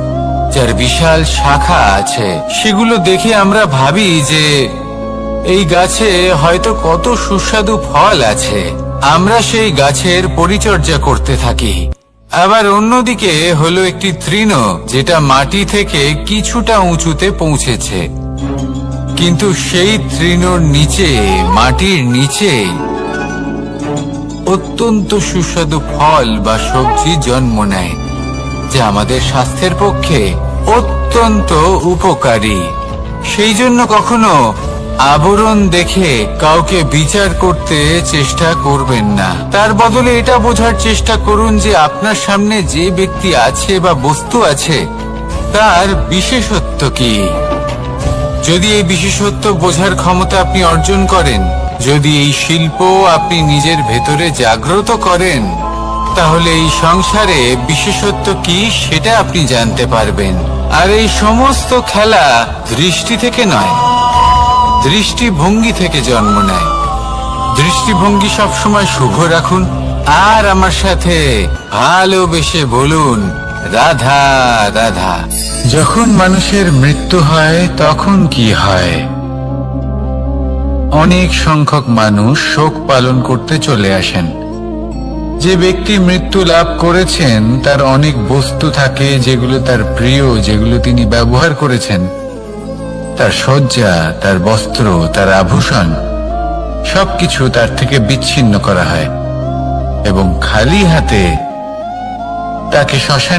যার বিশাল শাখা আছে। সেগুলো দেখে আমরা ভাবি যে এই গাছে হয়তো কত সুস্বাদু ফল আছে, আমরা সেই গাছের পরিচর্যা করতে থাকি। আবার অন্যদিকে হলো একটি তৃণ, যেটা মাটি থেকে কিছুটা উঁচুতে পৌঁছেছে, কিন্তু সেই তৃণর নিচে, মাটির নিচে অত্যন্ত সুস্বাদু ফল বা সবজি জন্ম নেয়, যা আমাদের স্বাস্থ্যের পক্ষে অত্যন্ত উপকারী। সেই জন্য কখনো আবরণ দেখে কাউকে বিচার করতে চেষ্টা করবেন না, তার বদলে এটা বোঝার চেষ্টা করুন যে আপনার সামনে যে ব্যক্তি আছে বা বস্তু আছে, তার বিশেষত্ব কি। যদি এই বিশেষত্ব বোঝার ক্ষমতা আপনি অর্জন করেন, যদি এই শিল্প আপনি নিজের ভেতরে জাগ্রত করেন, তাহলে এই সংসারে বিশেষত্ব কি সেটা আপনি জানতে পারবেন। আর এই সমস্ত খেলা দৃষ্টি থেকে নয়, দৃষ্টিভঙ্গি থেকে জন্ম নেয়। দৃষ্টিভঙ্গি সবসময় শুভ রাখুন, আর আমার সাথে ভালোবেসে বলুন, রাধা রাধা। যখন মানুষের মৃত্যু হয় তখন কি হয়? অনেক সংখ্যক মানুষ শোক পালন করতে চলে আসেন। যে ব্যক্তি মৃত্যু লাভ করেছেন তার অনেক বস্তু থাকে যেগুলো তার প্রিয়, যেগুলো তিনি ব্যবহার করেছেন, তার শয্যা, তার বস্ত্র, তার আভূষণ, সবকিছু তার থেকে বিচ্ছিন্ন করা হয় এবং খালি হাতে তাকে শ্মশানে